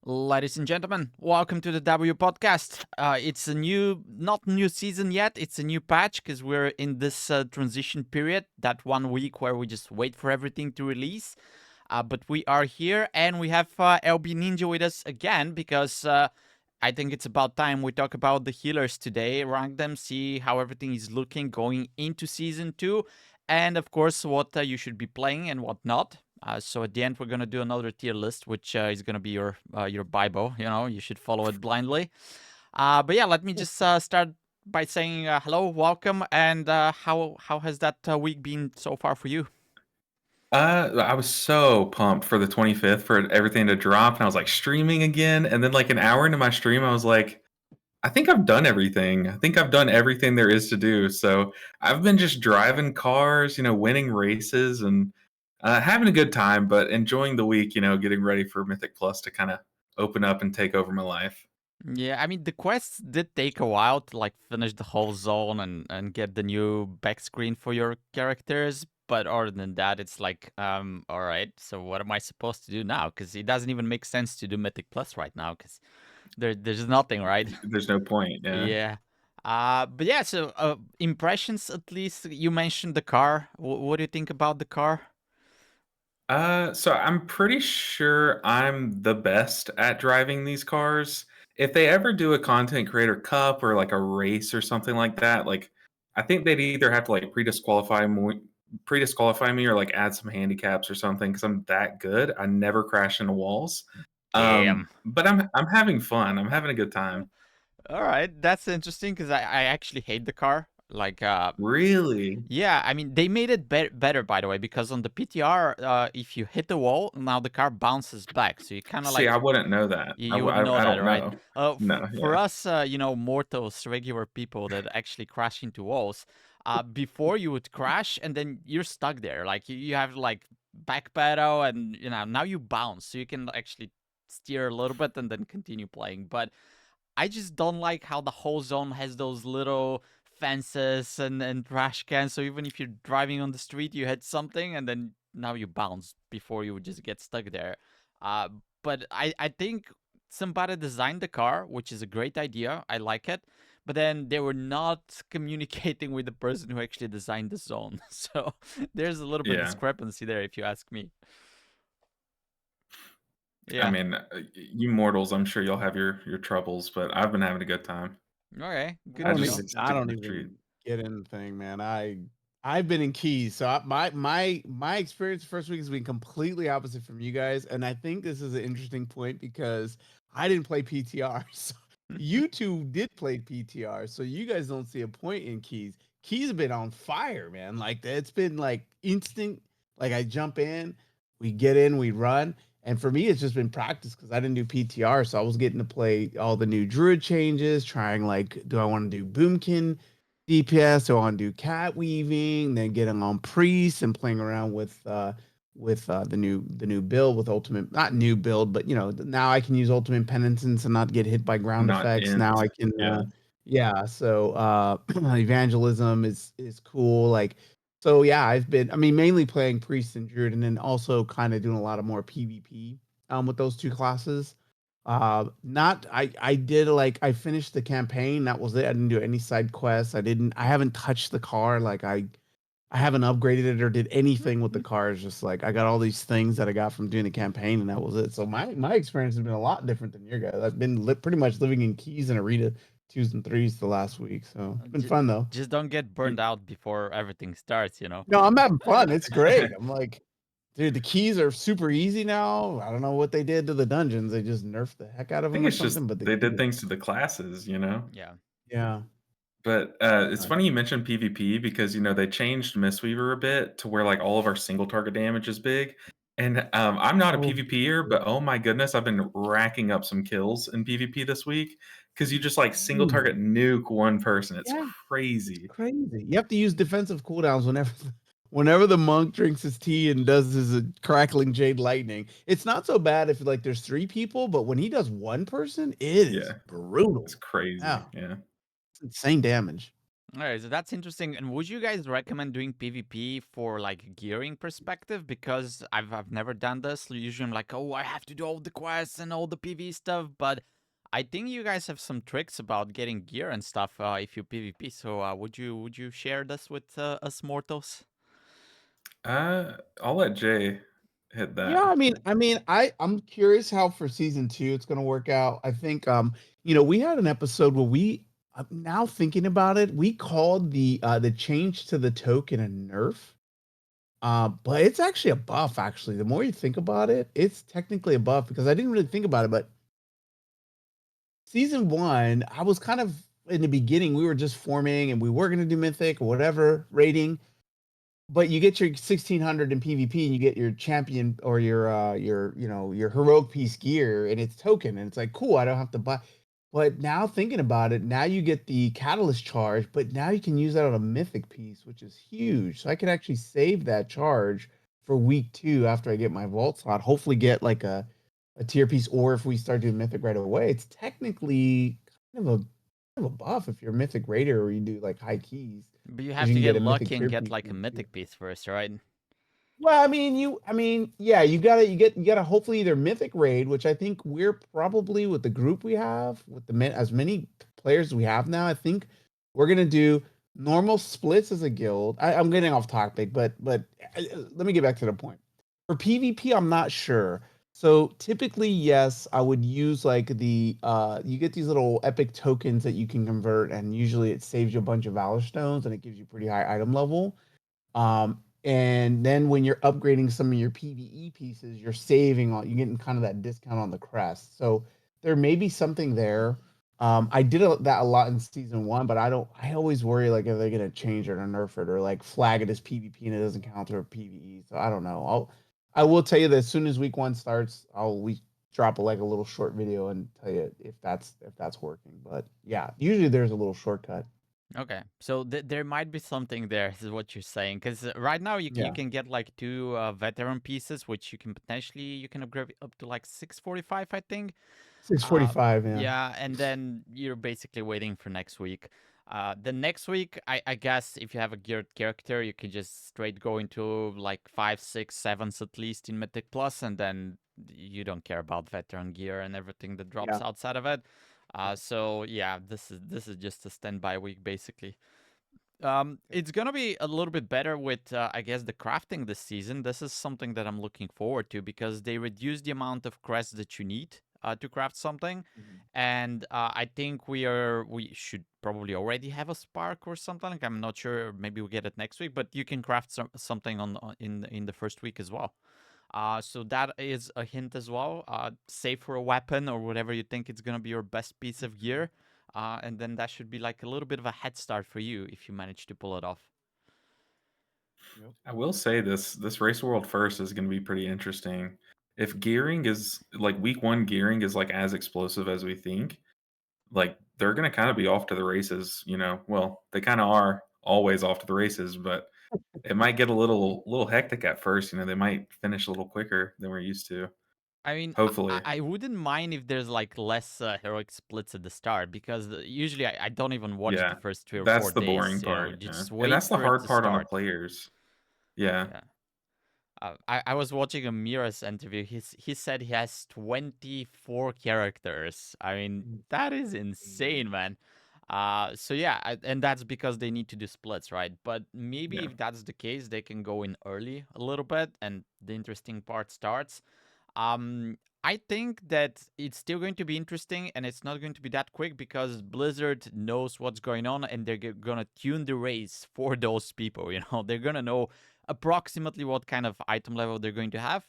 Ladies and gentlemen, welcome to the W podcast. It's a not new season yet. It's a new patch because we're in this transition period, that 1 week where we just wait for everything to release. But we are here and we have LBNinja with us again because I think it's about time we talk about the healers today, rank them, see how everything is looking going into season 2, and of course what you should be playing and what not. So at the end, we're gonna do another tier list, which is gonna be your Bible. You know, you should follow it blindly. But yeah, let me just start by saying hello, welcome, and how has that week been so far for you? I was so pumped for the 25th for everything to drop, and I was like streaming again. And then, like an hour into my stream, I was like, I think I've done everything. I think I've done everything there is to do. So I've been just driving cars, winning races and having a good time, but enjoying the week, getting ready for Mythic Plus to kind of open up and take over my life. Yeah, I mean the quests did take a while to like finish the whole zone and get the new back screen for your characters. But other than that, it's like, all right. So what am I supposed to do now? Because it doesn't even make sense to do Mythic Plus right now. Because there's nothing, right? There's no point. Yeah. Yeah. But yeah, so impressions at least. You mentioned the car. What do you think about the car? So I'm pretty sure I'm the best at driving these cars. If they ever do a content creator cup or like a race or something like that, like I think they'd either have to like pre-disqualify me or like add some handicaps or something because I'm that good. I never crash into walls. Damn. But I'm having fun. I'm having a good time. All right, that's interesting because I actually hate the car. Like, Really? yeah, I mean, they made it better, by the way, because on the PTR, if you hit the wall, now the car bounces back. So you kind of See, like, I wouldn't know that. you wouldn't know I that, don't right? know. No, For yeah. us, mortals, regular people that actually crash into walls, before you would crash and then you're stuck there. Like, you have like back pedal and, now you bounce. So you can actually steer a little bit and then continue playing. But I just don't like how the whole zone has those little fences and trash cans. So even if you're driving on the street, you hit something and then now you bounce before you would just get stuck there. Uh, but I think somebody designed the car, which is a great idea. I like it. But then they were not communicating with the person who actually designed the zone. So there's a little bit of Yeah. discrepancy there, if you ask me. I Yeah. mean, you mortals, I'm sure you'll have your troubles, but I've been having a good time. Okay. I Good I to don't just know. even I stick to don't the treat. even get anything, man. I've been in keys, so my experience the first week has been completely opposite from you guys, and I think this is an interesting point because I didn't play PTR. So you two did play PTR, so you guys don't see a point in keys. Keys have been on fire, man. Like it's been like instant. Like I jump in, we get in, we run. And for me, it's just been practice because I didn't do PTR. So I was getting to play all the new Druid changes, trying like, do I want to do Boomkin DPS? Do I want to do cat weaving? Then getting on priest and playing around with the new build with ultimate, not new build, but now I can use ultimate penitence and not get hit by ground Not effects. Now int. I can Yeah. yeah. So evangelism is cool. Like so yeah, I mean mainly playing priest and druid and then also kind of doing a lot of more PvP with those two classes. Not I did like I finished the campaign, that was it. I didn't do any side quests. I haven't touched the car, like I haven't upgraded it or did anything with the car. It's just like I got all these things that I got from doing the campaign and that was it. So my experience has been a lot different than your guys. I've been pretty much living in keys and Arita twos and threes the last week. So it's been J- fun though. just don't get burned out before everything starts. No, I'm having fun. It's great. I'm like, dude, the keys are super easy now. I don't know what they did to the dungeons. They just nerfed the heck out of I them think or it's just something. But the they keys did are, things to the classes. Yeah. yeah. But it's Uh, funny you mentioned PvP because they changed Mistweaver a bit to where like all of our single target damage is big. And I'm not a oh, PvPer, but oh my goodness, I've been racking up some kills in PvP this week because you just like single dude, target nuke one person. It's yeah, it's crazy. crazy. You have to use defensive cooldowns whenever the monk drinks his tea and does his crackling jade lightning. It's not so bad if like there's three people, but when he does one person, it is Yeah, brutal. it's crazy. Yeah, Yeah. it's insane damage. All right, so that's interesting. And would you guys recommend doing PvP for like gearing perspective? Because I've never done this. Usually I'm like, oh, I have to do all the quests and all the PV stuff. But I think you guys have some tricks about getting gear and stuff if you PvP. So would you share this with us mortals? I'll let Jay hit Yeah, that. I'm curious how for season 2 it's gonna work out. I think we had an episode where I'm now thinking about it, we called the change to the token a nerf. But it's actually a buff, actually. The more you think about it, it's technically a buff because I didn't really think about it, but season 1, I was kind of in the beginning, we were just forming and we were gonna do mythic or whatever rating. But you get your 1600 in PvP and you get your champion or your heroic piece gear and it's token and it's like cool, I don't have to buy. But now thinking about it, now you get the catalyst charge, but now you can use that on a mythic piece, which is huge. So I can actually save that charge for week 2 after I get my vault slot. Hopefully get like a tier piece, or if we start doing mythic right away, it's technically kind of a buff if you're a mythic raider or you do like high keys But you because have you to can get get a mythic lucky and tier get piece like a week 2. mythic piece first, right? Well, yeah, you gotta hopefully either mythic raid, which I think we're probably with the group we have, with as many players as we have now, I think we're gonna do normal splits as a guild. I'm getting off topic, but let me get back to the point. For PvP, I'm not sure. So typically, yes, I would use like you get these little epic tokens that you can convert, and usually it saves you a bunch of valor stones and it gives you pretty high item level. And then when you're upgrading some of your PvE pieces, you're getting kind of that discount on the crest. So there may be something there. I did that a lot in season 1, but I always worry like if they're gonna change it or nerf it or like flag it as PvP and it doesn't count for PvE. So I don't know. I will tell you that as soon as week 1 starts, we drop like a little short video and tell you if that's working. But yeah, usually there's a little shortcut. Okay, so there might be something there, is what you're saying. Because right now you Yeah. can get like 2 veteran pieces, which you can upgrade up to like 645, I think. 645, yeah. Yeah, and then you're basically waiting for next week. The next week, I guess if you have a geared character, you can just straight go into like 5, 6, 7s at least in Mythic Plus, and then you don't care about veteran gear and everything that drops Yeah. outside of it. So yeah, this is just a standby week basically. It's gonna be a little bit better with, I guess, the crafting this season. This is something that I'm looking forward to because they reduce the amount of crests that you need to craft something, Mhm. and I think we should probably already have a spark or something. Like, I'm not sure. Maybe we get it next week, but you can craft something in the first week as well. So that is a hint as well. Save for a weapon or whatever you think it's gonna be your best piece of gear, and then that should be like a little bit of a head start for you if you manage to pull it off. Yep. I will say this race world first is going to be pretty interesting. If gearing is like week 1 gearing is like as explosive as we think, like they're going to kind of be off to the races, you know. Well, they kind of are always off to the races, but it might get a little hectic at first, you know. They might finish a little quicker than we're used to. I mean, Hopefully. I wouldn't mind if there's like less heroic splits at the start because usually I don't even watch the Yeah. first 3 or 4 That's the boring days. part, yeah. Just And wait that's the for it hard to part on the start. players. Yeah. Yeah. I was watching a Mira's interview. He said he has 24 characters. I mean, Mm. that is insane, man. So yeah, and that's because they need to do splits, right? But maybe Yeah. if that's the case, they can go in early a little bit, and the interesting part starts. I think that it's still going to be interesting, and it's not going to be that quick because Blizzard knows what's going on, and they're gonna tune the race for those people. You know, they're gonna know approximately what kind of item level they're going to have.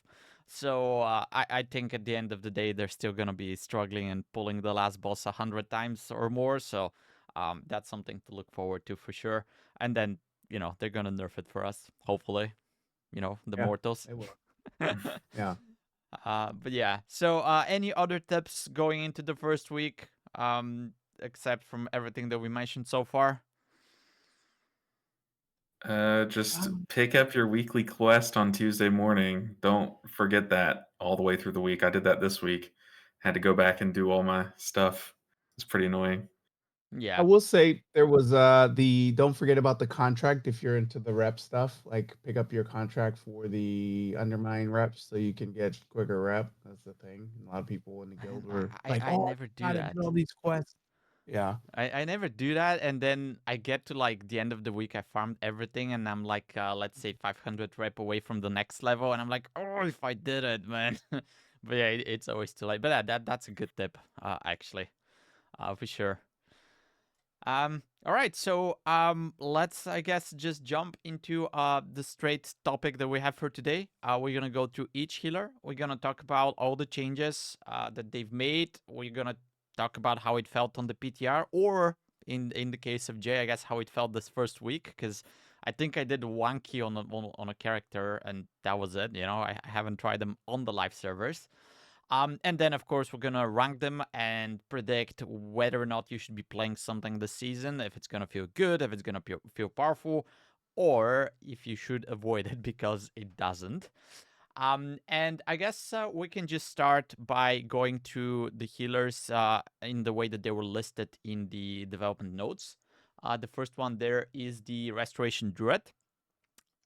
So I think at the end of the day, they're still gonna be struggling and pulling the last boss 100 times or more. So that's something to look forward to for sure. And then they're gonna nerf it for us, hopefully. The Yeah, mortals. they will. Yeah. But yeah. So any other tips going into the first week, except from everything that we mentioned so far? Just Um, pick up your weekly quest on Tuesday morning. Don't forget that all the way through the week. I did that this week. Had to go back and do all my stuff. It's pretty annoying. I Yeah. will say there was the don't forget about the contract if you're into the rep stuff. Like pick up your contract for the undermine reps so you can get quicker rep. That's the thing. A lot of people in the guild Man, were I, like, I I "Oh, never do gotta that. do all these quests." Yeah. I never do that, and then I get to like the end of the week, I farmed everything, and I'm like, let's say 500 rep away from the next level, and I'm like, oh, if I did it, man. But yeah, it's always too late. But yeah, that's a good tip, actually, for sure. All right, so let's I guess just jump into the straight topic that we have for today. We're gonna go through each healer. We're gonna talk about all the changes that they've made. We're gonna talk about how it felt on the PTR, or in the case of Jay, I guess how it felt this first week, because I think I did one key on a character, and that was it. You know, I haven't tried them on the live servers. And then, of course, we're going to rank them and predict whether or not you should be playing something this season, if it's going to feel good, if it's going to feel powerful, or if you should avoid it because it doesn't. And I guess we can just start by going to the healers in the way that they were listed in the development notes. The first one there is the Restoration Druid.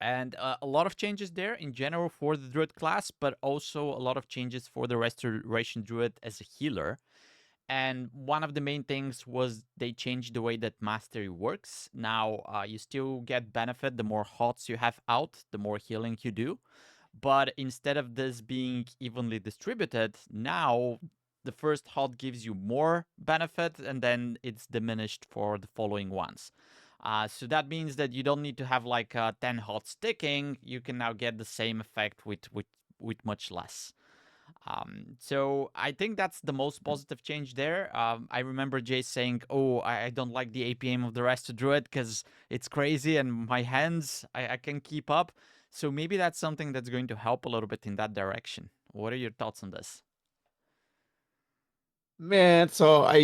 And a lot of changes there in general for the Druid class, but also a lot of changes for the Restoration Druid as a healer. And one of the main things was they changed the way that Mastery works. Now, you still get benefit the more HOTS you have out, the more healing you do. But instead of this being evenly distributed, now the first HOT gives you more benefit, and then it's diminished for the following ones. So that means that you don't need to have like 10 HOT sticking. You can now get the same effect with much less. So I think that's the most positive change there. I remember Jay saying, "Oh, I don't like the APM of the rest of Druid because it's crazy and my hands I can keep up." So maybe that's something that's going to help a little bit in that direction. What are your thoughts on this? Man, so I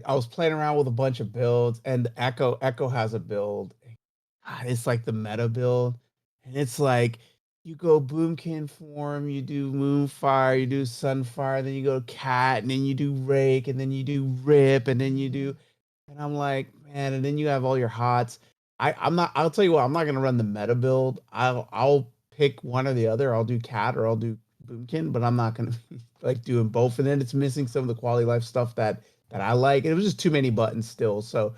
was playing around with a bunch of builds, and Echo has a build. God, it's like the meta build, and it's like you go Boomkin form, you do Moonfire, you do Sunfire, then you go Cat, and then you do Rake, and then you do Rip, and then you do, and I'm like, man, and then you have all your hots. I'm not. I'll tell you what, I'm not gonna run the meta build. I'll pick one or the other. I'll do Cat or I'll do Boomkin, but I'm not gonna be like doing both. And then it's missing some of the quality of life stuff that I like. And it was just too many buttons still. So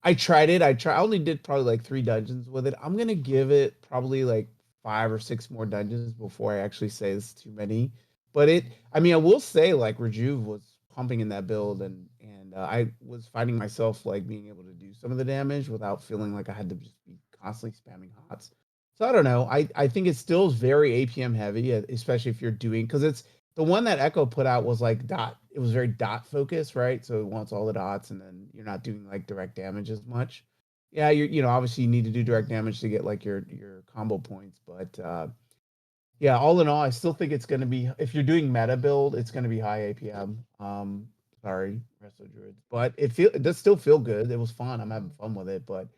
I tried it. I only did probably like 3 dungeons with it. I'm gonna give it probably like 5 or 6 more dungeons before I actually say it's too many. But I mean, I will say like Rejuve was pumping in that build, and I was finding myself like being able to do some of the damage without feeling like I had to just be constantly spamming hots. So I don't know. I think it still is very APM heavy, especially if you're doing, because it's the one that Echo put out was like dot. It was very dot focused, right? So it wants all the dots, and then you're not doing like direct damage as much. Yeah, obviously you need to do direct damage to get like your combo points, but yeah, all in all, I still think it's going to be, if you're doing meta build, it's going to be high APM. Sorry, Resto Druids, but it does still feel good. It was fun. I'm having fun with it, but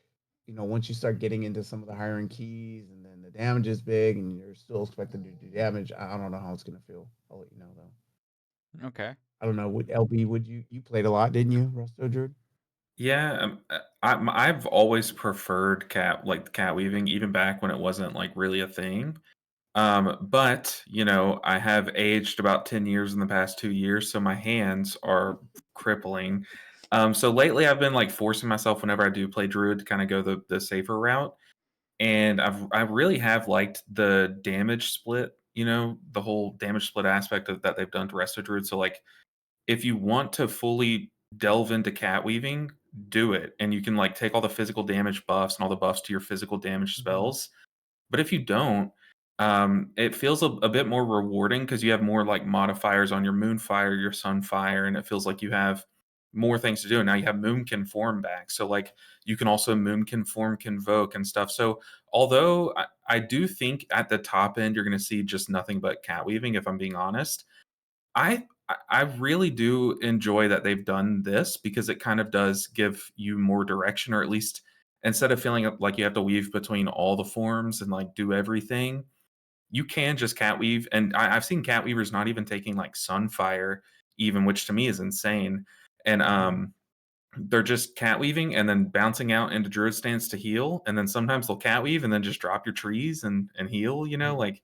once you start getting into some of the higher end keys, and then the damage is big, and you're still expected to do damage, I don't know how it's going to feel. I'll let you know though. Okay. I don't know. Would LB? Would you played a lot, didn't you, Resto Druid? Yeah, I've always preferred cat weaving, even back when it wasn't like really a thing. But I have aged about 10 years in the past 2 years, so my hands are crippling. So lately I've been like forcing myself whenever I do play Druid to kind of go the safer route. And I really have liked the damage split, the whole damage split aspect of that they've done to Resto Druid. So like if you want to fully delve into cat weaving, do it. And you can like take all the physical damage buffs and all the buffs to your physical damage Mhm. spells. But if you don't, it feels a bit more rewarding because you have more like modifiers on your Moonfire, your Sunfire, and it feels like you have more things to do. And now you have Moonkin form back. So like you can also Moonkin form Convoke and stuff. So although I do think at the top end you're gonna see just nothing but cat weaving, if I'm being honest, I really do enjoy that they've done this because it kind of does give you more direction, or at least instead of feeling like you have to weave between all the forms and like do everything, you can just cat weave. And I've seen cat weavers not even taking like Sunfire, even, which to me is insane. And they're just cat weaving and then bouncing out into Druid stance to heal, and then sometimes they'll cat weave and then just drop your trees and heal. You know, like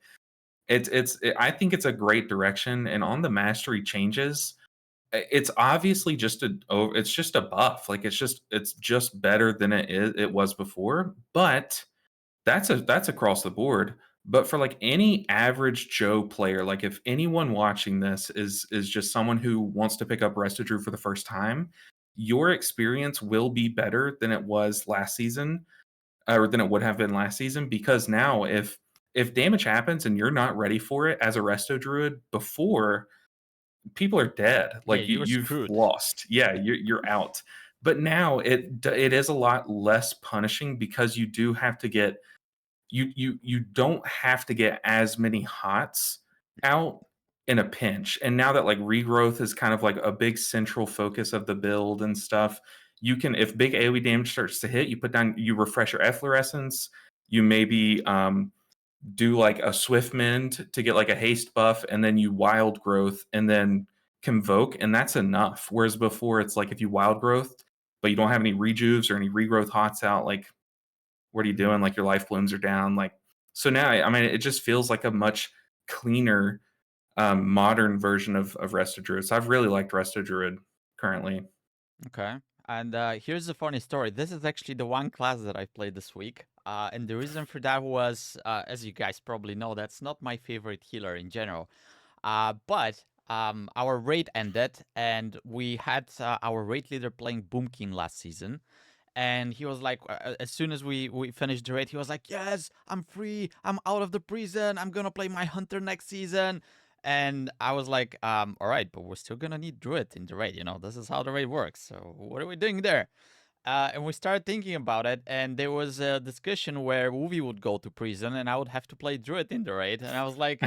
I think it's a great direction. And on the mastery changes, it's obviously just it's just a buff. Like it's just better than it was before. But that's across the board. But for like any average Joe player, like if anyone watching this is just someone who wants to pick up Resto Druid for the first time, your experience will be better than it was last season, or than it would have been last season, because now if damage happens and you're not ready for it as a Resto Druid before, people are dead. Yeah, Like you're you've screwed. lost. Yeah, you're out. But now it is a lot less punishing because you do have to get you don't have to get as many hots out in a pinch. And now that like regrowth is kind of like a big central focus of the build and stuff, you can, if big AoE damage starts to hit, you refresh your efflorescence, you maybe do like a swift mend to get like a haste buff, and then you wild growth and then convoke, and that's enough. Whereas before it's like if you wild growth but you don't have any rejuves or any regrowth hots out, like what are you doing? Like your life blooms are down. Like, so now, I mean, it just feels like a much cleaner, modern version of Resto Druid. So I've really liked Resto Druid currently. Okay. And here's the funny story. This is actually the one class that I played this week. And the reason for that was, as you guys probably know, that's not my favorite healer in general. But our raid ended, and we had our raid leader playing Boom King last season. And he was like, as soon as we finished the raid, he was like, yes, I'm free. I'm out of the prison. I'm going to play my hunter next season. And I was like, all right, but we're still going to need Druid in the raid. You know, this is how the raid works. So what are we doing there? And we started thinking about it, and there was a discussion where Wolvy would go to prison, and I would have to play Druid in the raid. And I was like,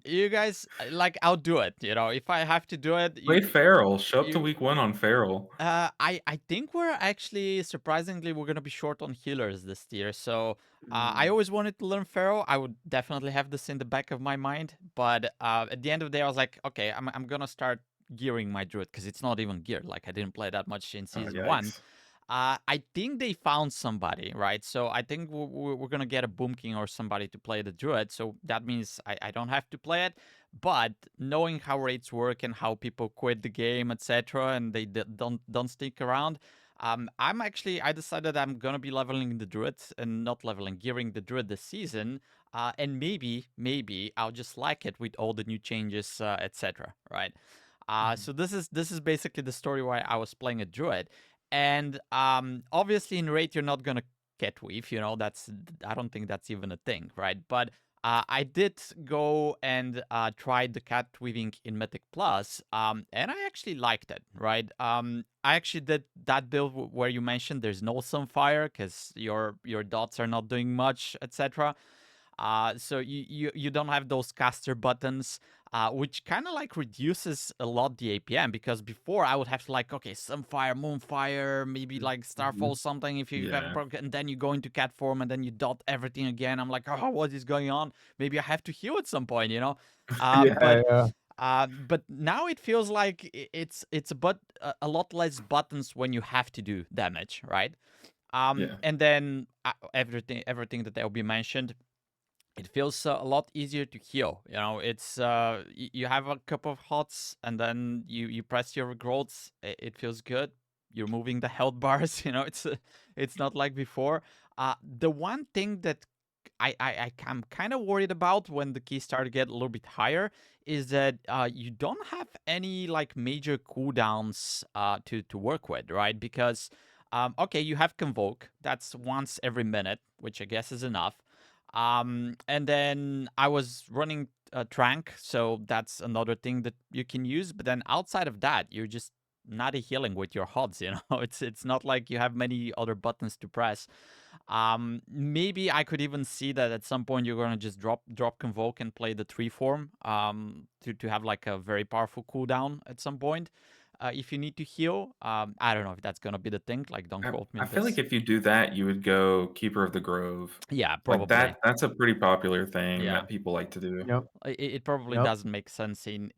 you guys, like, I'll do it. You know, if I have to do it, Play Feral. Show up to you week 1 on Feral. I think we're actually surprisingly we're gonna be short on healers this year. So I always wanted to learn Pharaoh. I would definitely have this in the back of my mind. But at the end of the day, I was like, okay, I'm gonna start gearing my Druid because it's not even geared. Like I didn't play that much in Oh, season one. yikes. I think they found somebody, right? So I think we're gonna get a Boom King or somebody to play the Druid. So that means I don't have to play it. But knowing how rates work and how people quit the game, etc., and they don't stick around, I decided I'm gonna be leveling the Druid and not gearing the Druid this season. And maybe I'll just like it with all the new changes, etc. Right? So this is basically the story why I was playing a Druid, and obviously in raid you're not gonna cat weave. You know, I don't think that's even a thing, right? But I did go and try the cat weaving in Mythic Plus, and I actually liked it, right? I actually did that build where you mentioned there's no Sunfire because your dots are not doing much, etc. So you don't have those caster buttons, which kind of like reduces a lot the APM, because before I would have to like, okay, Sunfire, Moonfire, maybe like Starfall something if you have a Yeah. broken, and then you go into cat form and then you dot everything again. I'm like, oh, what is going on? Maybe I have to heal at some point, you know? But Yeah. but now it feels like it's a lot less buttons when you have to do damage, right? Yeah. And then everything that LB mentioned, it feels a lot easier to heal. You know, it's you have a couple of hots and then you press your growths. It feels good. You're moving the health bars. You know, it's not like before. The one thing that I'm kind of worried about when the keys start to get a little bit higher is that you don't have any like major cooldowns to work with, right? Because okay, you have Convoke. That's once every minute, which I guess is enough. And then I was running Trank, so that's another thing that you can use. But then outside of that, you're just not healing with your HODs, you know? It's not like you have many other buttons to press. Maybe I could even see that at some point you're gonna just drop Convoke and play the tree form to have like a very powerful cooldown at some point. if you need to heal. I don't know if that's gonna be the thing. Like, don't quote me I on feel like this. if you do that, you would go Keeper of the Grove. Yeah, Like probably. that's a pretty popular thing Yeah. that people like to do. Yep. It probably Yep. doesn't make sense in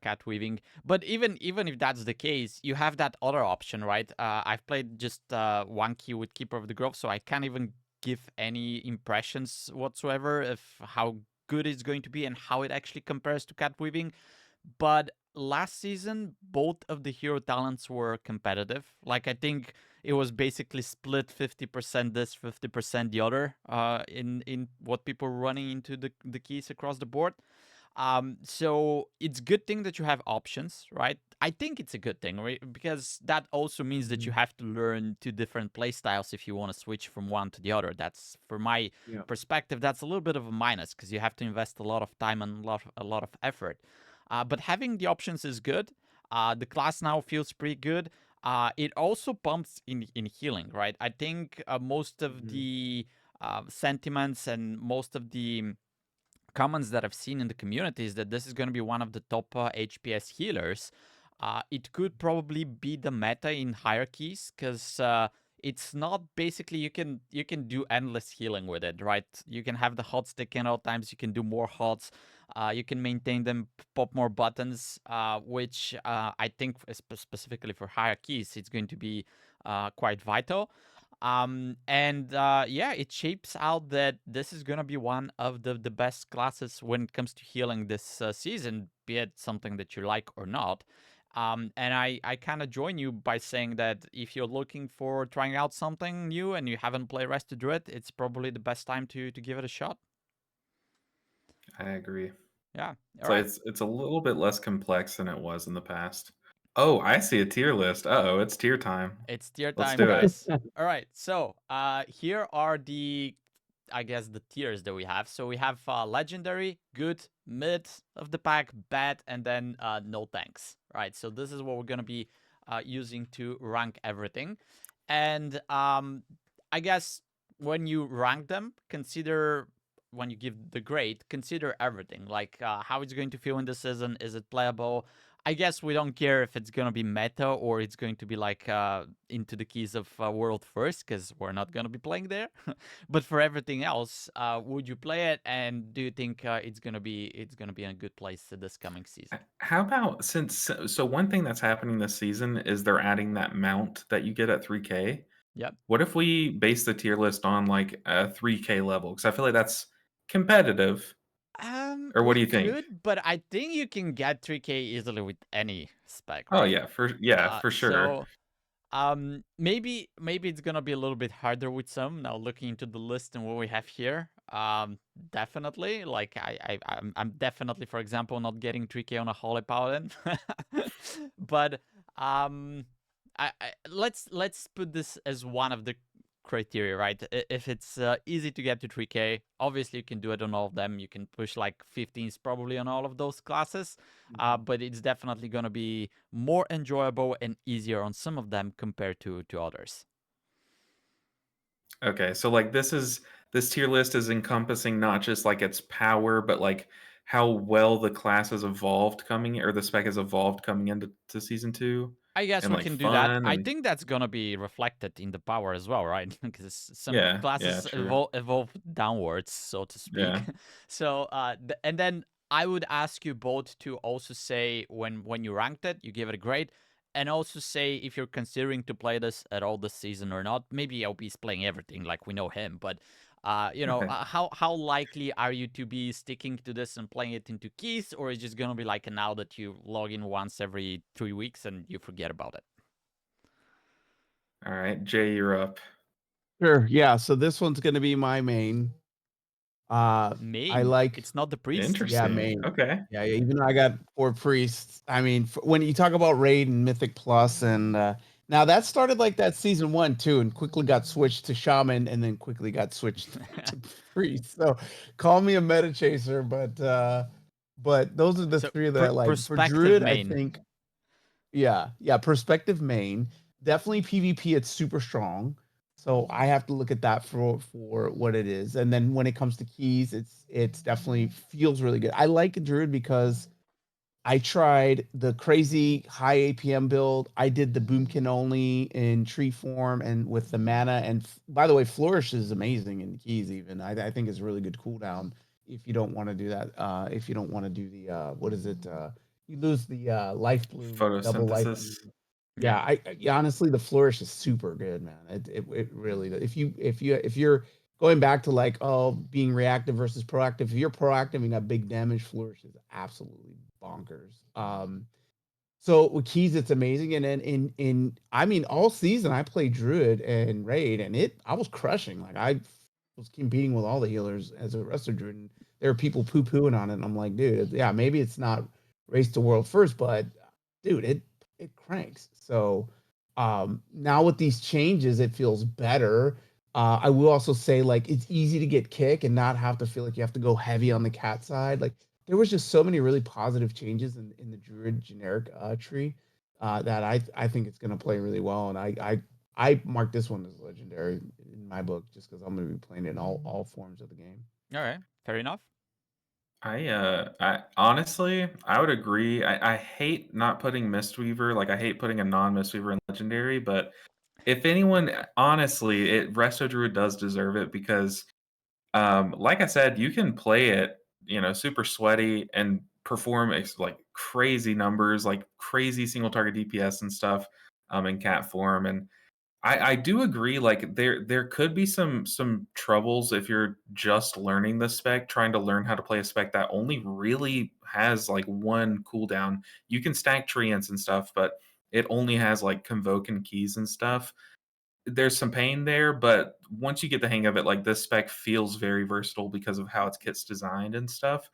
cat weaving, but even if that's the case, you have that other option, right? I've played just one key with Keeper of the Grove, so I can't even give any impressions whatsoever of how good it's going to be and how it actually compares to cat weaving. But last season, both of the hero talents were competitive. Like, I think it was basically split 50% this, 50% the other, in what people were running into the keys across the board. So it's good thing that you have options, right? I think it's a good thing, right? Because that also means that you have to learn two different play styles if you want to switch from one to the other. That's, for my Yep. perspective, that's a little bit of a minus because you have to invest a lot of time and a lot of effort. But having the options is good. The class now feels pretty good. It also pumps in healing, right? I think most of the sentiments and most of the comments that I've seen in the community is that this is going to be one of the top HPS healers. It could probably be the meta in hierarchies because it's not basically you can do endless healing with it, right? You can have the hot stick in all times. You can do more hots. You can maintain them, pop more buttons, which I think specifically for hierarchies, it's going to be quite vital. Yeah, it shapes out that this is gonna be one of the best classes when it comes to healing this season, be it something that you like or not. And I kind of join you by saying that if you're looking for trying out something new and you haven't played Rest to Druid, it's probably the best time to give it a shot. I agree. Yeah. All So right. it's a little bit less complex than it was in the past. Oh, I see a tier list. Uh-oh, it's tier time. It's tier Let's time, do it. guys. All right. So here are the, I guess, the tiers that we have. So we have legendary, good, mid of the pack, bad, and then no thanks. Right. So this is what we're gonna be using to rank everything. And I guess when you rank them, consider, when you give the grade, consider everything, like how it's going to feel in the season. Is it playable? I guess we don't care if it's gonna be meta or it's going to be like into the keys of World first, because we're not gonna be playing there. But for everything else, would you play it? And do you think it's gonna be in a good place this coming season? How about so one thing that's happening this season is they're adding that mount that you get at 3K. Yep. What if we base the tier list on like a 3K level? Because I feel like that's competitive. Or what We do you think? could, but I think you can get 3K easily with any spec, Oh right? yeah, for sure. So maybe it's gonna be a little bit harder with some. Now looking into the list and what we have here, definitely. Like I'm definitely, for example, not getting 3K on a Holy Paladin. But let's put this as one of the criteria, right? If it's easy to get to 3K, obviously you can do it on all of them. You can push like 15s probably on all of those classes, but it's definitely going to be more enjoyable and easier on some of them compared to others. Okay, so like this tier list is encompassing not just like its power, but like how well the class has evolved coming, or the spec has evolved coming into season 2, I guess and we like can do that. fun I and think that's gonna be reflected in the power as well, right? Because some yeah, classes true. evolve downwards, so to speak. Yeah. So, and then I would ask you both to also say when you ranked it, you give it a grade, and also say if you're considering to play this at all this season or not. Maybe LB's playing everything, like we know him, but Okay. how likely are you to be sticking to this and playing it into keys, or is it just gonna be like now that you log in once every 3 weeks and you forget about it? All right, Jay, you're up. Sure. Yeah. So this one's gonna be my main. I Main. like, It's not the priest. yeah, Interesting. main. Okay. Yeah, yeah, even though I got 4 priests, I mean, when you talk about raid and Mythic Plus, and now that started like that season 1 too, and quickly got switched to Shaman, and then quickly got switched to priest. So call me a meta chaser, but those are the So 3 that I like. For perspective Druid, I main. think, yeah, perspective main. Definitely PvP, it's super strong. So I have to look at that for what it is. And then when it comes to keys, it's definitely feels really good. I like Druid because I tried the crazy high APM build. I did the boomkin only in tree form and with the mana. And by the way, flourish is amazing in keys. Even I think it's a really good cooldown if you don't want to do that. If you don't want to do the what is it? You lose the life bloom, double life. Photosynthesis. Yeah, yeah, honestly, the flourish is super good, man. It really does. If you're going back to like being reactive versus proactive, if you're proactive and got big damage, flourish is absolutely bonkers. So with keys, it's amazing. And then in I mean, all season I played Druid and Raid, and I was crushing. Like I was competing with all the healers as a wrestler Druid, and there are people poo pooing on it. And I'm like, dude, yeah, maybe it's not race to world first, but dude, it cranks. So now with these changes, it feels better. I will also say like it's easy to get kick and not have to feel like you have to go heavy on the cat side. Like there was just so many really positive changes in the Druid generic tree that I think it's going to play really well. And I mark this one as legendary in my book just because I'm going to be playing it in all forms of the game. All right, fair enough. I honestly, I would agree. I hate not putting Mistweaver. Like I hate putting a non-Mistweaver in legendary. But if anyone, honestly, Resto Druid does deserve it because, like I said, you can play it, super sweaty and perform like crazy numbers, like crazy single target DPS and stuff, in cat form. And I do agree, like there could be some troubles if you're just learning the spec, trying to learn how to play a spec that only really has like one cooldown. You can stack treants and stuff, but it only has like convoke and keys and stuff. There's some pain there, but once you get the hang of it, like this spec feels very versatile because of how its kit's designed and stuff.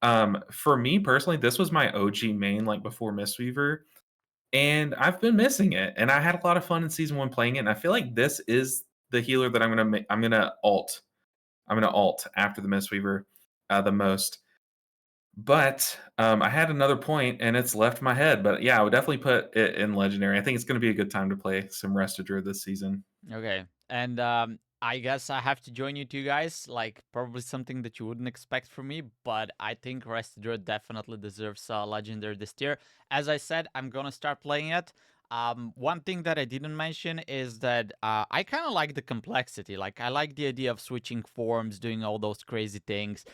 For me personally, this was my OG main, like before Mistweaver. And I've been missing it, and I had a lot of fun in season 1 playing it, and I feel like this is the healer that I'm gonna alt. I'm gonna alt after the Mistweaver, the most. But, I had another point, and it's left my head, but yeah, I would definitely put it in Legendary. I think it's gonna be a good time to play some Resto Druid this season. Okay. And I guess I have to join you two guys. Like, probably something that you wouldn't expect from me, but I think Restador definitely deserves a legendary this tier. As I said, I'm gonna start playing it. One thing that I didn't mention is that I kind of like the complexity. Like, I like the idea of switching forms, doing all those crazy things.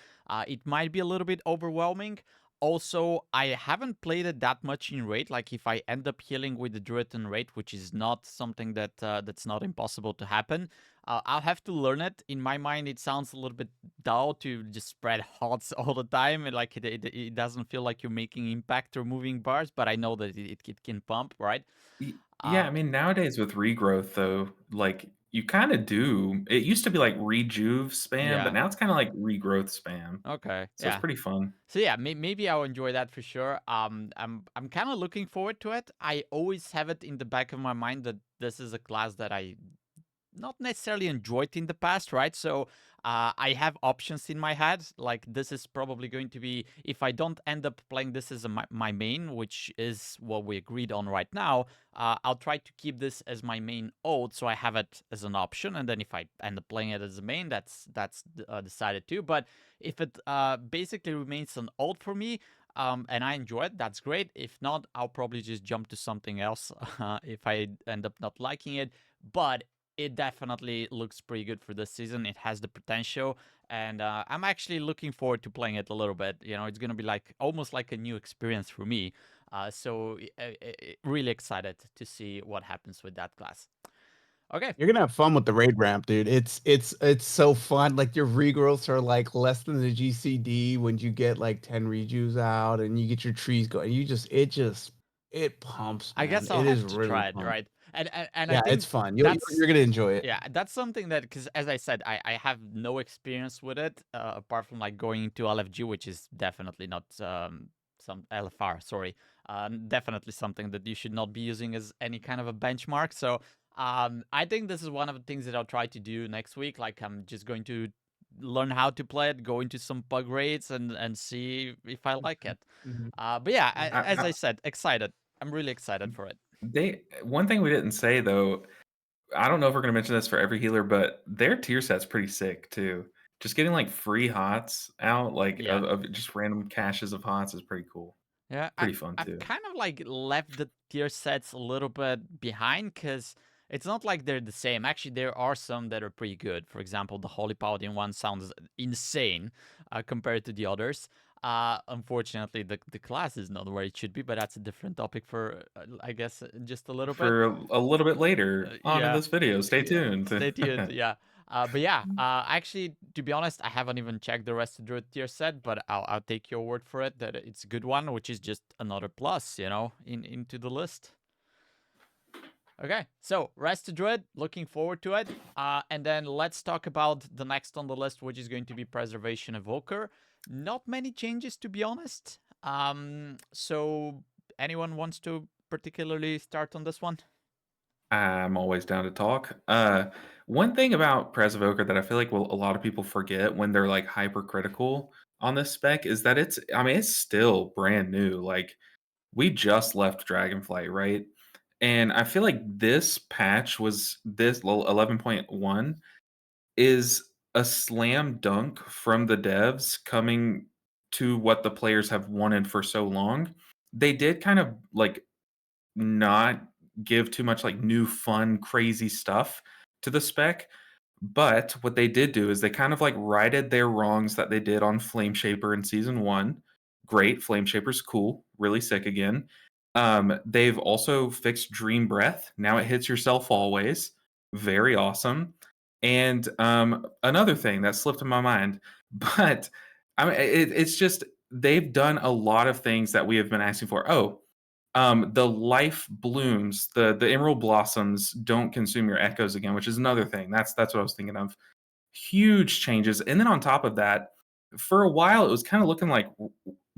It might be a little bit overwhelming. Also, I haven't played it that much in raid. Like if I end up healing with the druid in raid, which is not something that that's not impossible to happen, I'll have to learn it. In my mind, it sounds a little bit dull to just spread hots all the time, and like it doesn't feel like you're making impact or moving bars. But I know that it can pump, right? Yeah, I Uh, mean, nowadays with regrowth though, like, you kinda do. It used to be like rejuve spam, but yeah. now it's kinda like regrowth spam. Okay. So it's Yeah. pretty fun. So yeah, maybe I'll enjoy that for sure. I'm kind of looking forward to it. I always have it in the back of my mind that this is a class that I not necessarily enjoyed in the past, right? So I have options in my head. Like this is probably going to be, if I don't end up playing this as my main, which is what we agreed on right now, I'll try to keep this as my main ult, so I have it as an option. And then if I end up playing it as a main, that's decided too. But if it basically remains an ult for me, and I enjoy it, that's great. If not, I'll probably just jump to something else if I end up not liking it. But it definitely looks pretty good for this season. It has the potential, and I'm actually looking forward to playing it a little bit. You know, it's gonna be like almost like a new experience for me. So really excited to see what happens with that class. Okay. You're gonna have fun with the raid ramp, dude. It's so fun. Like your regrowths are like less than the GCD when you get like 10 rejuves out and you get your trees going. It pumps, I man. guess I'll It is have to really try it, fun. right? And I Yeah, it's think fun. that's You're gonna enjoy it. yeah, that's something that, because as I said, I have no experience with it apart from like going into LFG, which is definitely not some LFR. Sorry, definitely something that you should not be using as any kind of a benchmark. So I think this is one of the things that I'll try to do next week. Like I'm just going to learn how to play it, go into some pug raids, and see if I like it. Mhm. But yeah, Mhm. as I I said, excited. I'm really excited for it. one thing we didn't say though, I don't know if we're gonna mention this for every healer, but their tier set's pretty sick too. Just getting like free hots out, like Yeah. of just random caches of hots is pretty cool. Yeah, Pretty fun I've too. kind of like left the tier sets a little bit behind because it's not like they're the same. Actually, there are some that are pretty good. For example, the Holy Paladin one sounds insane compared to the others. Unfortunately, the class is not where it should be, but that's a different topic for, I guess, just a little bit. For a little bit later on in Yeah, this video. Stay yeah. tuned. Stay tuned. Yeah. But yeah, actually, to be honest, I haven't even checked the rest of the tier set, but I'll take your word for it that it's a good one, which is just another plus, into the list. Okay, so rest of Druid, looking forward to it. And then let's talk about the next on the list, which is going to be Preservation Evoker. Not many changes, to be honest. So anyone wants to particularly start on this one? I'm always down to talk. One thing about Pres Evoker that I feel like a lot of people forget when they're like hypercritical on this spec is that it's still brand new. Like we just left Dragonflight, right? And I feel like this patch was this 11.1 is a slam dunk from the devs coming to what the players have wanted for so long. They did kind of like not give too much like new fun crazy stuff to the spec, but what they did do is they kind of like righted their wrongs that they did on Flame Shaper in season 1. Great, Flame Shaper's cool, really sick again. They've also fixed Dream Breath. Now it hits yourself always. Very awesome. And another thing that slipped in my mind, but I mean, it's just they've done a lot of things that we have been asking for. Oh, the life blooms, the emerald blossoms don't consume your echoes again, which is another thing. That's what I was thinking of. Huge changes, and then on top of that, for a while it was kind of looking like,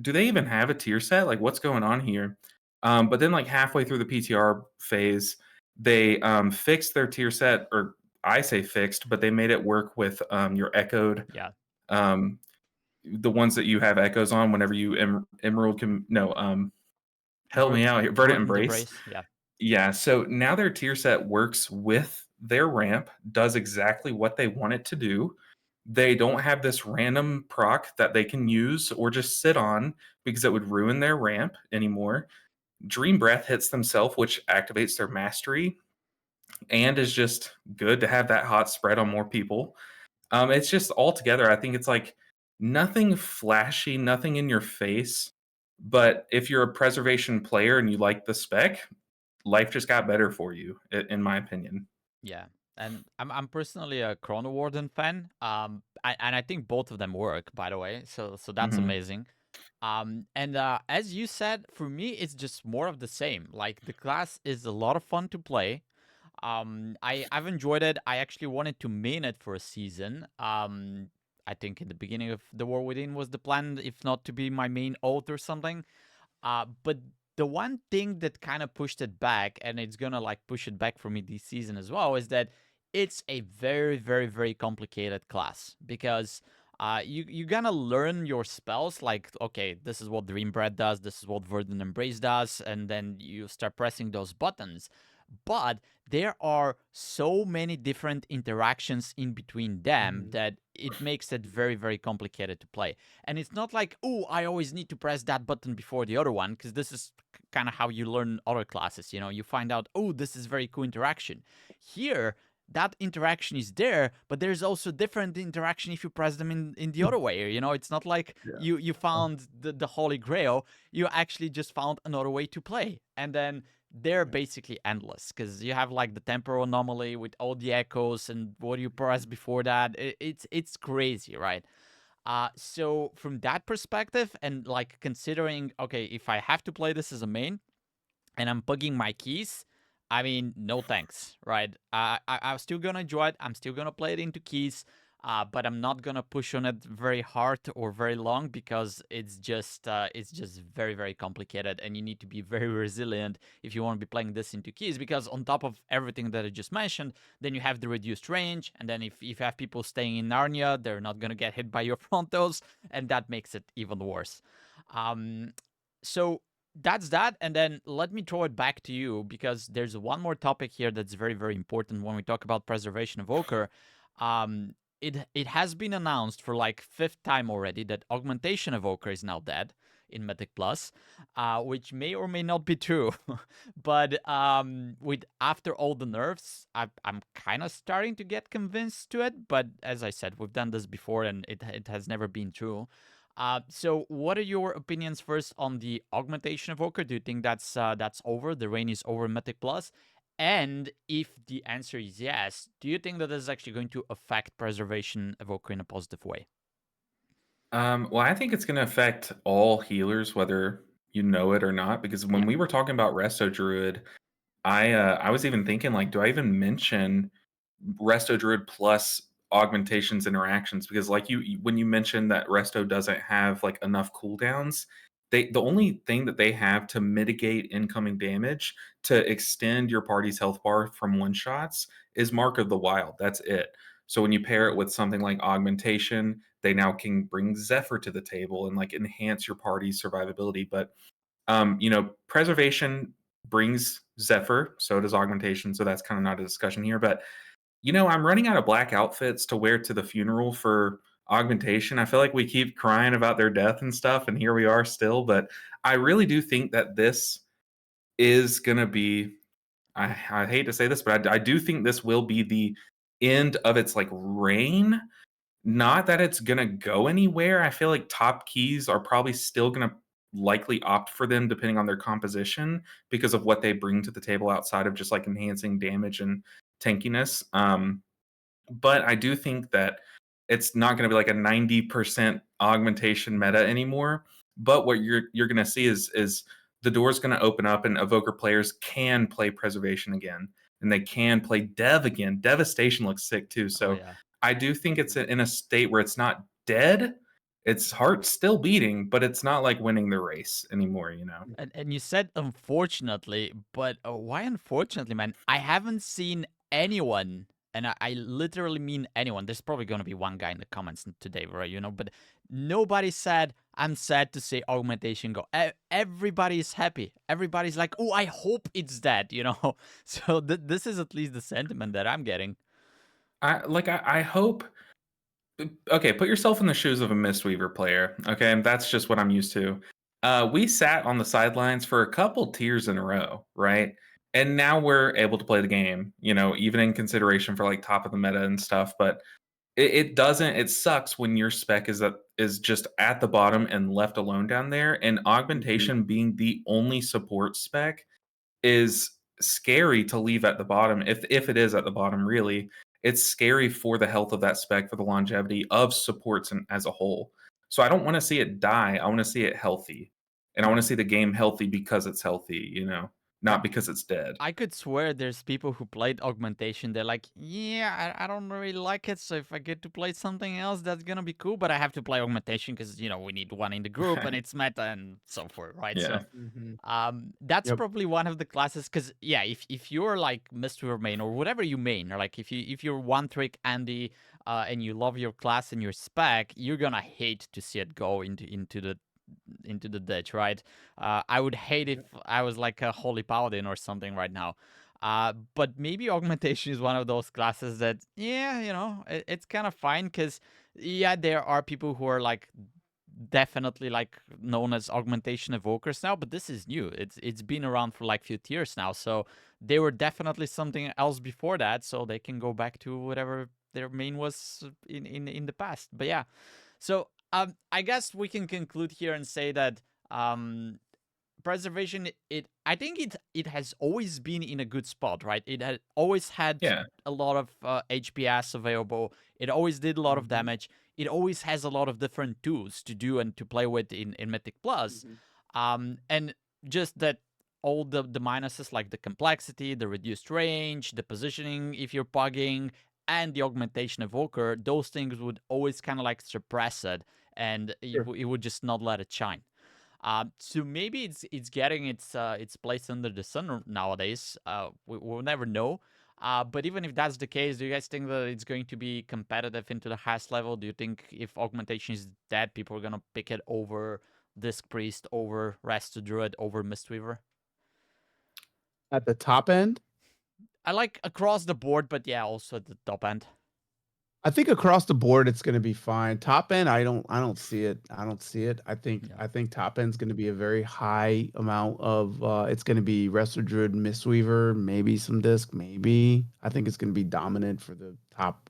do they even have a tier set? Like, what's going on here? But then, like halfway through the PTR phase, they fixed their tier set, or I say fixed, but they made it work with your echoed, Yeah. the ones that you have echoes on whenever you emerald can no help me out here. Verdant Embrace. Yeah. Yeah, so now their tier set works with their ramp, does exactly what they want it to do. They don't have this random proc that they can use or just sit on because it would ruin their ramp anymore. Dream Breath hits themselves, which activates their mastery and is just good to have that hot spread on more people. It's just all together. I think it's like nothing flashy, nothing in your face. But if you're a preservation player and you like the spec, life just got better for you, in my opinion. Yeah, and I'm personally a Chrono Warden fan. And I think both of them work, by the way. So that's Mhm. amazing. And as you said, for me, it's just more of the same. Like the class is a lot of fun to play. I've enjoyed it. I actually wanted to main it for a season. I think in the beginning of the War Within was the plan, if not to be my main ult or something. But the one thing that kind of pushed it back, and it's gonna like push it back for me this season as well, is that it's a very, very, very complicated class because you're gonna learn your spells like, okay, this is what Dream Breath does, this is what Verdant Embrace does, and then you start pressing those buttons. But there are so many different interactions in between them Mhm. that it makes it very, very complicated to play. And it's not like, oh, I always need to press that button before the other one, because this is kind of how you learn other classes. You find out, oh, this is very cool interaction. Here, that interaction is there, but there's also different interaction if you press them in the other way. It's not like Yeah. you found the Holy Grail. You actually just found another way to play. And then they're basically endless because you have like the temporal anomaly with all the echoes and what you press before that. It's crazy, right? So from that perspective, and like considering, okay, if I have to play this as a main and I'm pugging my keys, I mean, no thanks, right? I'm still gonna enjoy it. I'm still gonna play it into keys, but I'm not gonna push on it very hard or very long because it's just very, very complicated, and you need to be very resilient if you want to be playing this into keys. Because on top of everything that I just mentioned, then you have the reduced range, and then if you have people staying in Narnia, they're not gonna get hit by your frontals, and that makes it even worse. So that's that. And then let me throw it back to you because there's one more topic here that's very, very important when we talk about preservation of Evoker. It has been announced for like fifth time already that augmentation of Evoker is now dead. in Mythic Plus, which may or may not be true. But with after all the nerfs, I'm kind of starting to get convinced to it. But as I said, we've done this before, and it has never been true. So what are your opinions first on the Augmentation Evoker? Do you think that's over? The reign is over in Mythic Plus? And if the answer is yes, do you think that this is actually going to affect Preservation Evoker in a positive way? Well, I think it's going to affect all healers, whether you know it or not. Because when Yeah. we were talking about Resto Druid, I was even thinking like, do I even mention Resto Druid plus augmentations interactions? Because like when you mentioned that Resto doesn't have like enough cooldowns, the only thing that they have to mitigate incoming damage to extend your party's health bar from one shots is Mark of the Wild. That's it. So when you pair it with something like augmentation, they now can bring Zephyr to the table and like enhance your party's survivability. But preservation brings Zephyr, so does augmentation. So that's kind of not a discussion here. But I'm running out of black outfits to wear to the funeral for augmentation. I feel like we keep crying about their death and stuff, and here we are still. But I really do think that this is going to be, I hate to say this, but I do think this will be the end of its like reign. Not that it's going to go anywhere. I feel like top keys are probably still going to likely opt for them depending on their composition because of what they bring to the table outside of just like enhancing damage and tankiness. But I do think that it's not going to be like a 90% augmentation meta anymore. But what you're going to see is the door's going to open up and Evoker players can play Preservation again, and they can play Dev again. Devastation looks sick too. So yeah. I do think it's in a state where it's not dead. Its heart's still beating, but it's not like winning the race anymore, And you said unfortunately, but why unfortunately, man? I haven't seen anyone, and I literally mean anyone. There's probably gonna be one guy in the comments today, right? But nobody said, "I'm sad to say augmentation go." Everybody's happy. Everybody's like, "Oh, I hope it's dead," So this is at least the sentiment that I'm getting. I hope. Okay, put yourself in the shoes of a Mistweaver player. Okay, and that's just what I'm used to. We sat on the sidelines for a couple tiers in a row, right? And now we're able to play the game, even in consideration for like top of the meta and stuff. But it doesn't. It sucks when your spec is just at the bottom and left alone down there. And augmentation being the only support spec is scary to leave at the bottom. If it is at the bottom, really, it's scary for the health of that spec, for the longevity of supports as a whole. So I don't want to see it die. I want to see it healthy, and I want to see the game healthy because it's healthy. Not because it's dead. I could swear there's people who played augmentation. They're like, yeah, I don't really like it. So if I get to play something else, that's gonna be cool. But I have to play augmentation because we need one in the group and it's meta and so forth, right? Yeah. So that's probably one of the classes. Because yeah, if you're like Mistweaver main or whatever you main, or like if you're one trick Andy and you love your class and your spec, you're gonna hate to see it go into the ditch, right? I would hate if I was like a holy paladin or something right now. But maybe augmentation is one of those classes that, yeah, it's kind of fine because, yeah, there are people who are like definitely like known as augmentation evokers now, but this is new. It's been around for like few tiers now, so they were definitely something else before that, so they can go back to whatever their main was in the past. But yeah, so I guess we can conclude here and say that preservation, I think it has always been in a good spot, right? It had always had a lot of HPS available. It always did a lot of damage. It always has a lot of different tools to do and to play with in Mythic Plus. And just that all the minuses like the complexity, the reduced range, the positioning if you're pugging, and the augmentation evoker, those things would always kind of like suppress it, and it would just not let it shine. So maybe it's getting its place under the sun nowadays. We'll never know. But even if that's the case, do you guys think that it's going to be competitive into the highest level? Do you think if augmentation is dead, people are gonna pick it over Disc Priest, over Resto Druid, over Mistweaver? At the top end? I like across the board, but yeah, also at the top end. I think across the board it's going to be fine. Top end, I don't see it. I don't see it. I think Yeah. I think top end's going to be a very high amount of. It's going to be Wrestler Druid, Mistweaver, maybe some disc, maybe. I think it's going to be dominant for the top.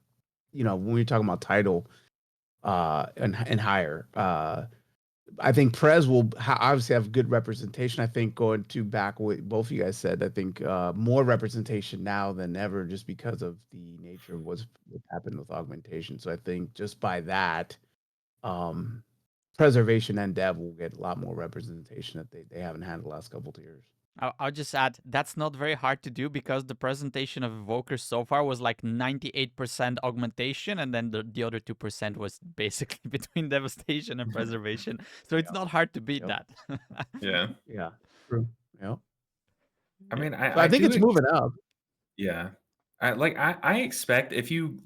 When we're talking about title, and higher. I think Prez will obviously have good representation. I think going to back what both of you guys said, I think more representation now than ever just because of the nature of what happened with augmentation. So I think just by that, um, preservation and dev will get a lot more representation that they haven't had the last couple of years. I'll just add that's not very hard to do because the presentation of Evoker so far was like 98% augmentation, and then the other 2% was basically between devastation and preservation. So it's Yeah. not hard to beat Yep. that. Yeah. Yeah. True. Yeah. I mean, So I think it's moving up. Yeah. I expect if you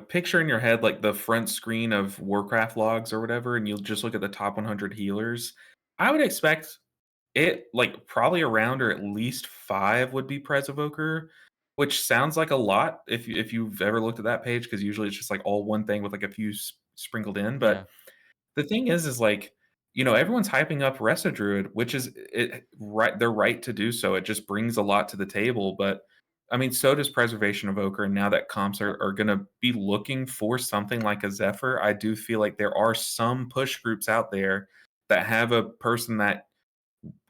picture in your head like the front screen of Warcraft logs or whatever, and you'll just look at the top 100 healers, I would expect it like probably around or at least 5 would be Prez Evoker, which sounds like a lot if you've ever looked at that page, because usually it's just like all one thing with like a few sprinkled in. Yeah. But the thing is like, everyone's hyping up Resa Druid, which is right. They're right to do so. It just brings a lot to the table. But I mean, so does Preservation Evoker. And now that comps are going to be looking for something like a Zephyr, I do feel like there are some push groups out there that have a person that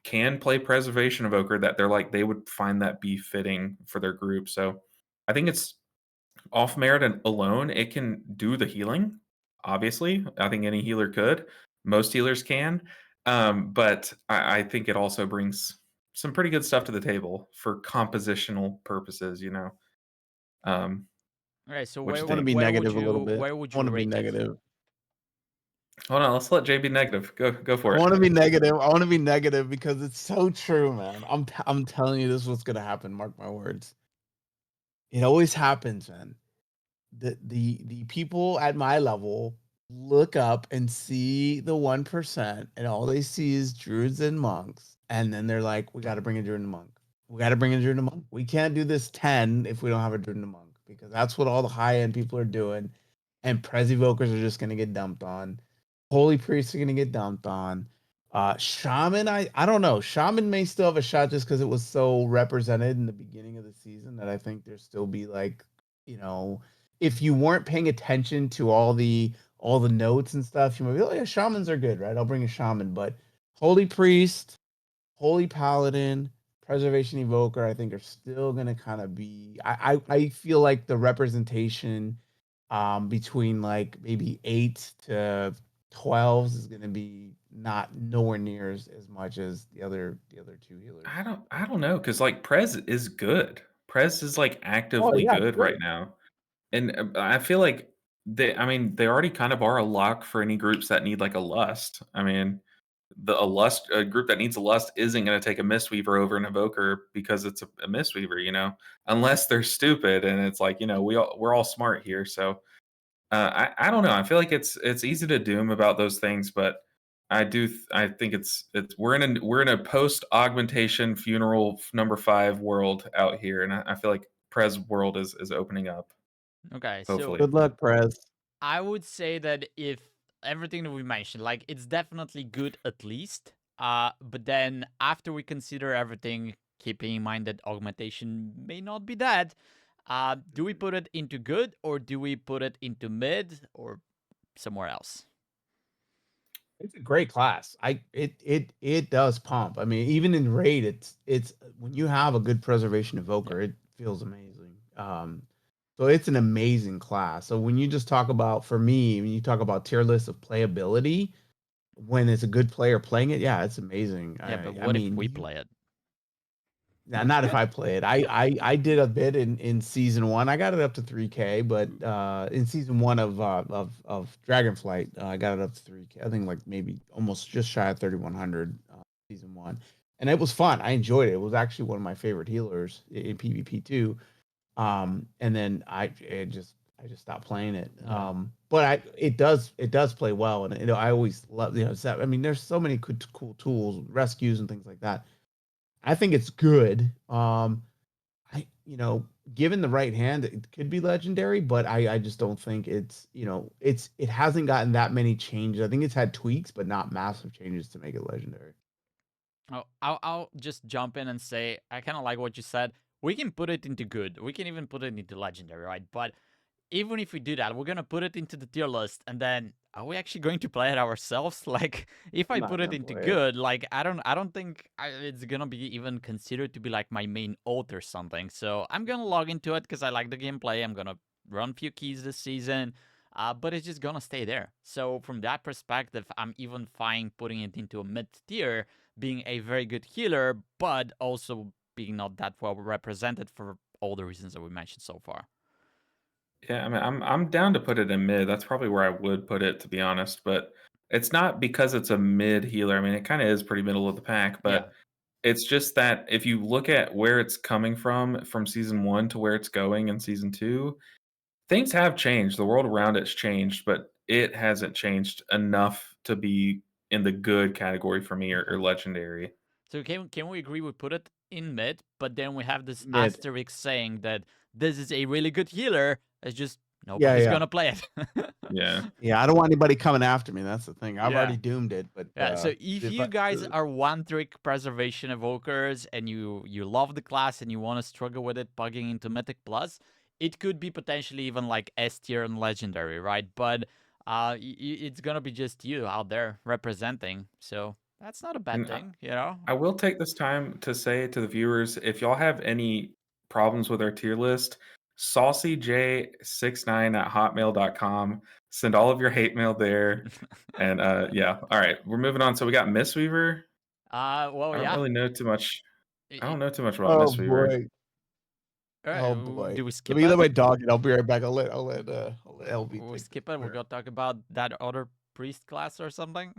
can play Preservation Evoker that they're like, they would find that be fitting for their group. So I think it's off merit and alone, it can do the healing. Obviously, I think any healer could. Most healers can, but I think it also brings some pretty good stuff to the table for compositional purposes. Um, All right. So what I you want to think? be negative a little bit. where would I you want to be rate it? negative. Hold on, let's let Jay be negative. Go for I it. want to be negative. I want to be negative because it's so true, man. I'm telling you, this is what's gonna happen. Mark my words. It always happens, man. The people at my level look up and see the 1%, and all they see is druids and monks, and then they're like, "We got to bring a druid and a monk. We got to bring a druid and a monk. We can't do this 10 if we don't have a druid and a monk because that's what all the high end people are doing." And Prez evokers are just gonna get dumped on. Holy priests are gonna get dumped on. Shaman, I don't know. Shaman may still have a shot just because it was so represented in the beginning of the season that I think there still be like, you know, if you weren't paying attention to all the notes and stuff, you might be like, oh yeah, shamans are good, right? I'll bring a shaman. But Holy Priest, Holy Paladin, Preservation Evoker, I think are still gonna kind of be. I feel like the representation between like maybe 8 to 12s is gonna be not nowhere near as much as the other two healers. I don't know, because like Prez is good. Prez is like Oh actively yeah, good right great. now. And I feel like they already kind of are a lock for any groups that need like a lust. I mean, a group that needs a lust isn't going to take a Mistweaver over an Evoker because it's a Mistweaver, unless they're stupid. And it's like, we're all smart here. So I don't know. I feel like it's easy to doom about those things, but I think it's we're in a post augmentation funeral number 5 world out here, and I feel like Prez world is opening up. Okay. So Hopefully. Good luck, Prez. I would say that if everything that we mentioned, like it's definitely good at least. But then after we consider everything, keeping in mind that augmentation may not be that, do we put it into good or do we put it into mid or somewhere else? It's a great class. It does pump. I mean, even in raid, it's when you have a good preservation Yeah. evoker, it feels amazing. So it's an amazing class. So when you just talk about, for me, when you talk about tier list of playability, when it's a good player playing it, yeah, it's amazing. Yeah, but I what if mean, we play it? now, not if I play it. I did a bit in season 1. I got it up to 3K, but in season 1 of Dragonflight, I got it up to 3K. I think like maybe almost just shy of 3100 season 1. And it was fun. I enjoyed it. It was actually one of my favorite healers in PvP too. And then I just stopped playing it. Yeah. But it does play well, and I always love, I mean, there's so many cool tools, rescues and things like that. I think it's good. given the right hand, it could be legendary, but I just don't think it's, it hasn't gotten that many changes. I think it's had tweaks, but not massive changes to make it legendary. Oh, I'll just jump in and say I kind of like what you said. We can put it into good. We can even put it into legendary, right? But even if we do that, we're gonna put it into the tier list, and then are we actually going to play it ourselves? Like, if I'm I not put it gonna into play it. good, like I don't think it's gonna be even considered to be like my main ult or something. So I'm gonna log into it because I like the gameplay. I'm gonna run a few keys this season, but it's just gonna stay there. So from that perspective, I'm even fine putting it into a mid tier, being a very good healer, but also being not that well represented for all the reasons that we mentioned so far. Yeah, I mean, I'm down to put it in mid. That's probably where I would put it, to be honest. But it's not because it's a mid healer. I mean, it kind of is pretty middle of the pack, Yeah. but it's just that if you look at where it's coming from season 1 to where it's going in season 2, things have changed. The world around it's changed, but it hasn't changed enough to be in the good category for me or legendary. So can we agree we put it in mid, but then we have this Mid. asterisk saying that this is a really good healer. It's just Yeah, nobody's yeah. gonna play it. Yeah. Yeah, I don't want anybody coming after me. That's the thing. I've Yeah. already doomed it, but Yeah. So if you I, guys are one-trick preservation evokers and you love the class and you want to struggle with it, plugging into Mythic Plus, it could be potentially even like S tier and legendary, right? But it's gonna be just you out there representing. So that's not a bad And thing, you know. I will take this time to say to the viewers, if y'all have any problems with our tier list, saucyj69@hotmail.com. Send all of your hate mail there. And yeah. All right. We're moving on. So we got Mistweaver. Well, I don't yeah. really know too much. I don't know too much about oh Mistweaver. boy, All oh right, boy. do we Let skip me let it? my dog in. I'll be right back. I'll let LB We take this. skip it. We're gonna talk about that other priest class or something.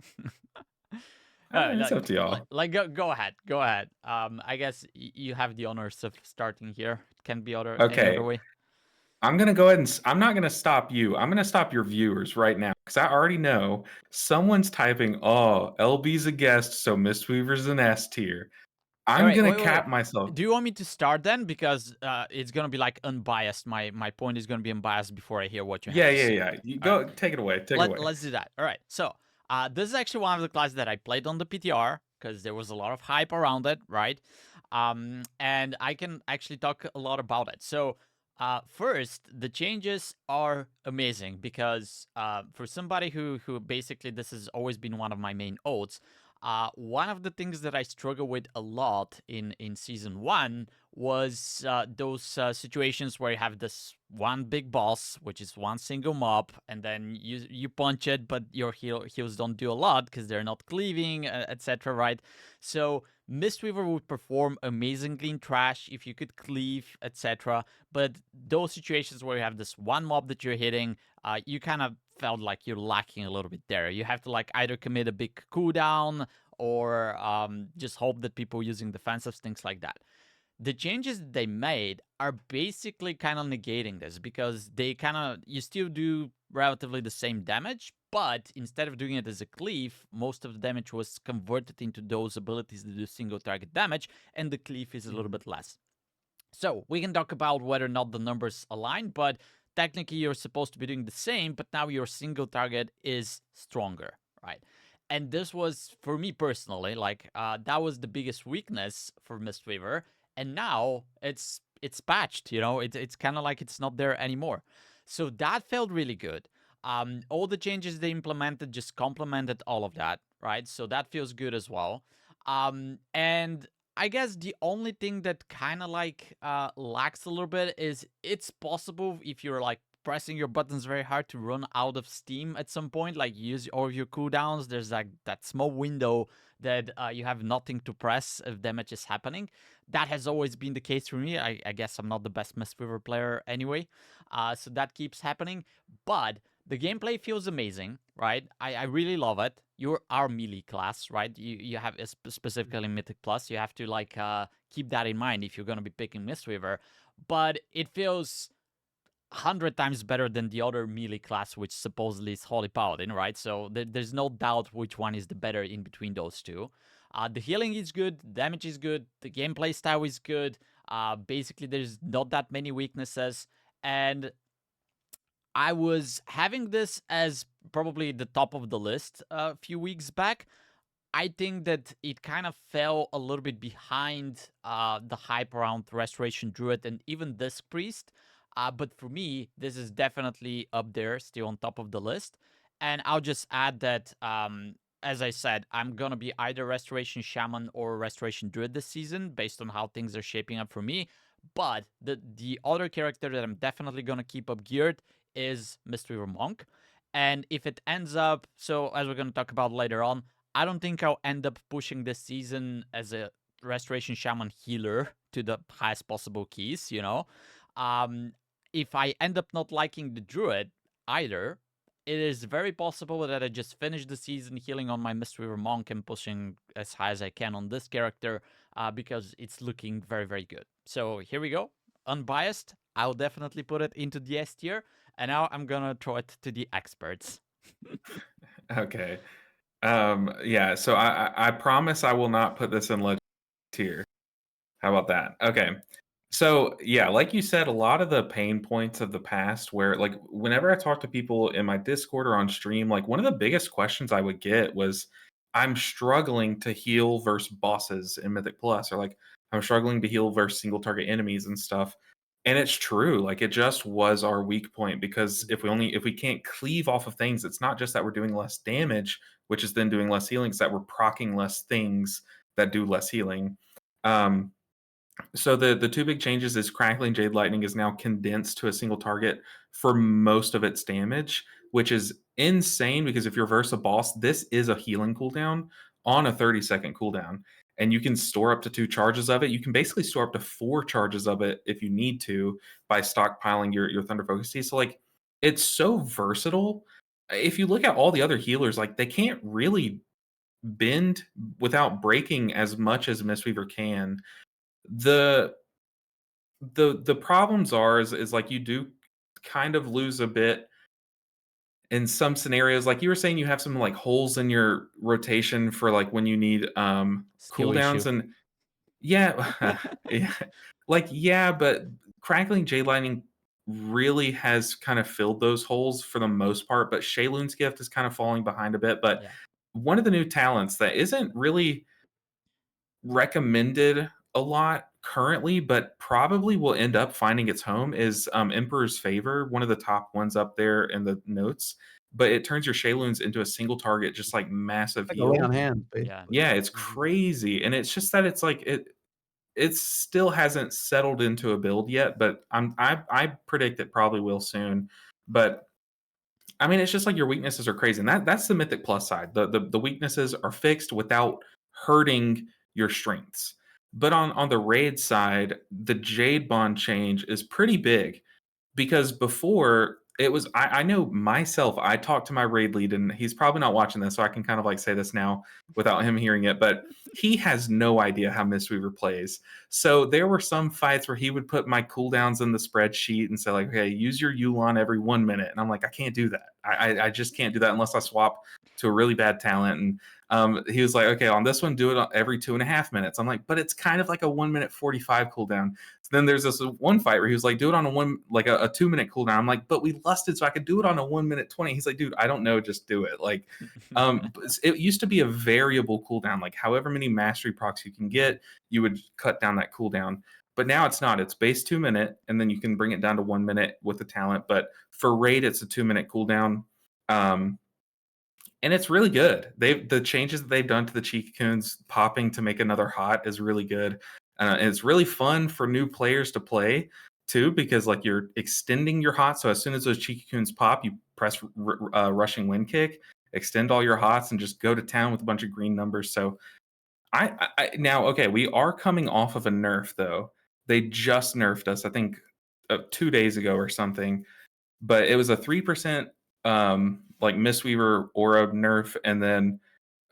It's up to y'all. Go ahead, go ahead. I guess you have the honors of starting here. It can be any other Okay. way. I'm going to go ahead and I'm not going to stop you. I'm going to stop your viewers right now because I already know someone's typing, oh, LB's a guest, so Mistweaver's an S tier. All I'm right, going wait, to wait, cap wait. myself. Do you want me to start then? Because it's gonna be like unbiased. My point is gonna be unbiased before I hear what you have to say. Yeah. You All go right. take it away. Take it away. Let's do that. All right. So this is actually one of the classes that I played on the PTR because there was a lot of hype around it, right? And I can actually talk a lot about it. So first, the changes are amazing because for somebody who basically this has always been one of my main oats. One of the things that I struggle with a lot in season 1 was those situations where you have this one big boss, which is one single mob, and then you punch it, but your heals don't do a lot because they're not cleaving, etc. Right? So Mistweaver would perform amazingly in trash if you could cleave, etc. But those situations where you have this one mob that you're hitting, you kind of felt like you're lacking a little bit there. You have to like either commit a big cooldown or just hope that people using defensives, things like that. The changes they made are basically kind of negating this because they you still do relatively the same damage, but instead of doing it as a cleave, most of the damage was converted into those abilities that do single target damage, and the cleave is a little bit less. So we can talk about whether or not the numbers align, but technically you're supposed to be doing the same, but now your single target is stronger, right? And this was, for me personally, like that was the biggest weakness for Mistweaver, and now it's patched. You know, it's kind of like it's not there anymore. So that felt really good. All the changes they implemented just complemented all of that, right? So that feels good as well. And I guess the only thing that kind of like lacks a little bit is it's possible if you're like pressing your buttons very hard to run out of steam at some point, like use all of your cooldowns. There's like that small window that you have nothing to press if damage is happening. That has always been the case for me. I guess I'm not the best Mistweaver player anyway, so that keeps happening. But the gameplay feels amazing, right? I really love it. You're our melee class, right? You have specifically Mythic Plus. You have to like keep that in mind if you're gonna be picking Mistweaver. But it feels 100 times better than the other melee class, which supposedly is Holy Paladin, right? So there's no doubt which one is the better in between those two. The healing is good, the damage is good, the gameplay style is good. Basically, there's not that many weaknesses, and I was having this as probably the top of the list a few weeks back. I think that it kind of fell a little bit behind the hype around Restoration Druid and even this priest. But for me, this is definitely up there, still on top of the list. And I'll just add that, as I said, I'm going to be either Restoration Shaman or Restoration Druid this season based on how things are shaping up for me. But the other character that I'm definitely going to keep up geared is Mistweaver Monk. And if it ends up, so as we're going to talk about later on, I don't think I'll end up pushing this season as a Restoration Shaman healer to the highest possible keys, you know? If I end up not liking the Druid either, it is very possible that I just finish the season healing on my Mistweaver Monk and pushing as high as I can on this character because it's looking very, very good. So here we go. Unbiased, I'll definitely put it into the S tier. And now I'm going to throw it to the experts. Okay. Yeah, so I promise I will not put this in legend tier. How about that? Okay. So yeah, like you said, a lot of the pain points of the past where like whenever I talk to people in my Discord or on stream, like one of the biggest questions I would get was I'm struggling to heal versus bosses in Mythic Plus, or like I'm struggling to heal versus single target enemies and stuff. And it's true, like it just was our weak point because if we can't cleave off of things, it's not just that we're doing less damage, which is then doing less healing, it's that we're proccing less things that do less healing. So the two big changes is Crackling Jade Lightning is now condensed to a single target for most of its damage, which is insane because if you're versus a boss, this is a healing cooldown on a 30-second cooldown. And you can store up to 2 charges of it. You can basically store up to 4 charges of it if you need to by stockpiling your Thunder Focus Tea. So like it's so versatile. If you look at all the other healers, like they can't really bend without breaking as much as Mistweaver can. The problems are is like you do kind of lose a bit in some scenarios. Like you were saying, you have some like holes in your rotation for like when you need Skill cooldowns issue. and yeah, yeah, like yeah, but Crackling Jade Lightning really has kind of filled those holes for the most part. But Shayloon's Gift is kind of falling behind a bit. But Yeah. one of the new talents that isn't really recommended a lot currently, but probably will end up finding its home is Emperor's Favor, one of the top ones up there in the notes. But it turns your Shayloons into a single target, just like massive Like a lay heal. on hands, Yeah. basically. Yeah, it's Mhm. crazy, and it's just that it's like it still hasn't settled into a build yet, but I predict it probably will soon. But I mean, it's just like your weaknesses are crazy, and that's the Mythic Plus side. The weaknesses are fixed without hurting your strengths. But on the raid side, the Jade Bond change is pretty big because before it was I know myself, I talked to my raid lead, and he's probably not watching this, so I can kind of like say this now without him hearing it, but he has no idea how Mistweaver plays. So there were some fights where he would put my cooldowns in the spreadsheet and say like, okay, use your Yulon every 1 minute. And I'm like, I can't do that. I just can't do that unless I swap to a really bad talent. And he was like, okay, on this one, do it every 2.5 minutes. I'm like, but it's kind of like a 1 minute 45 cooldown. So then there's this one fight where he was like, do it on a 2 minute cooldown. I'm like, but we lusted, so I could do it on a 1 minute 20. He's like, dude, I don't know, just do it. Like, it used to be a variable cooldown, like however many mastery procs you can get, you would cut down that cooldown. But now it's not. It's base 2 minute, and then you can bring it down to 1 minute with the talent. But for raid, it's a 2 minute cooldown. And it's really good. The changes that they've done to the Cheeky Coons popping to make another hot is really good. And it's really fun for new players to play too, because like you're extending your hot. So as soon as those Cheeky Coons pop, you press rushing wind kick, extend all your hots, and just go to town with a bunch of green numbers. So I now okay, we are coming off of a nerf though. They just nerfed us, I think, 2 days ago or something. But it was a 3% like Mistweaver aura nerf, and then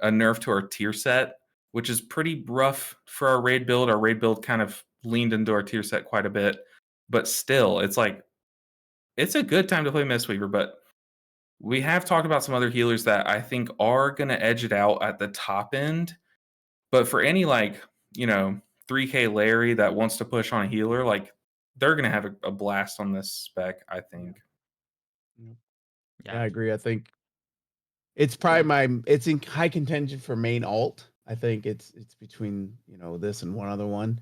a nerf to our tier set, which is pretty rough for our raid build. Our raid build kind of leaned into our tier set quite a bit, but still, it's like it's a good time to play Mistweaver. But we have talked about some other healers that I think are going to edge it out at the top end. But for any like 3K Larry that wants to push on a healer, like they're gonna have a blast on this spec, I think. Yeah, I agree. I think it's probably it's in high contention for main alt. I think it's between, this and one other one.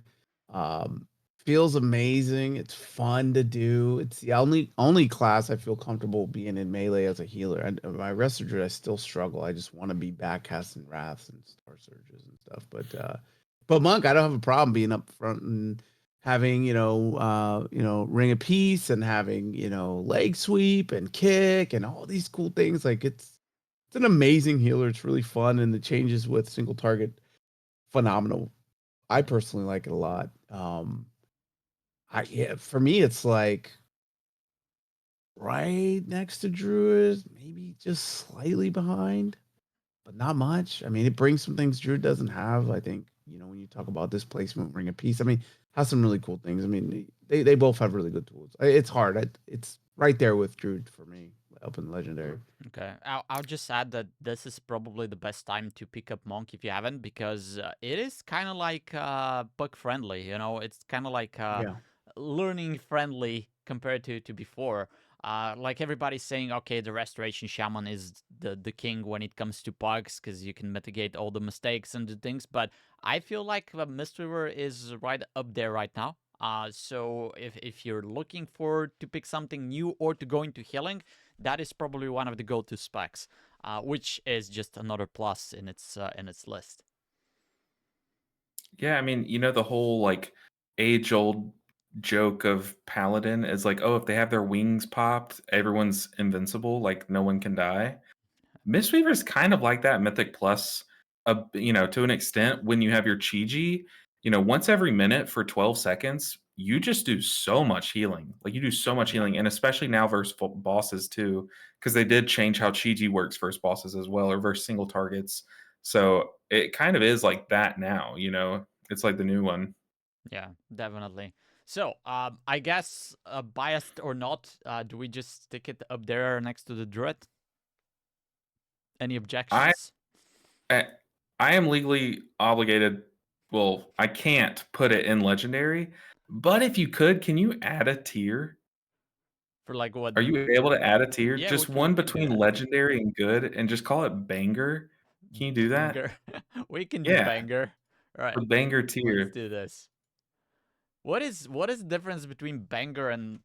Um, Feels amazing. It's fun to do. It's the only class I feel comfortable being in melee as a healer. And my Restorer, I still struggle. I just want to be backcasting Wraths and Star Surges and stuff. But Monk, I don't have a problem being up front and having, Ring of Peace and having, leg sweep and kick and all these cool things. Like it's an amazing healer. It's really fun, and the changes with single target, phenomenal. I personally like it a lot. For me, it's like right next to Druid, maybe just slightly behind, but not much. I mean, it brings some things Druid doesn't have. I think, when you talk about displacement, Ring of Peace, I mean, has some really cool things. I mean, they both have really good tools. It's hard. It's right there with Druid for me, up in Legendary. Okay, I'll just add that this is probably the best time to pick up Monk if you haven't, because it is kind of like bug friendly. It's kind of like Yeah. learning friendly compared to before. Like everybody's saying, okay, the Restoration Shaman is the king when it comes to pugs, because you can mitigate all the mistakes and the things. But I feel like Mistweaver is right up there right now. So if you're looking for to pick something new or to go into healing, that is probably one of the go-to specs, which is just another plus in its list. Yeah, I mean, the whole like age-old joke of Paladin is like, oh, if they have their wings popped, everyone's invincible, like no one can die. Mistweaver is kind of like that Mythic Plus, to an extent. When you have your Chi-Ji, once every minute for 12 seconds, you just do so much healing. Like you do so much healing, and especially now versus bosses too, because they did change how Chi-Ji works versus bosses as well, or versus single targets. So it kind of is like that now. It's like the new one. Yeah, definitely. So, I guess, biased or not, do we just stick it up there next to the Druid? Any I objections? I I am legally obligated. Well, I can't put it in legendary, but if you could, can you add a tier? For like what? Are you able to add a tier? Yeah, Just we one can do between that. legendary and good, and just call it banger. Can you do that? Banger. We can do Yeah, banger. All right, the banger let's tier. do this. What is the difference between banger and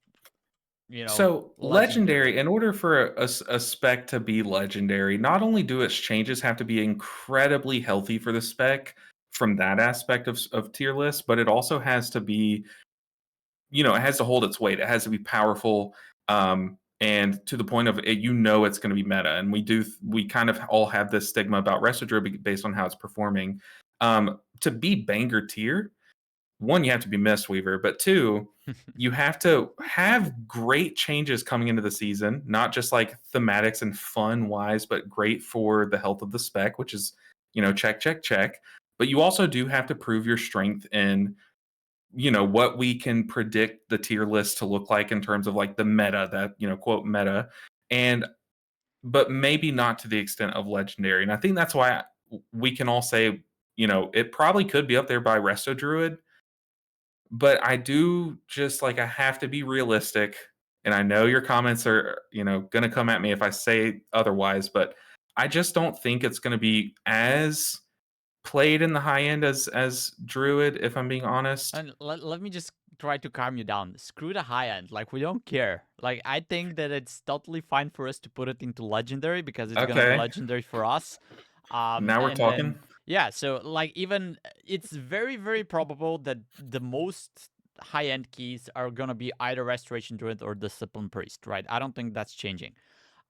So legendary? legendary, in order for a spec to be legendary, not only do its changes have to be incredibly healthy for the spec from that aspect of tier list, but it also has to be, it has to hold its weight. It has to be powerful, and to the point of it, it's going to be meta. And we kind of all have this stigma about Restorer based on how it's performing. To be banger tier, one, you have to be Mistweaver, but two, you have to have great changes coming into the season, not just like thematics and fun wise, but great for the health of the spec, which is, check, check, check. But you also do have to prove your strength in, what we can predict the tier list to look like in terms of like the meta, that, quote meta. And, but maybe not to the extent of legendary. And I think that's why we can all say, it probably could be up there by Resto Druid, but I do just like I have to be realistic, and I know your comments are, going to come at me if I say otherwise, but I just don't think it's going to be as played in the high end as Druid, if I'm being honest. And let me just try to calm you down. Screw the high end. Like, we don't care. Like, I think that it's totally fine for us to put it into legendary because it's gonna be Okay, legendary for us. now we're And then talking. yeah, so like even it's very very probable that the most high end keys are gonna be either Restoration Druid or Discipline Priest, right? I don't think that's changing.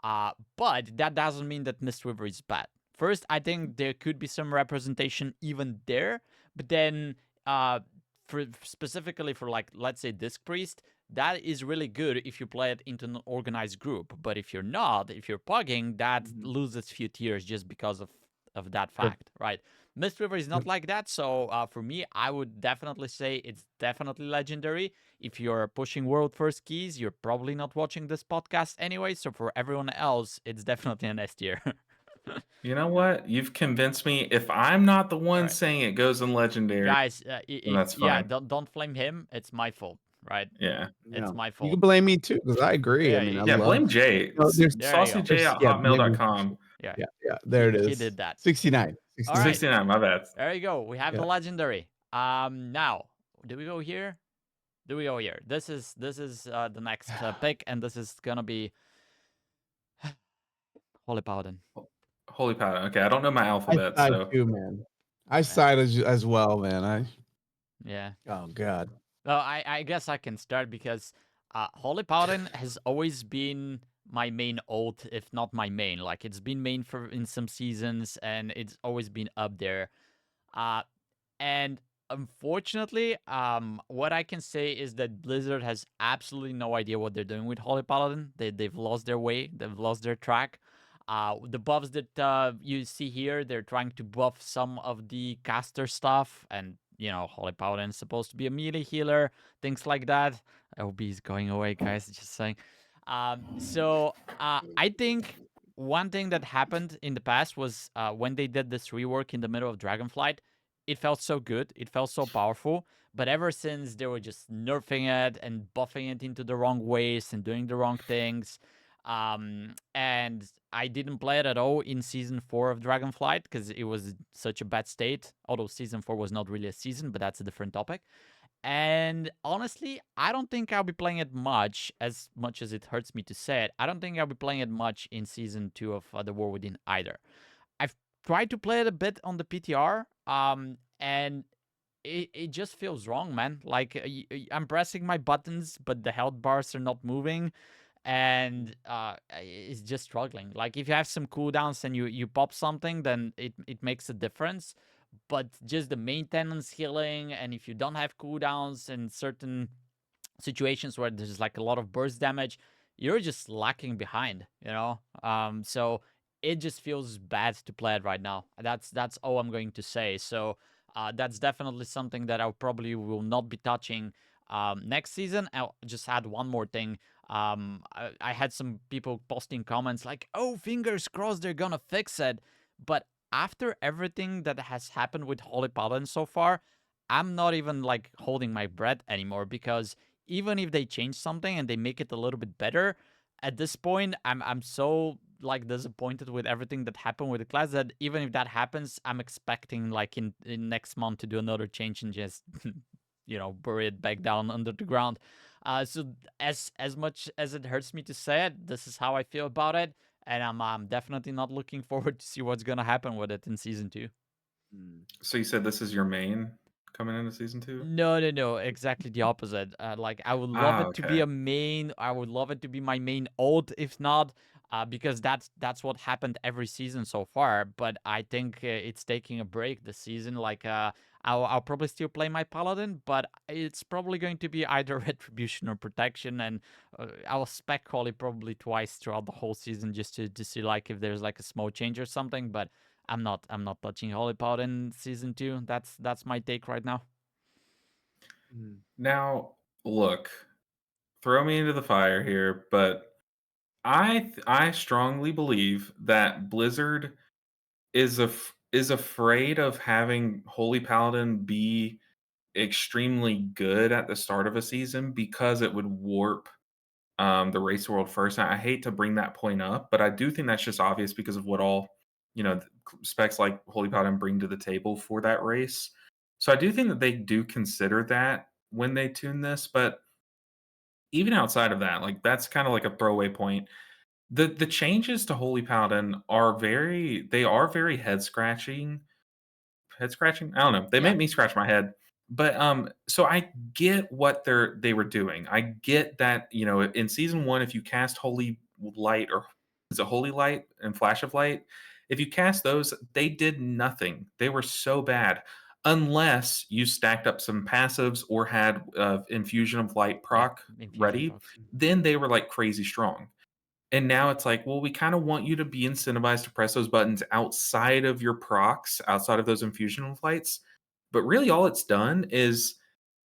But that doesn't mean that Mistweaver is bad. First, I think there could be some representation even there, but then for specifically for like let's say Disc Priest, that is really good if you play it into an organized group. But if you're not, if you're pugging, that loses few tiers just because of that fact, right? Mistweaver is not like that, so for me, I would definitely say it's definitely legendary. If you're pushing world first keys, you're probably not watching this podcast anyway, so for everyone else, it's definitely an S tier. You know what? You've convinced me. If I'm not the one Right. saying it goes in legendary, Guys, then if that's yeah, fine. don't flame him. It's my fault, right? Yeah. It's No, my you fault. can blame me too because I agree. I Yeah, mean, I Yeah, love. blame Jay. No, there's, there you go. SaucyJay at yeah, blame me. hotmail.com. Yeah, Yeah. There it he is. did that. 69. All right. 69, my bad. There you go. We have the Yeah. legendary. Now, do we go here? Do we go here? This is the next pick, and this is gonna be Holy Paladin. Holy Paladin. Okay, I don't know my I alphabet, side so too, man. I side as well, man. Yeah. Oh god. Well, I guess I can start because Holy Paladin has always been my main ult, if not my main. Like it's been main for in some seasons, and it's always been up there. And unfortunately, what I can say is that Blizzard has absolutely no idea what they're doing with Holy Paladin. They've lost their way. They've lost their track. The buffs that you see here, they're trying to buff some of the caster stuff, and Holy Paladin is supposed to be a melee healer, things like that. OB is going away, guys. Just saying. I think one thing that happened in the past was when they did this rework in the middle of Dragonflight, it felt so good. It felt so powerful. But ever since they were just nerfing it and buffing it into the wrong ways and doing the wrong things, and I didn't play it at all in season 4 of Dragonflight because it was such a bad state. Although season 4 was not really a season, but that's a different topic. And honestly, I don't think I'll be playing it much as it hurts me to say it. I don't think I'll be playing it much in season 2 of The War Within either. I've tried to play it a bit on the PTR, and it just feels wrong, man. Like I'm pressing my buttons, but the health bars are not moving, and it's just struggling. Like if you have some cooldowns and you pop something, then it makes a difference. But just the maintenance healing, and if you don't have cooldowns in certain situations where there's like a lot of burst damage, you're just lacking behind, so it just feels bad to play it right now. That's all I'm going to say. So that's definitely something that I probably will not be touching next season. I'll just add one more thing. I had some people posting comments like, oh, fingers crossed they're gonna fix it, but after everything that has happened with Holy Paladin so far, I'm not even like holding my breath anymore, because even if they change something and they make it a little bit better, at this point I'm so like disappointed with everything that happened with the class that even if that happens, I'm expecting like in next month to do another change and just bury it back down under the ground. So as much as it hurts me to say it, this is how I feel about it. And I'm definitely not looking forward to see what's gonna happen with it in season 2. So you said this is your main coming into season 2? No, exactly the opposite. Like I would love it to be Okay. a main. I would love it to be my main ult, if not, because that's what happened every season so far. But I think it's taking a break this season. Like I'll probably still play my Paladin, but it's probably going to be either Retribution or Protection, and I'll spec Holy probably twice throughout the whole season just to see like if there's like a small change or something. But I'm not touching Holy Paladin season 2. That's my take right now. Now, look, throw me into the fire here, but I strongly believe that Blizzard is afraid of having Holy Paladin be extremely good at the start of a season because it would warp the race world first. And I hate to bring that point up, but I do think that's just obvious because of what all specs like Holy Paladin bring to the table for that race. So I do think that they do consider that when they tune this, but even outside of that, like that's kind of like a throwaway point. The changes to Holy Paladin are very head scratching. Head scratching? I don't know. They Yeah. make me scratch my head. But so I get what they were doing. I get that, in season 1, if you cast Holy Light, or is it Holy Light and Flash of Light? If you cast those, they did nothing. They were so bad. Unless you stacked up some passives or had Infusion of Light proc Infusion ready, procs. then they were like crazy strong. And now it's like, well, we kind of want you to be incentivized to press those buttons outside of your procs, outside of those infusion flights. But really, all it's done is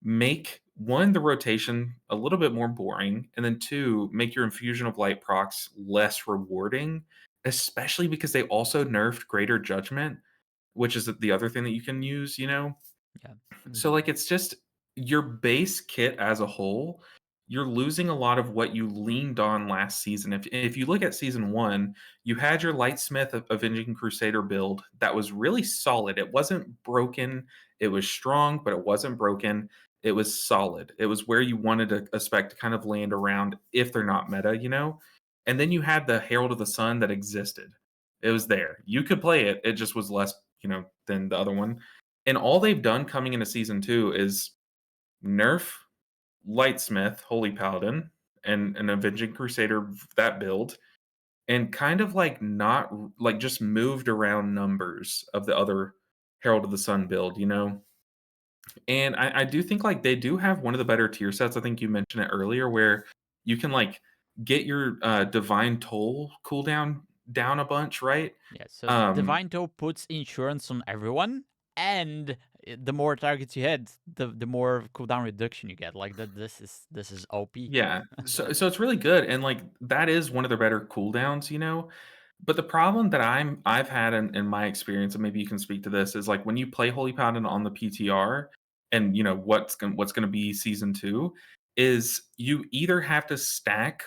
make one, the rotation a little bit more boring, and then two, make your infusion of light procs less rewarding. especially because they also nerfed Greater Judgment, which is the other thing that you can use, you know? Yeah. So like it's just your base kit as a whole, you're losing a lot of what you leaned on last season. If you look at season 1, you had your Lightsmith Avenging Crusader build that was really solid. It wasn't broken, it was strong, but it wasn't broken. It was solid. It was where you wanted a spec to kind of land around if they're not meta, you know? And then you had the Herald of the Sun that existed. It was there. You could play it. It just was less, you know, than the other one. And all they've done coming into season 2 is nerf Lightsmith, Holy Paladin, and an Avenging Crusader, that build, and kind of like not like just moved around numbers of the other Herald of the Sun build, you know? And I do think like they do have one of the better tier sets. I think you mentioned it earlier where you can like get your Divine Toll cooldown down a bunch, right? Yeah, so Um, Divine Toe puts insurance on everyone, and the more targets you hit, the more cooldown reduction you get. Like that, this is OP. Yeah. So it's really good, and, like, that is one of their better cooldowns, you know? But the problem that I've had in my experience, and maybe you can speak to this, is, like, when you play Holy Paladin on the PTR and, you know, what's gonna be season 2, is you either have to stack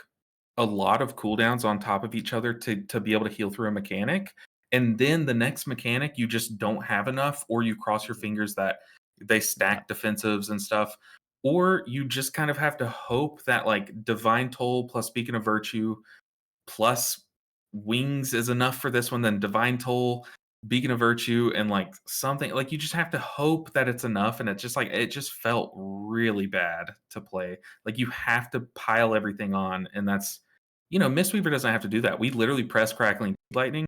a lot of cooldowns on top of each other to be able to heal through a mechanic, and then the next mechanic, you just don't have enough, or you cross your fingers that they Yeah, stack defensives and stuff, or you just kind of have to hope that like Divine Toll plus Beacon of Virtue plus Wings is enough for this one, then Divine Toll, Beacon of Virtue, and like something like you just have to hope that it's enough. And it's just like it just felt really bad to play. Like you have to pile everything on, and that's you know, Mistweaver doesn't have to do that. We literally press crackling lightning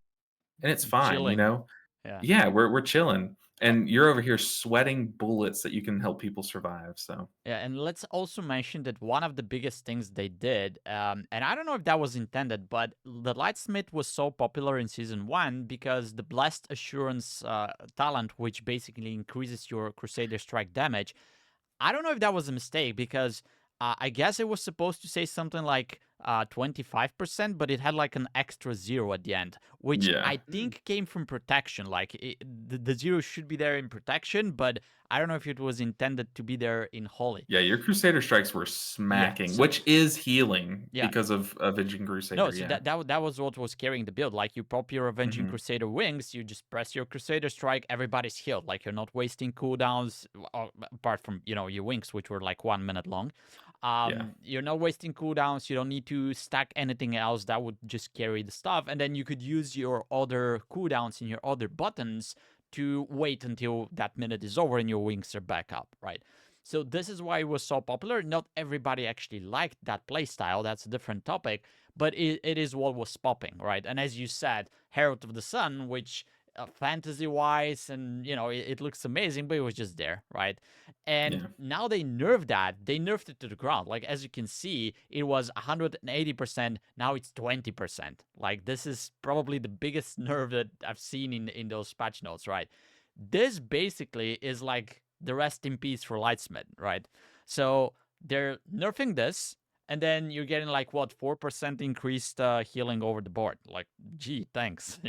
and it's fine, you chilling. know? Yeah. Yeah, we're chilling. And you're over here sweating bullets that you can help people survive. So Yeah, and let's also mention that one of the biggest things they did, and I don't know if that was intended, but the Lightsmith was so popular in season 1 because the Blessed Assurance talent, which basically increases your Crusader strike damage, I don't know if that was a mistake because I guess it was supposed to say something like 25%, but it had like an extra zero at the end, which yeah. I think came from protection. Like the zero should be there in protection, but I don't know if it was intended to be there in holy. Yeah, your Crusader strikes were Yeah. smacking, So which is healing yeah. because of Avenging No, Crusader, so yeah. that was what was carrying the build. Like you pop your Avenging Mhm. Crusader wings, you just press your Crusader strike, everybody's healed. Like you're not wasting cooldowns, apart from your wings, which were like 1 minute long. Yeah. You're not wasting cooldowns. You don't need to stack anything else. That would just carry the stuff, and then you could use your other cooldowns in your other buttons to wait until that minute is over and your wings are back up, right? So this is why it was so popular. Not everybody actually liked that playstyle. That's a different topic, but it is what was popping, right? And as you said, Herald of the Sun, which fantasy-wise, and it looks amazing, but it was just there, right? And Yeah. now they nerfed that. They nerfed it to the ground. Like as you can see, it was 180%. Now it's 20%. Like this is probably the biggest nerf that I've seen in those patch notes, right? This basically is like the rest in peace for Lightsmith, right? So they're nerfing this, and then you're getting like what 4% increased healing over the board. Like, gee, thanks.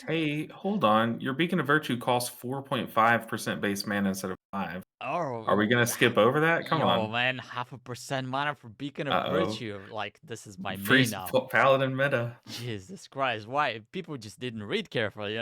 Hey, hold on. Your Beacon of Virtue costs 4.5% base mana instead of 5. Are we Oh, gonna skip over that? Come yo, on. man, 0.5% mana for Beacon of Uh-oh. Virtue. Like, this is my Free main now. Paladin meta. Jesus Christ, why? People just didn't read carefully.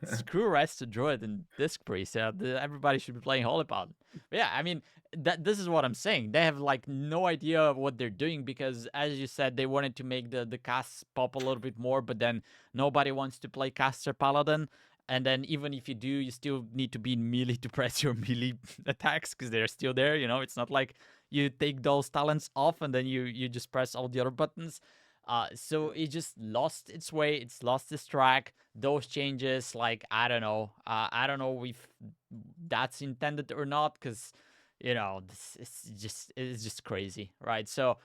Screw rest to Druid and Disc Priest. Yeah, everybody should be playing Holy Paladin. But yeah, I mean, this is what I'm saying. They have like no idea of what they're doing because, as you said, they wanted to make the casts pop a little bit more, but then nobody wants to play Caster Paladin. And then even if you do, you still need to be in melee to press your melee attacks because they're still there. It's not like you take those talents off and then you just press all the other buttons. So it just lost its way. It's lost its track. Those changes, like I don't know. I don't know if that's intended or not, because this it's just crazy, right? So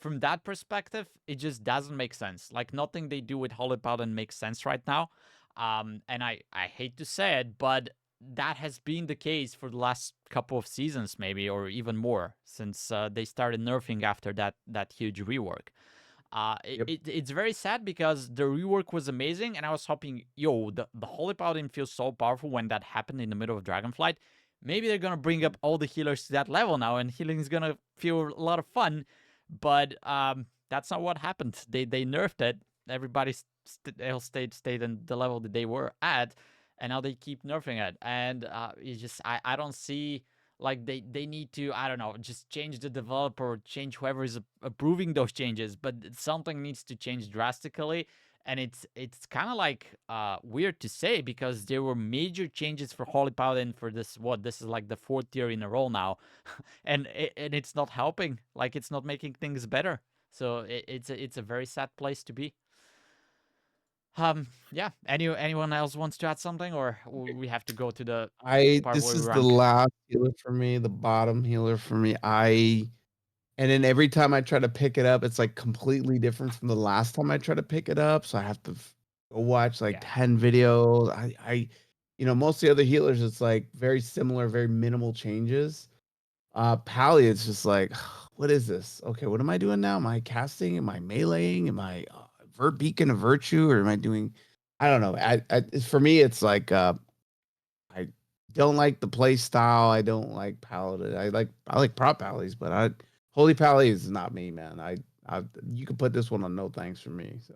from that perspective, it just doesn't make sense. Like nothing they do with Holy Paladin makes sense right now. And I hate to say it, but that has been the case for the last couple of seasons, maybe, or even more, since they started nerfing after that huge rework. It's very sad because the rework was amazing, and I was hoping, the Holy Paladin feels so powerful when that happened in the middle of Dragonflight. Maybe they're gonna bring up all the healers to that level now, and healing is gonna feel a lot of fun. But that's not what happened. They nerfed it. Everybody else stayed in the level that they were at, and now they keep nerfing it. And it's just I don't see. Like they need to, I don't know, just change the developer, change whoever is approving those changes, but something needs to change drastically. And it's kind of like weird to say because there were major changes for Holy Paladin for this. This is like the 4th year in a row now, and it's not helping. Like it's not making things better. So it's a very sad place to be. Yeah. Anyone else wants to add something, or we have to go to the part This where we is the rank? last healer for me, the bottom healer for me. And then every time I try to pick it up, it's like completely different from the last time I try to pick it up. So I have to go watch like 10 videos. Most of the other healers, it's like very similar, very minimal changes. Pally, it's just like, what is this? Okay, what am I doing now? Am I casting? Am I meleeing? Am I beacon of virtue? Or am I doing? I don't know. For me, it's like I don't like the play style. I don't like Paladin. I like prop pallies, but Holy Pally is not me, man. You can put this one on no thanks for me. So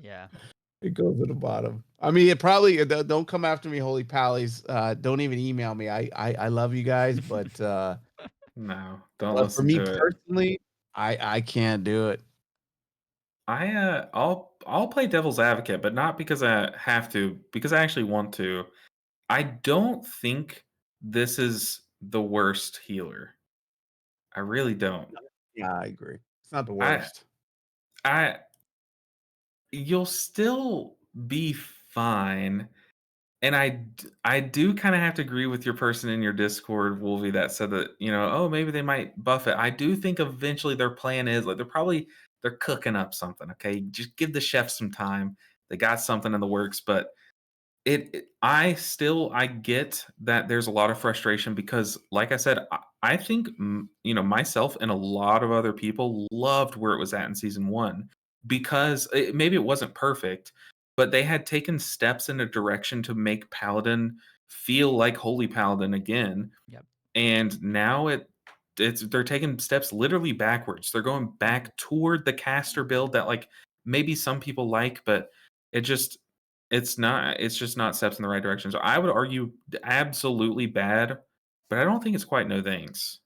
Yeah. it goes to the bottom. I mean, it probably don't come after me, Holy Pallies. Don't even email me. I love you guys, but No, don't but for listen me to it. personally, I can't do it. I'll play devil's advocate, but not because I have to, because I actually want to. I don't think this is the worst healer. I really don't. Yeah, I agree. It's not the I worst. I you'll still be fine. And I do kind of have to agree with your person in your Discord, Wolvy, that said that, oh, maybe they might buff it. I do think eventually their plan is like they're cooking up something. Okay, just give the chef some time. They got something in the works, but I get that there's a lot of frustration because, like I said, I think myself and a lot of other people loved where it was at in season 1 because maybe it wasn't perfect, but they had taken steps in a direction to make Paladin feel like Holy Paladin again. Yep. And now they're taking steps literally backwards. They're going back toward the caster build that like maybe some people like, but it's just not steps in the right direction. So I would argue absolutely bad, but I don't think it's quite no thanks.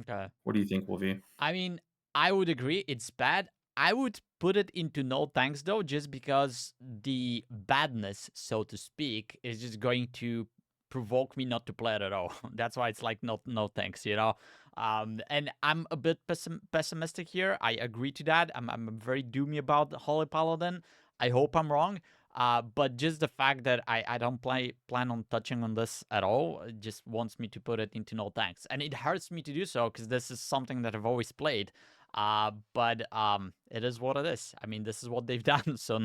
Okay. What do you think, Wolvie? I mean, I would agree it's bad. I would put it into no thanks though, just because the badness, so to speak, is just going to provoke me not to play it at all. That's why it's like no thanks, And I'm a bit pessimistic here. I agree to that. I'm very doomy about the Holy Paladin. I hope I'm wrong. But just the fact that I don't plan on touching on this at all, it just wants me to put it into no thanks. And it hurts me to do so because this is something that I've always played. But it is what it is. I mean, this is what they've done. So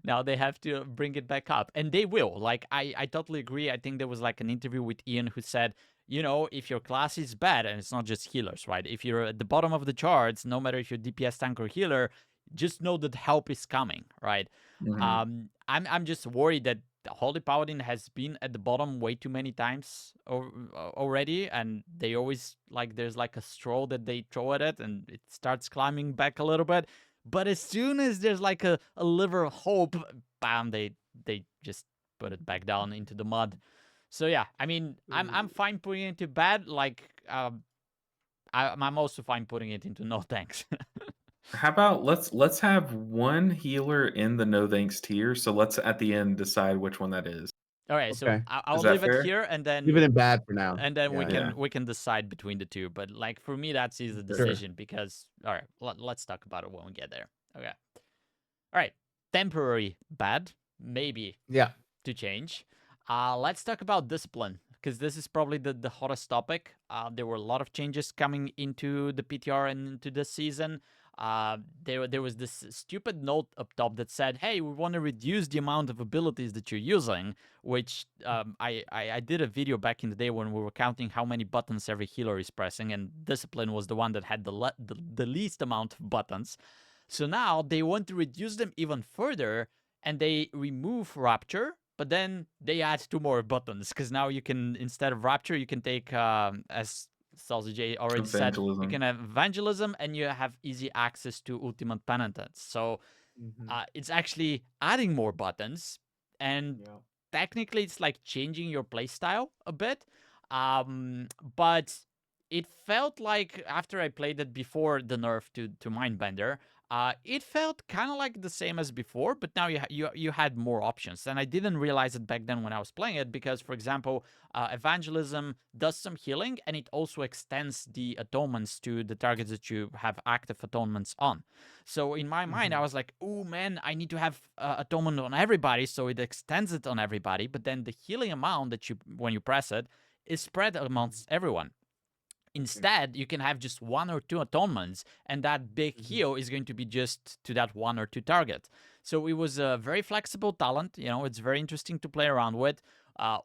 now they have to bring it back up. And they will. Like, I totally agree. I think there was like an interview with Ian who said, if your class is bad, and it's not just healers, right? If you're at the bottom of the charts, no matter if you're DPS tank or healer, just know that help is coming, right? Mm-hmm. I'm just worried that Holy Paladin has been at the bottom way too many times already, and they always there's like a straw that they throw at it, and it starts climbing back a little bit. But as soon as there's like a liver of hope, bam, they just put it back down into the mud. So yeah, I mean, I'm fine putting it into bad. I'm also fine putting it into no thanks. How about let's have one healer in the no thanks tier. So let's at the end decide which one that is. All right, so Okay. I'll Is that leave it fair? here, and Leave then it in bad for now. we Yeah. can decide between the two. But for me, that's easy Sure. decision because all right, let's talk about it when we get there. Okay. All right, temporary bad, maybe Yeah. to change. Let's talk about discipline because this is probably the hottest topic. There were a lot of changes coming into the PTR and into this season. There was this stupid note up top that said, "Hey, we want to reduce the amount of abilities that you're using." Which I did a video back in the day when we were counting how many buttons every healer is pressing, and discipline was the one that had the least amount of buttons. So now they want to reduce them even further, and they remove Rapture, but then they add 2 more buttons, because now you can, instead of Rapture, you can take, as SaucyJay already said, you can Evangelism. have Evangelism, and you have easy access to Ultimate Penitence. So it's actually adding more buttons, and Yeah. technically it's like changing your playstyle a bit. But it felt like, after I played it before the nerf to Mindbender, it felt kind of like the same as before, but now you had more options. And I didn't realize it back then when I was playing it, because, for example, Evangelism does some healing, and it also extends the atonements to the targets that you have active atonements on. So in my mind, I was like, oh man, I need to have atonement on everybody, so it extends it on everybody. But then the healing amount that when you press it, is spread amongst everyone. Instead, you can have just 1 or 2 atonements, and that big heal is going to be just to that 1 or 2 target. So it was a very flexible talent. It's very interesting to play around with.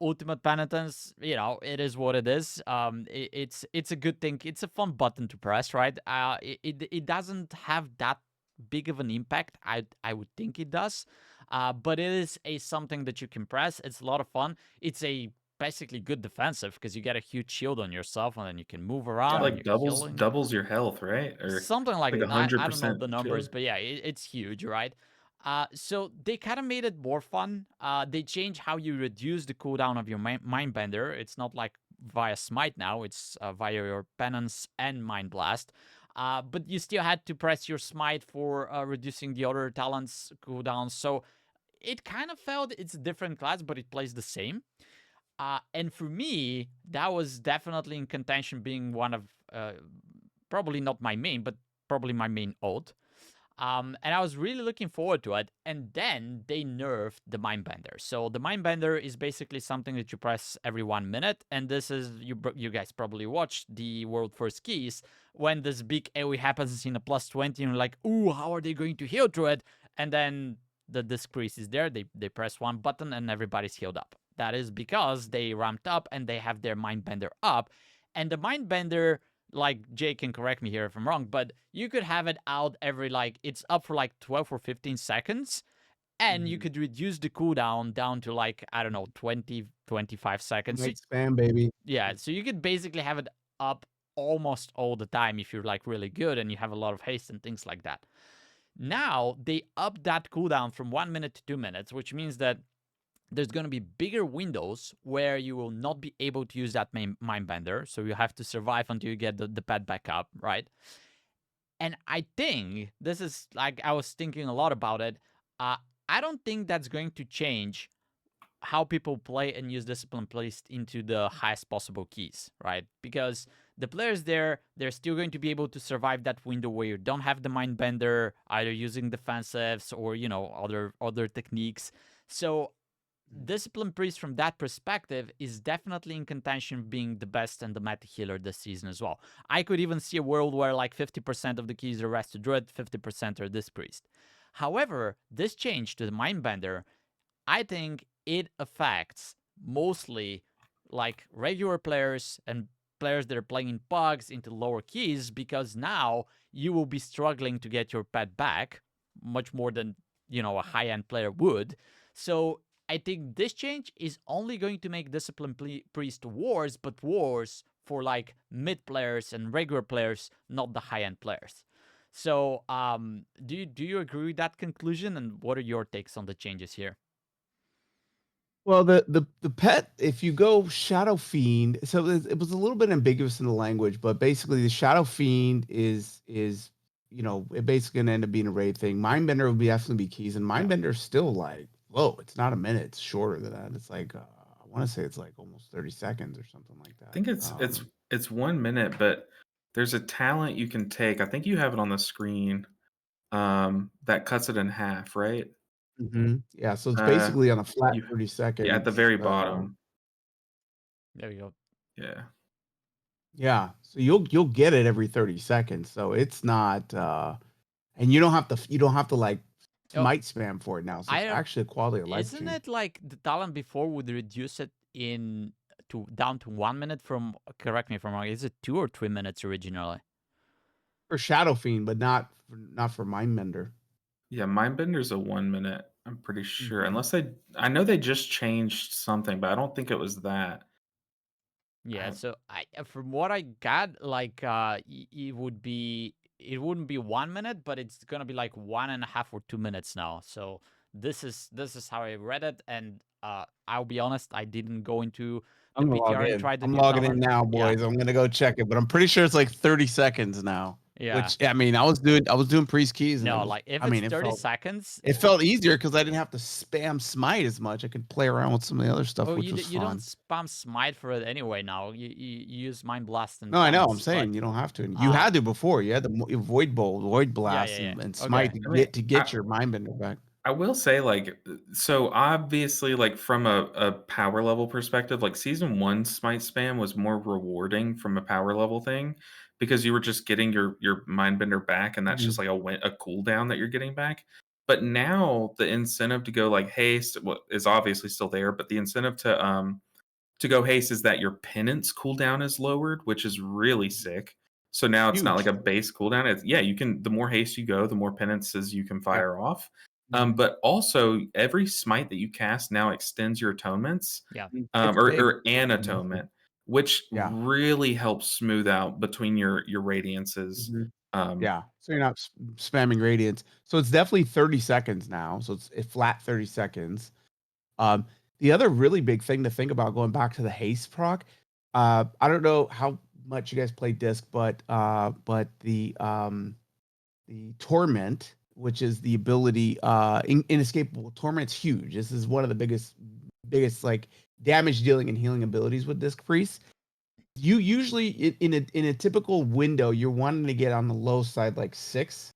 Ultimate Penitence, it is what it is. It's a good thing. It's a fun button to press, right? It doesn't have that big of an impact. I would think it does, but it is something that you can press. It's a lot of fun. It's a basically good defensive, because you get a huge shield on yourself, and then you can move around, and Like you're healing. doubles your health, right? Or Something like like that. I don't know 100% the numbers, shield. but yeah, it's huge, right? So they kind of made it more fun. They changed how you reduce the cooldown of your Mindbender. It's not like via Smite now. It's via your Penance and Mind Blast. But you still had to press your Smite for reducing the other talents' cooldowns. So it kind of felt it's a different class, but it plays the same. And for me, that was definitely in contention, being one of, probably not my main, but probably my main ult. And I was really looking forward to it. And then they nerfed the Mindbender. So the Mindbender is basically something that you press every 1 minute. And this is, you guys probably watched the World First Keys, when this big AoE happens in a +20, and you're like, ooh, how are they going to heal through it? And then the disc priest is there. They press 1 button, and everybody's healed up. That is because they ramped up, and they have their Mindbender up. And the Mindbender, like, Jay can correct me here if I'm wrong, but you could have it out every, like, it's up for like 12 or 15 seconds, and you could reduce the cooldown down to, like, I don't know, 20, 25 seconds. Night spam, baby. Yeah, so you could basically have it up almost all the time if you're, like, really good and you have a lot of haste and things like that. Now, they upped that cooldown from 1 minute to 2 minutes, which means that there's going to be bigger windows where you will not be able to use that Mindbender. So you have to survive until you get the pet back up, right? And I think this is, like, I was thinking a lot about it. I don't think that's going to change how people play and use discipline placed into the highest possible keys, right? Because the players there, they're still going to be able to survive that window where you don't have the Mindbender, either using defensives or, other techniques. So Discipline Priest, from that perspective, is definitely in contention of being the best and the meta healer this season as well. I could even see a world where like 50% of the keys are rest to Druid, 50% are this Priest. However, this change to the Mindbender, I think it affects mostly like regular players and players that are playing in PUGs into lower keys, because now you will be struggling to get your pet back much more than, a high-end player would. So I think this change is only going to make Discipline Priest wars, but wars for like mid players and regular players, not the high-end players. So do you agree with that conclusion, and what are your takes on the changes here? Well, the pet, if you go Shadow Fiend, so it was a little bit ambiguous in the language, but basically the Shadow Fiend is it basically gonna end up being a raid thing. Mindbender would be definitely be keys, and Mindbender's still like, whoa, it's not a minute, it's shorter than that. It's like I want to say it's like almost 30 seconds or something like that. I think it's 1 minute, but there's a talent you can take. I think you have it on the screen. That cuts it in half, right? Yeah, so it's basically on a flat You 30 seconds. yeah, at the very bottom. There you go. Yeah. Yeah, so you'll get it every 30 seconds. So it's not and you don't have to like smite spam for it now. So it's actually a quality of life Isn't change. it like the talent before would reduce it down to 1 minute from, correct me if I'm wrong, is it 2 or 3 minutes originally? For Shadow Fiend, but not for Mindbender. Yeah, Mindbender's a 1 minute. I'm pretty sure, Mhm. unless I know they just changed something, but I don't think it was that. Yeah, I so from what I got, like it wouldn't be 1 minute, but it's gonna be like 1.5 or 2 minutes now. So this is how I read it, and I'll be honest, I didn't go into the I'm gonna log PTR and in. try the I'm new logging in talent. now, Yeah, boys. I'm gonna go check it, but I'm pretty sure it's like 30 seconds now. yeah. Which I mean, I was doing priest keys, and No, like if I it's mean, 30 seconds, it felt easier because I didn't have to spam smite as much. I could play around with some of the other stuff, oh, which you was you don't fun. spam smite for it anyway now. You use mind blast and No, I know. I'm penance, but saying you don't have to. You uh, had to before. You had the void bolt, void yeah, blast, yeah, yeah. and Okay. smite to I mean, get your mindbender back. I will say, like, so obviously, like from a power level perspective, like season one smite spam was more rewarding from a power level thing because you were just getting your mindbender back, and that's just Mhm. like a cooldown that you're getting back. But now the incentive to go like haste is obviously still there, but the incentive to go haste is that your penance cooldown is lowered, which is really sick. So now it's not like Huge. a base cooldown. It's yeah, you can the more haste you go, the more penances you can Yeah. fire off. Mhm. But also every smite that you cast now extends your atonements, Yeah. It's or, big. or an atonement, which Yeah. really helps smooth out between your radiances. Mhm. Um, Yeah. So you're not spamming radiance. So it's definitely 30 seconds now. So it's a flat 30 seconds. Um, the other really big thing to think about going back to the haste proc, I don't know how much you guys play disc, but the torment, which is the ability inescapable torment's huge. This is one of the biggest like damage dealing and healing abilities with disc priest. You usually in a typical window, you're wanting to get on the low side like 6.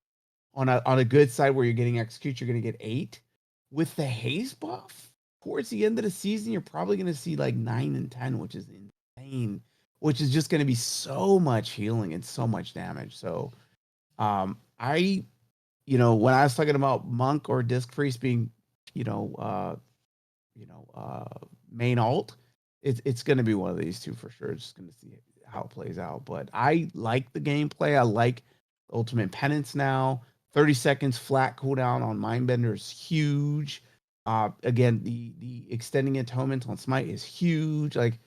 On a good side where you're getting execute, you're gonna get 8. With the haste buff, towards the end of the season, you're probably gonna see like 9 and 10, which is insane, which is just gonna be so much healing and so much damage. So I when I was talking about monk or disc priest being, you know, uh, main alt, it's going to be one of these two for sure. Just going to see how it plays out. But I like the gameplay. I like Ultimate Penance now. 30 seconds flat cooldown on Mindbender is huge. Again, the extending atonement on Smite is huge. Like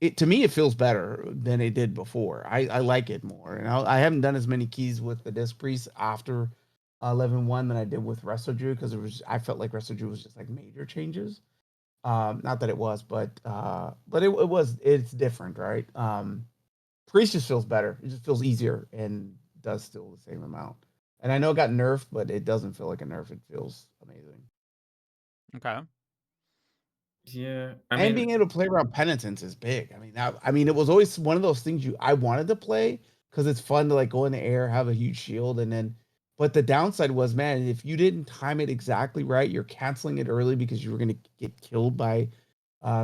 it to me, it feels better than it did before. I like it more, and I haven't done as many keys with the Disc Priest after 11.1 than I did with Wrestle Drew because I felt like Wrestle Drew was just like major changes. Not that it was, but it's different, right? Priest just feels better. It just feels easier and does still the same amount. And I know it got nerfed, but it doesn't feel like a nerf. It feels amazing. Okay. yeah, I And mean, being able to play around penitence is big. I mean, it was always one of those things I wanted to play because it's fun to like go in the air, have a huge shield, and then. But the downside was, man, if you didn't time it exactly right, you're canceling it early because you were going to get killed by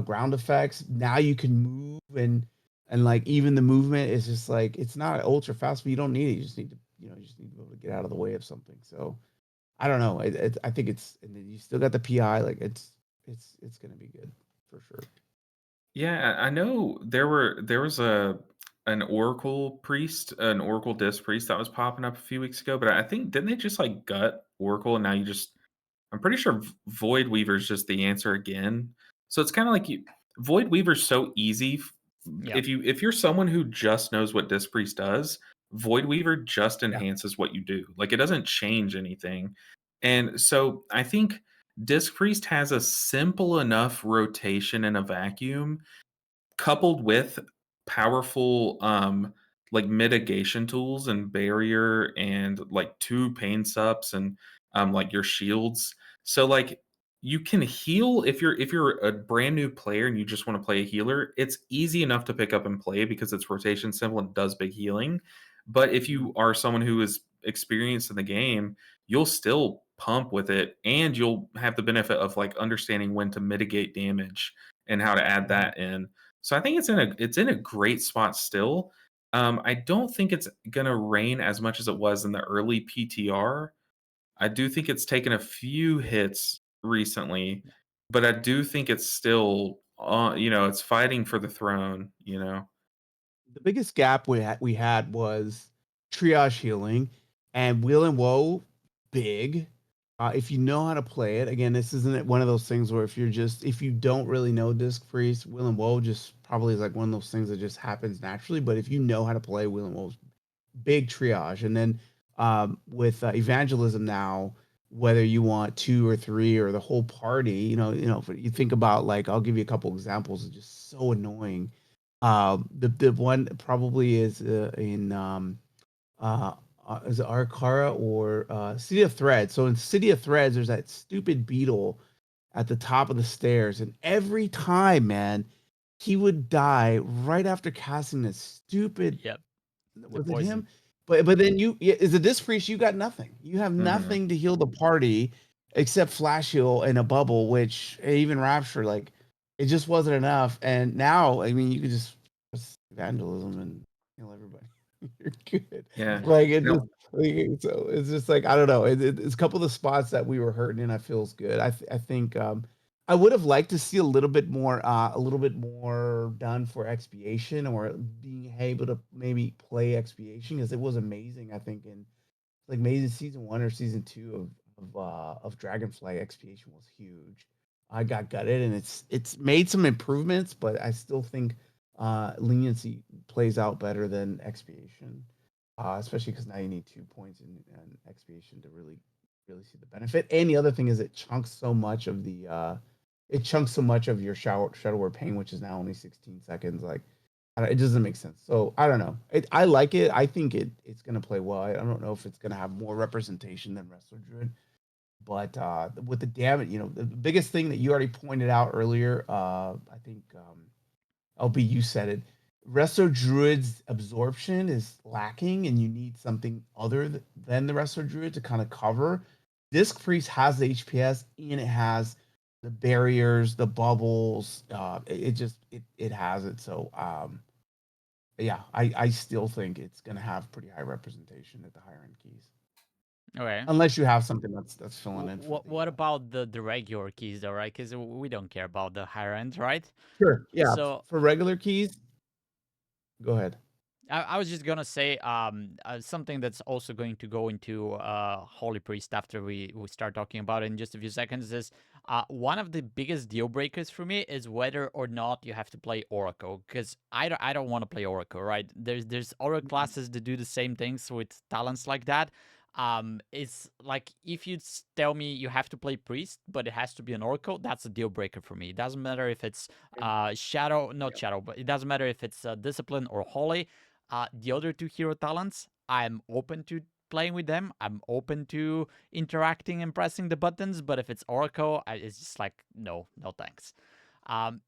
ground effects. Now you can move and like even the movement is just like it's not ultra fast, but you don't need it. You just need to you just need to be able to get out of the way of something. So I don't know. I think it's and then you still got the PI. Like it's going to be good for sure. yeah, I know there was an Oracle priest, an Oracle disc priest that was popping up a few weeks ago, but I think didn't they just like gut Oracle and now you just I'm pretty sure Void Weaver is just the answer again. So it's kind of like Void Weaver's so easy. Yeah. If you're someone who just knows what Disc Priest does, Void Weaver just Yeah. enhances what you do. Like it doesn't change anything. And so I think Disc Priest has a simple enough rotation in a vacuum coupled with powerful like mitigation tools and barrier and like 2 pain sups and like your shields. So like you can heal if you're a brand new player and you just want to play a healer, it's easy enough to pick up and play because it's rotation simple and does big healing. But if you are someone who is experienced in the game, you'll still pump with it and you'll have the benefit of like understanding when to mitigate damage and how to add Mhm. that in. So I think it's in a great spot still. I don't think it's gonna rain as much as it was in the early PTR. I do think it's taken a few hits recently, but I do think it's still it's fighting for the throne. The biggest gap we had was triage healing, and Wheel and Woe, big. If you know how to play it, again, this isn't one of those things where if you don't really know Disc Priest, Wheel and Woe just probably is like one of those things that just happens naturally. But if you know how to play Wheel and Woe, big triage. And then with evangelism now, whether you want 2 or 3 or the whole party, if you think about, like, I'll give you a couple examples of just so annoying. The one probably is is it Arcara or City of Threads. So in City of Threads, there's that stupid beetle at the top of the stairs, and every time, man, he would die right after casting this stupid. Yep. Was it poison. him? But then is a Disc Priest, you got nothing. You have nothing to heal the party except Flash Heal and a bubble, which even Rapture, like, it just wasn't enough. And now, I mean, you could just evangelism and heal everybody. You're good. Yeah. Like, it No. just so it's just like, I don't know. It's a couple of the spots that we were hurting in. I feels good. I think I would have liked to see a little bit more done for expiation, or being able to maybe play expiation, because it was amazing. I think in like maybe season 1 or season 2 of Dragonflight, expiation was huge. I got gutted, and it's made some improvements, but I still think leniency plays out better than expiation, especially because now you need 2 points in expiation to really see the benefit. And the other thing is it chunks so much of your Shadow War Pain, which is now only 16 seconds. Like, it doesn't make sense. So I don't know. I like it. I think it's gonna play well. I don't know if it's gonna have more representation than Wrestler Druid, but with the damage, the biggest thing that you already pointed out earlier, I think LB, you said it. Wrestler Druid's absorption is lacking, and you need something other than the Wrestler Druid to kind of cover. Disc Priest has the HPS, and it has the barriers, the bubbles. It has it. So yeah, I still think it's gonna have pretty high representation at the higher end keys, Okay. unless you have something that's filling in. What about the regular keys though, right? Because we don't care about the higher end, right? Sure, yeah. So For regular keys, go ahead. I was just gonna say something that's also going to go into Holy Priest after we start talking about it in just a few seconds is one of the biggest deal breakers for me is whether or not you have to play Oracle, because I don't want to play Oracle, right? There's other classes that do the same things with talents like that. It's like if you tell me you have to play Priest, but it has to be an Oracle, that's a deal breaker for me. It doesn't matter if it's Shadow, not Shadow, but it doesn't matter if it's Discipline or Holy. The other 2 hero talents, I'm open to playing with them. I'm open to interacting and pressing the buttons, but if it's Oracle, it's just like, no thanks.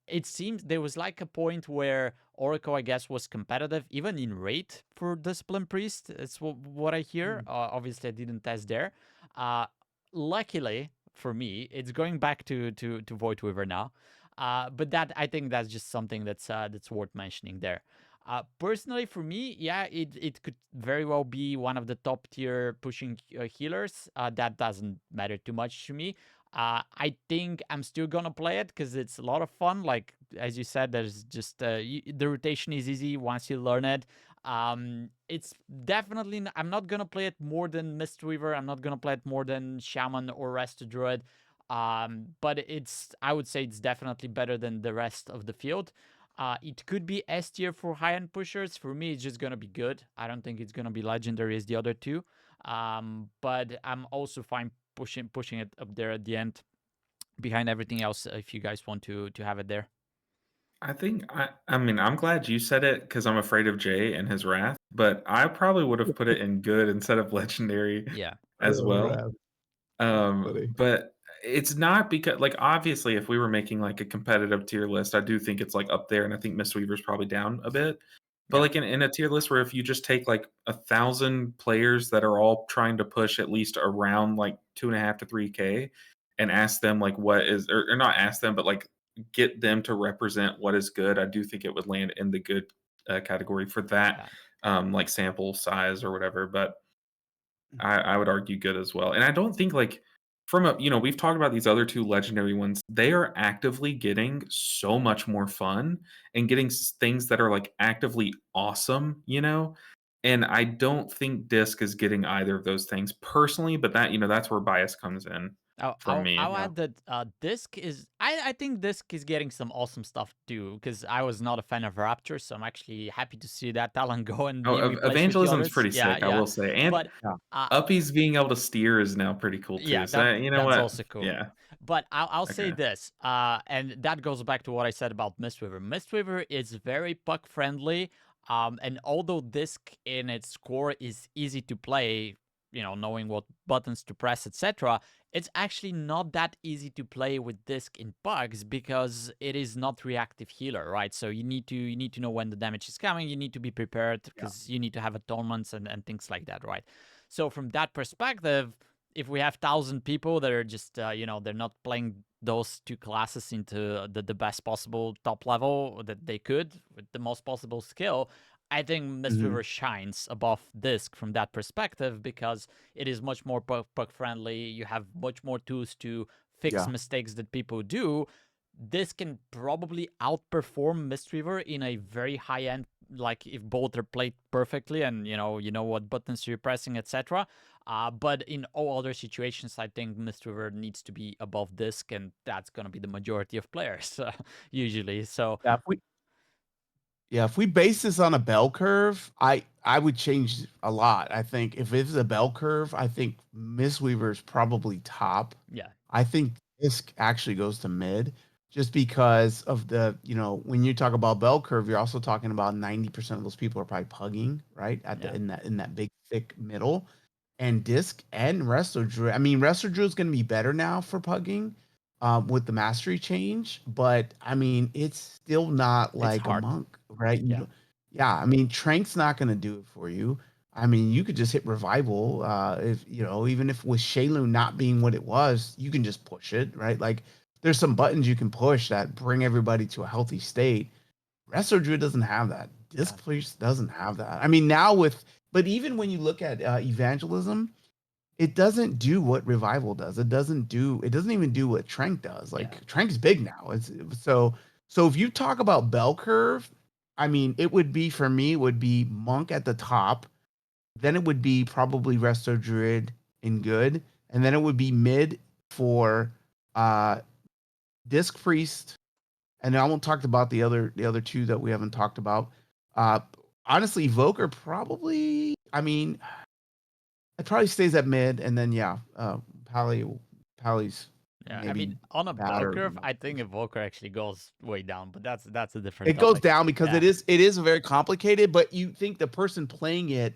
It seems there was like a point where Oracle, I guess, was competitive, even in rate for Discipline Priest. It's what I hear. Obviously, I didn't test there. Luckily for me, it's going back to Voidweaver now. But that, I think that's just something that's worth mentioning there. Personally, for me, yeah, it could very well be one of the top tier pushing healers. That doesn't matter too much to me. I think I'm still gonna play it because it's a lot of fun. Like, as you said, there's just the rotation is easy once you learn it. It's definitely I'm not gonna play it more than Mistweaver. I'm not gonna play it more than Shaman or Rest Druid. But I would say it's definitely better than the rest of the field. It could be S tier for high-end pushers. For me, it's just gonna be good. I don't think it's gonna be legendary as the other 2. But I'm also fine pushing it up there at the end, behind everything else, if you guys want to have it there. I mean, I'm glad you said it because I'm afraid of Jay and his wrath, but I probably would have put it in good instead of legendary Yeah. as well. Funny. But it's not because, like, obviously, if we were making like a competitive tier list, I do think it's like up there, and I think Mistweaver's probably down a bit. But Yeah. like in a tier list where if you just take like 1,000 players that are all trying to push at least around like 2.5 to 3K, and ask them like what is, or not ask them, but like get them to represent what is good, I do think it would land in the good category for that, like sample size or whatever. But I would argue good as well. And I don't think like from we've talked about these other 2 legendary ones. They are actively getting so much more fun and getting things that are like actively awesome, And I don't think Disc is getting either of those things personally, but that that's where bias comes in from me. I'll add that Disc is. I think Disc is getting some awesome stuff too, because I was not a fan of Rapture, so I'm actually happy to see that talent go and Oh, be replaced with the Evangelism's others. pretty Yeah, sick, I yeah. will say. And But Yeah. uh, Uppy's being able to steer is now pretty cool yeah, too. So you know that's what? also cool. Yeah. But I'll say Okay. this, and that goes back to what I said about Mistweaver. Mistweaver is very puck friendly, and although Disc in its core is easy to play, knowing what buttons to press, etc., it's actually not that easy to play with Disc in pugs because it is not reactive healer, right? So you need to know when the damage is coming. You need to be prepared because you need to have atonements and things like that, right? So from that perspective, if we have 1,000 people that are just they're not playing those two classes into the best possible top level that they could with the most possible skill, I think Mhm. Mistweaver shines above Disc from that perspective because it is much more bug friendly. You have much more tools to fix Yeah. mistakes that people do. This can probably outperform Mistweaver in a very high end, like if both are played perfectly and you know what buttons you're pressing, etc. But in all other situations, I think Mistweaver needs to be above Disc, and that's gonna be the majority of players usually. So If we base this on a bell curve, I would change a lot. I think if it's a bell curve, I think Mistweaver is probably top. yeah, I think Disc actually goes to mid just because of when you talk about bell curve, you're also talking about 90% of those people are probably pugging, right? yeah, In that big thick middle. And Disc and Resto Druid. I mean, Resto Druid is going to be better now for pugging with the mastery change, but I mean, it's still not it's like a hard. monk, right? Yeah, Yeah, I mean, Trank's not going to do it for you. I mean, you could just hit revival. If even if with Shaylun not being what it was, you can just push it, right? Like, there's some buttons you can push that bring everybody to a healthy state. Resto Druid doesn't have that. Disc yeah, Priest doesn't have that. I mean, but even when you look at evangelism, it doesn't do what revival does. It doesn't even do what Trank does. yeah. Like Trank's big now. So if you talk about bell curve, I mean, it would be for me, it would be Monk at the top, then it would be probably Resto Druid in good, and then it would be mid for uh Disc Priest, and then I won't talk about the other two that we haven't talked about. Uh Honestly, Evoker probably, I mean, it probably stays at mid, and then Pally, Pally's Yeah, I maybe mean, on a bell batter. curve, I think Evoker actually goes way down, but that's a different It goes topic. down because Yeah, it is very complicated, but you think the person playing it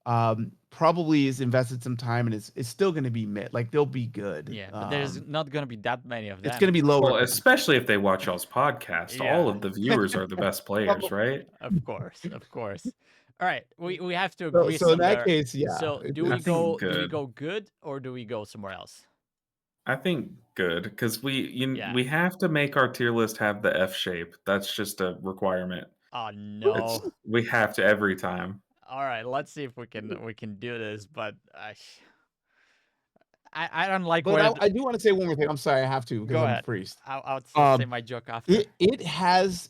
probably has invested some time and it's still going to be mid. Like they'll be good. yeah, but there's not gonna be that many of It's going to them. be lower. Well, especially if they watch y'all's podcast, all Yeah, of the viewers are the best players, right? of course, of course. All right, we have to So, agree so in that somewhere. case, yeah, So I think do we good. go good or do we go somewhere else? I think good because Yeah. we have to make our tier list have the F shape. That's just a requirement. Oh It's no. we have to every time. All right, let's see if we can do this. But I don't like but where. I do want to say one more thing. I'm sorry, I have to because Go I'm a ahead. priest. I'll say Um, my joke after. it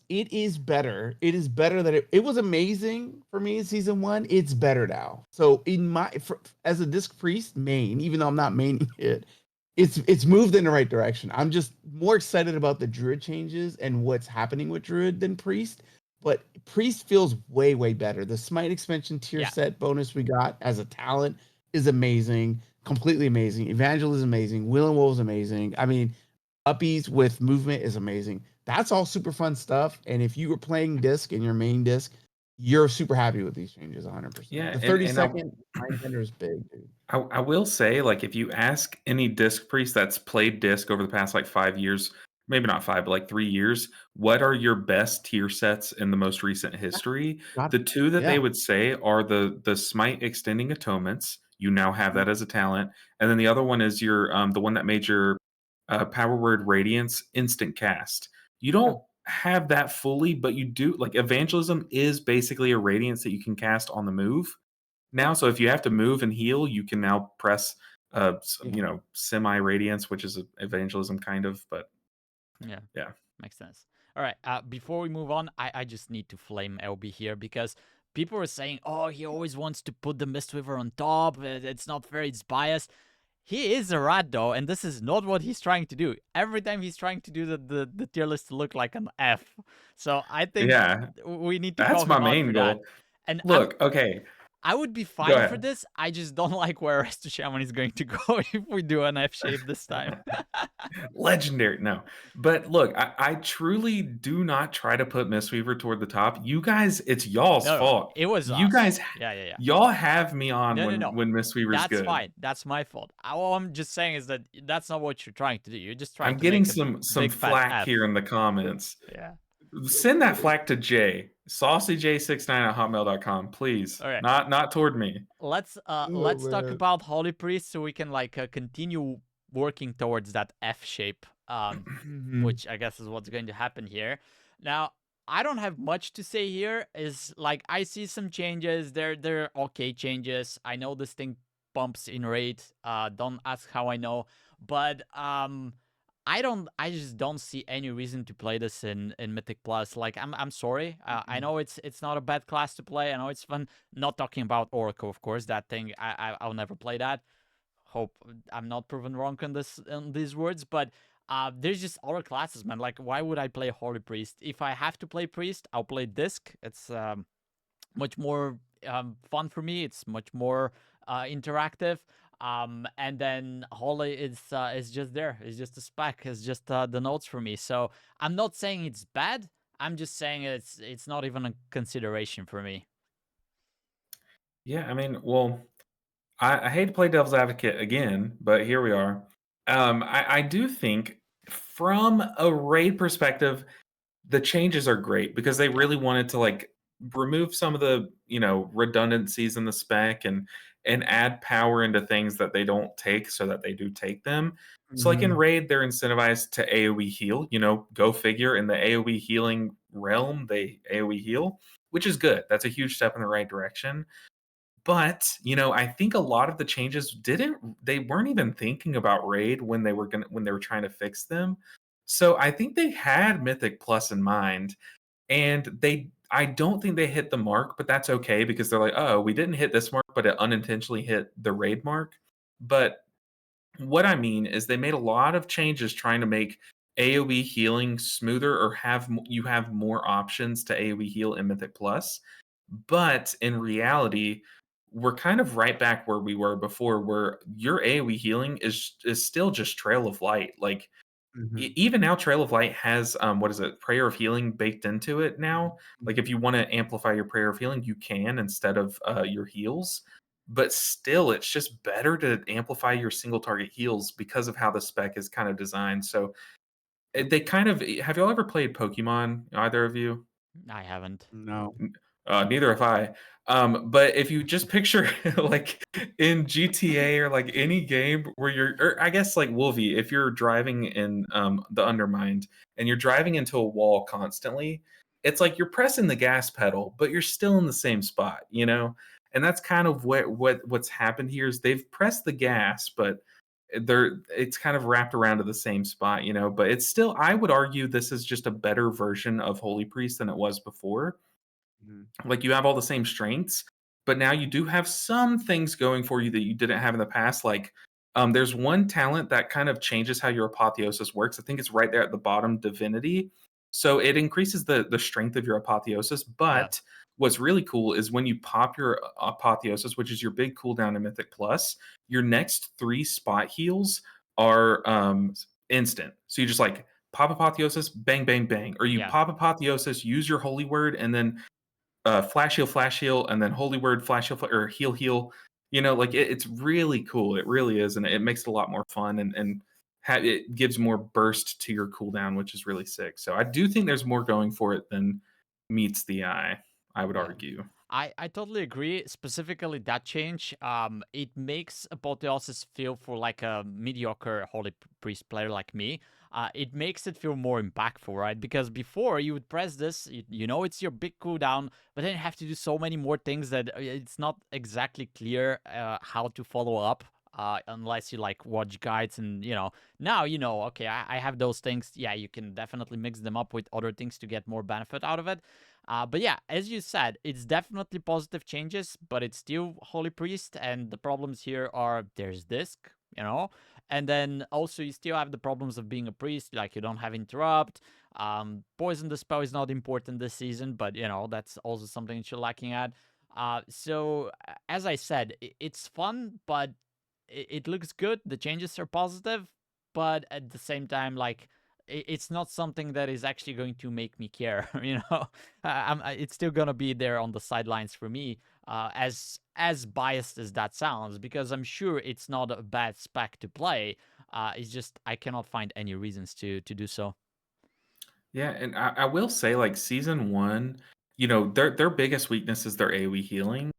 is better. It is better than it was amazing for me in season one. It's better now. So as a disc priest main, even though I'm not maining it, it's moved in the right direction. I'm just more excited about the druid changes and what's happening with druid than priest. But priest feels way better. The smite expansion tier Yeah, set bonus we got as a talent is amazing, completely amazing. Evangel is amazing. Will and Woe is amazing. I mean, uppies with movement is amazing. That's all super fun stuff. And if you were playing disc in your main disc, you're super happy with these changes 100%. Yeah, The and 30-second mind bender is big, dude. I will say, like, if you ask any disc priest that's played disc over the past like 5 years, maybe not five, but like 3 years, what are your best tier sets in the most recent history? Got The two that they yeah. would say are the smite extending atonements. You now have that as a talent, and then the other one is your the one that made your power word radiance instant cast. You Yeah. don't have that fully, but you do. Like evangelism is basically a radiance that you can cast on the move now. So if you have to move and heal, you can now press Yeah. semi radiance, which is evangelism kind of, but yeah, yeah. makes sense. All right. Before we move on, I just need to flame LB here because people were saying, oh, he always wants to put the Mistweaver on top. It's not fair. It's biased. He is a rat, though, and this is not what he's trying to do. Every time he's trying to do the tier list to look like an F. So I think Yeah, we need to that's call my him out for main that. goal. And Look, okay, I would be go fine for ahead. this. I just don't like where Resto Shaman is going to go if we do an F shape this time. Legendary. No. But look, I truly do not try to put Mistweaver toward the top. You guys, it's y'all's No, fault. it was You us. guys, Yeah. y'all have me on No, when Mistweaver's That's good. fine. That's my fault. All I'm just saying is that that's not what you're trying to do. You're just trying I'm to getting make a some big fat flack F. here in the comments. Yeah. Send that flack to Jay. SaucyJay69@hotmail.com, please. Okay. Not toward me. Let's talk man. about Holy Priest so we can like continue working towards that F shape. Mhm. Which I guess is what's going to happen here. Now, I don't have much to say here. Is like I see some changes. They're okay changes. I know this thing pumps in rate. Don't ask how I know, but I just don't see any reason to play this in Mythic Plus. Like I'm sorry. I know it's not a bad class to play. I know it's fun. Not talking about Oracle, of course. That thing I'll never play that. Hope I'm not proven wrong on these words, but there's just other classes, man. Like, why would I play Holy Priest? If I have to play Priest, I'll play Disc. It's much more fun for me. It's much more interactive. And then Holy is just there. It's just a spec. It's just the notes for me. So I'm not saying it's bad. I'm just saying it's not even a consideration for me. Yeah, I mean, well, I hate to play devil's advocate again, but here we are. I do think from a raid perspective, the changes are great because they really wanted to like remove some of the redundancies in the spec and add power into things that they don't take so that they do take them. So like in Mhm. raid, they're incentivized to AoE heal. Go figure. In the AoE healing realm, they AoE heal, which is good. That's a huge step in the right direction. But, I think a lot of the changes they weren't even thinking about raid when they were trying to fix them. So I think they had Mythic Plus in mind, and I don't think they hit the mark, but that's okay because they're like, "Oh, we didn't hit this mark, but it unintentionally hit the raid mark." But what I mean is they made a lot of changes trying to make AoE healing smoother or you have more options to AoE heal in Mythic Plus. But in reality, we're kind of right back where we were before, where your AoE healing is still just Trail of Light. Like Mhm. even now, Trail of Light has what is it, Prayer of Healing baked into it now. Like Mhm. if you want to amplify your Prayer of Healing, you can instead of your heals. But still, it's just better to amplify your single target heals because of how the spec is kind of designed. So they kind of have y'all ever played Pokemon? Either of you? I haven't. No. Neither have I. But if you just picture like in GTA or like any game where or I guess like Wolvy, if you're driving in the Undermined and you're driving into a wall constantly, it's like you're pressing the gas pedal, but you're still in the same spot, And that's kind of what's happened here is they've pressed the gas, but it's kind of wrapped around to the same spot, But it's still, I would argue, this is just a better version of Holy Priest than it was before. Mhm. Like you have all the same strengths, but now you do have some things going for you that you didn't have in the past. Like there's one talent that kind of changes how your apotheosis works. I think it's right there at the bottom, divinity. So it increases the strength of your apotheosis. Yeah. But what's really cool is when you pop your apotheosis, which is your big cooldown in Mythic Plus, your next 3 spot heals are instant. So you just like pop apotheosis, bang, bang, bang, or you Yeah. pop apotheosis, use your holy word, and then flash heal, and then holy word, flash heal, or heal, heal. Like it's really cool. It really is, and it makes it a lot more fun, and it gives more burst to your cooldown, which is really sick. So I do think there's more going for it than meets the eye. I would Yeah. argue. I totally agree. Specifically, that change, it makes Apotheosis feel for like a mediocre Holy Priest player like me. It makes it feel more impactful, right? Because before you would press this, you know it's your big cooldown, but then you have to do so many more things that it's not exactly clear how to follow up. Unless you like watch guides and now okay, I have those things. Yeah, you can definitely mix them up with other things to get more benefit out of it. But yeah, as you said, it's definitely positive changes, but it's still Holy Priest, and the problems here are there's Disc, and then also you still have the problems of being a priest, like you don't have Interrupt. Poison the spell is not important this season, but that's also something that you're lacking at. So as I said, it's fun, but it looks good. The changes are positive, but at the same time, like it's not something that is actually going to make me care. It's still gonna be there on the sidelines for me. As biased as that sounds, because I'm sure it's not a bad spec to play. It's just I cannot find any reasons to do so. Yeah, and I will say, like season one, their biggest weakness is their AoE healing,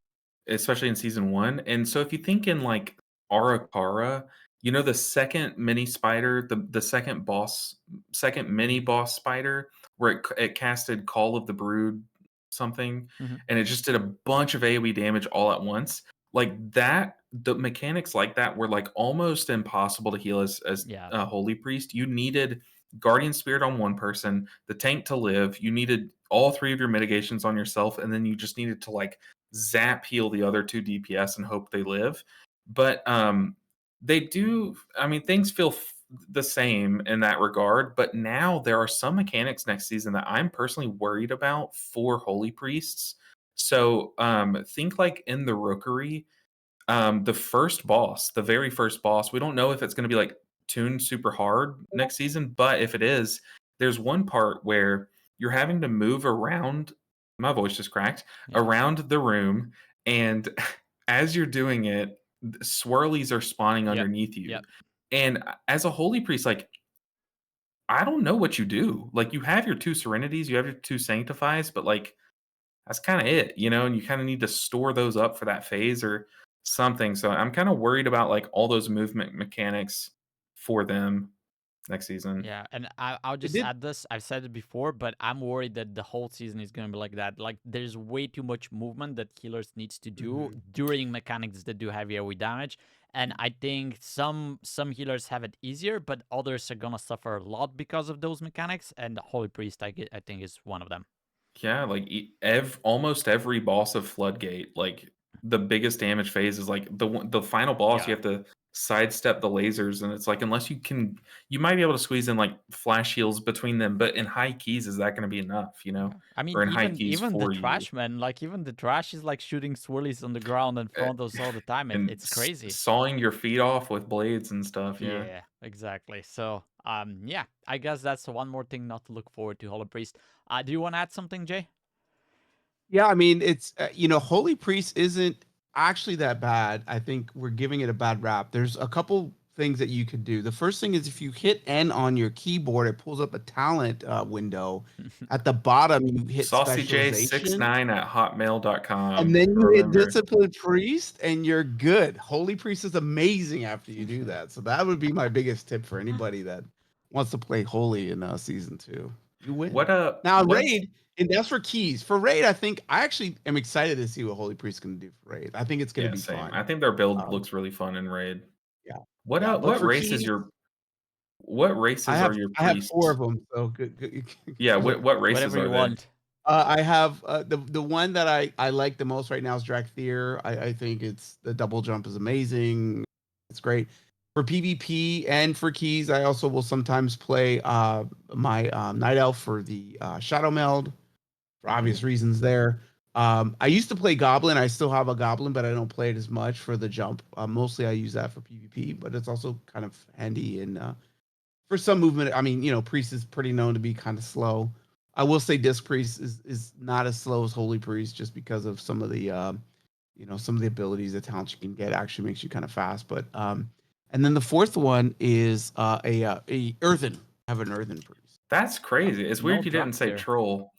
especially in season one. And so if you think in like Arakara, the second mini spider, the second mini boss spider, where it casted Call of the Brood something, Mhm. and it just did a bunch of AoE damage all at once. Like that, the mechanics like that were like almost impossible to heal as Yeah. a Holy Priest. You needed Guardian Spirit on one person, the tank to live. You needed all three of your mitigations on yourself, and then you just needed to like zap heal the other two DPS and hope they live. But they do. I mean, things feel the same in that regard. But now there are some mechanics next season that I'm personally worried about for Holy Priests. So think like in the Rookery, the first boss, the very first boss. We don't know if it's going to be like tuned super hard next season, but if it is, there's one part where you're having to move around. My voice just cracked. Yeah. Around the room, and as you're doing it, swirlies are spawning Yep. underneath you. Yep. And as a holy priest, like I don't know what you do. Like you have your two serenities, you have your two sanctifies, but like that's kind of it, and you kind of need to store those up for that phase or something. So I'm kind of worried about like all those movement mechanics for them next season. Yeah, and I'll It just did. add this. I've said it before, but I'm worried that the whole season is going to be like that. Like, there's way too much movement that healers needs to do Mhm. during mechanics that do heavy AoE damage. And I think some healers have it easier, but others are gonna suffer a lot because of those mechanics. And Holy Priest, I think, is one of them. Yeah, like almost every boss of Floodgate, like the biggest damage phase is like the final boss. You Yeah. have to sidestep the lasers, and it's like unless you might be able to squeeze in like flash heals between them, but in high keys, is that going to be enough? Yeah. I mean, Or in high even keys even the for you, trash man, like even the trash is like shooting swirlies on the ground in Uh, front of us all the time. and It's crazy. sawing your feet off with blades and stuff. Yeah. Yeah, exactly. So, yeah, I guess that's one more thing not to look forward to, Hollow Priest. Do you want to add something, Jay? Yeah, I mean, it's Holy Priest isn't actually that bad. I think we're giving it a bad rap. There's a couple things that you could do. The first thing is if you hit N on your keyboard, it pulls up a talent window. At the bottom, you hit specialization, SaucyJay69 at and hotmail.com. then you hit Remember. Discipline Priest, and you're good. Holy Priest is amazing after you do that. So that would be my biggest tip for anybody that wants to play Holy in season 2. You win. Now What's Raid, and that's for keys. For Raid, I actually am excited to see what Holy Priest can do for Raid. I think it's going to Yeah, be same. fun. I think their build Um, looks really fun in Raid. yeah, What yeah. But what for race is keys, your what races are your I have 4 priests? of them. So good. Yeah, So what races Whatever are you they? want. I have the one that I like the most right now is Drakthir. I think it's the double jump is amazing. It's great for PvP and for keys. I also will sometimes play my Night Elf for the Shadow Meld for obvious reasons. There, I used to play Goblin. I still have a Goblin, but I don't play it as much for the jump. Mostly, I use that for PvP, but it's also kind of handy and for some movement. I mean, Priest is pretty known to be kind of slow. I will say Disc Priest is not as slow as Holy Priest just because of some of the some of the abilities, the talents you can get actually makes you kind of fast. But and then the fourth one is a Earthen. I have an Earthen Priest. That's crazy. It's No weird you didn't draft say there. troll.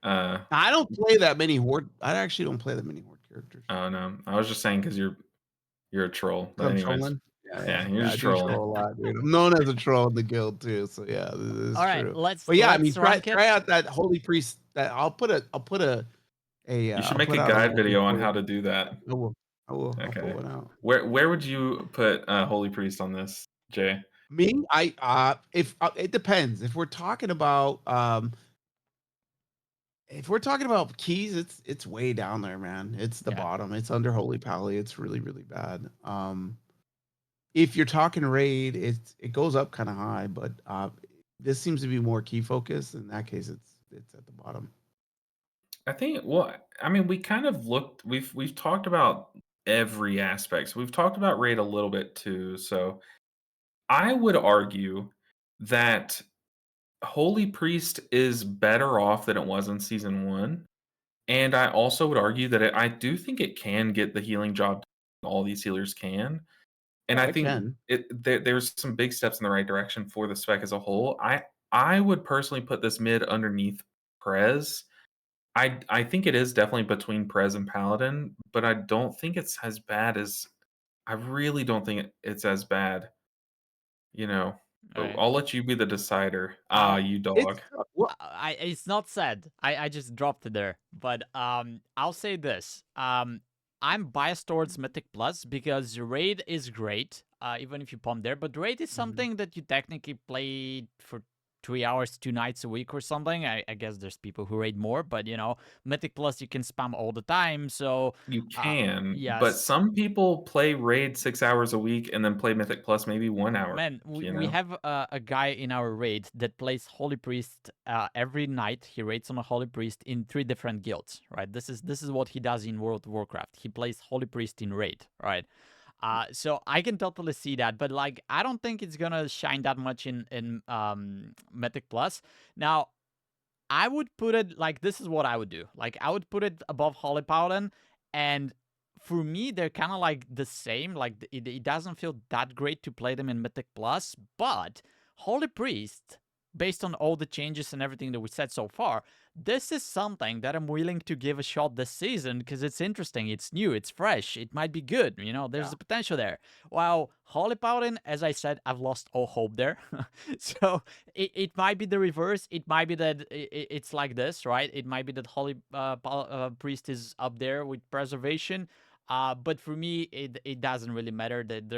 Now, I don't play that many Horde. I actually don't play that many Horde characters. Oh no. I was just saying because you're a troll. But I'm anyways. trolling. Yeah, Yeah, yeah, you're yeah. I just do trolling. troll a lot, dude. I'm known as a troll in the guild too. So yeah, this is All right, true. let's But yeah, I mean, rank try it. out that Holy Priest. That You should I'll make put a out a guide multi video on for you. how to do that. I will. I'll put Okay. one out. Where would you put Holy Priest on this, Jay? Me, if it depends. If we're talking about if we're talking about keys, it's way down there, man. It's the Yeah. bottom. It's under Holy Pally. It's really, really bad. If you're talking raid, it goes up kind of high, but this seems to be more key focused. In that case, it's at the bottom. I think. Well, I mean, we kind of looked. We've talked about every aspect. So we've talked about raid a little bit too. So I would argue that Holy Priest is better off than it was in season 1, and I also would argue that I do think it can get the healing job all these healers can, and Yeah, I it think can. there's some big steps in the right direction for the spec as a whole. I would personally put this mid underneath Prez. I think it is definitely between Prez and Paladin, but I don't think it's as bad as I really don't think it's as bad, you know. All But right. I'll let you be the decider. Ah, you It's dog. well, It's not sad. I just dropped it there. But I'll say this. I'm biased towards Mythic Plus because Raid is great, even if you pump there. But Raid is something that you technically play for 3 hours, 2 nights a week or something. I guess there's people who raid more, but Mythic Plus you can spam all the time. So You can, but yes. some people play Raid 6 hours a week and then play Mythic Plus maybe 1 hour, Man, you we know? have a guy in our raid that plays Holy Priest every night. He raids on a Holy Priest in 3 different guilds, right? This is what he does in World of Warcraft. He plays Holy Priest in raid, right? So I can totally see that, but like I don't think it's gonna shine that much in Mythic Plus. Now I would put it like this is what I would do. Like I would put it above Holy Paladin, and for me they're kind of like the same. Like it doesn't feel that great to play them in Mythic Plus, but Holy Priest, based on all the changes and everything that we said so far, this is something that I'm willing to give a shot this season because it's interesting, it's new, it's fresh, it might be good. There's yeah. the potential there. While Holy Paladin, as I said, I've lost all hope there. So it might be the reverse. It might be that it's like this, right? It might be that Holy Priest is up there with Preservation. But for me, it doesn't really matter. That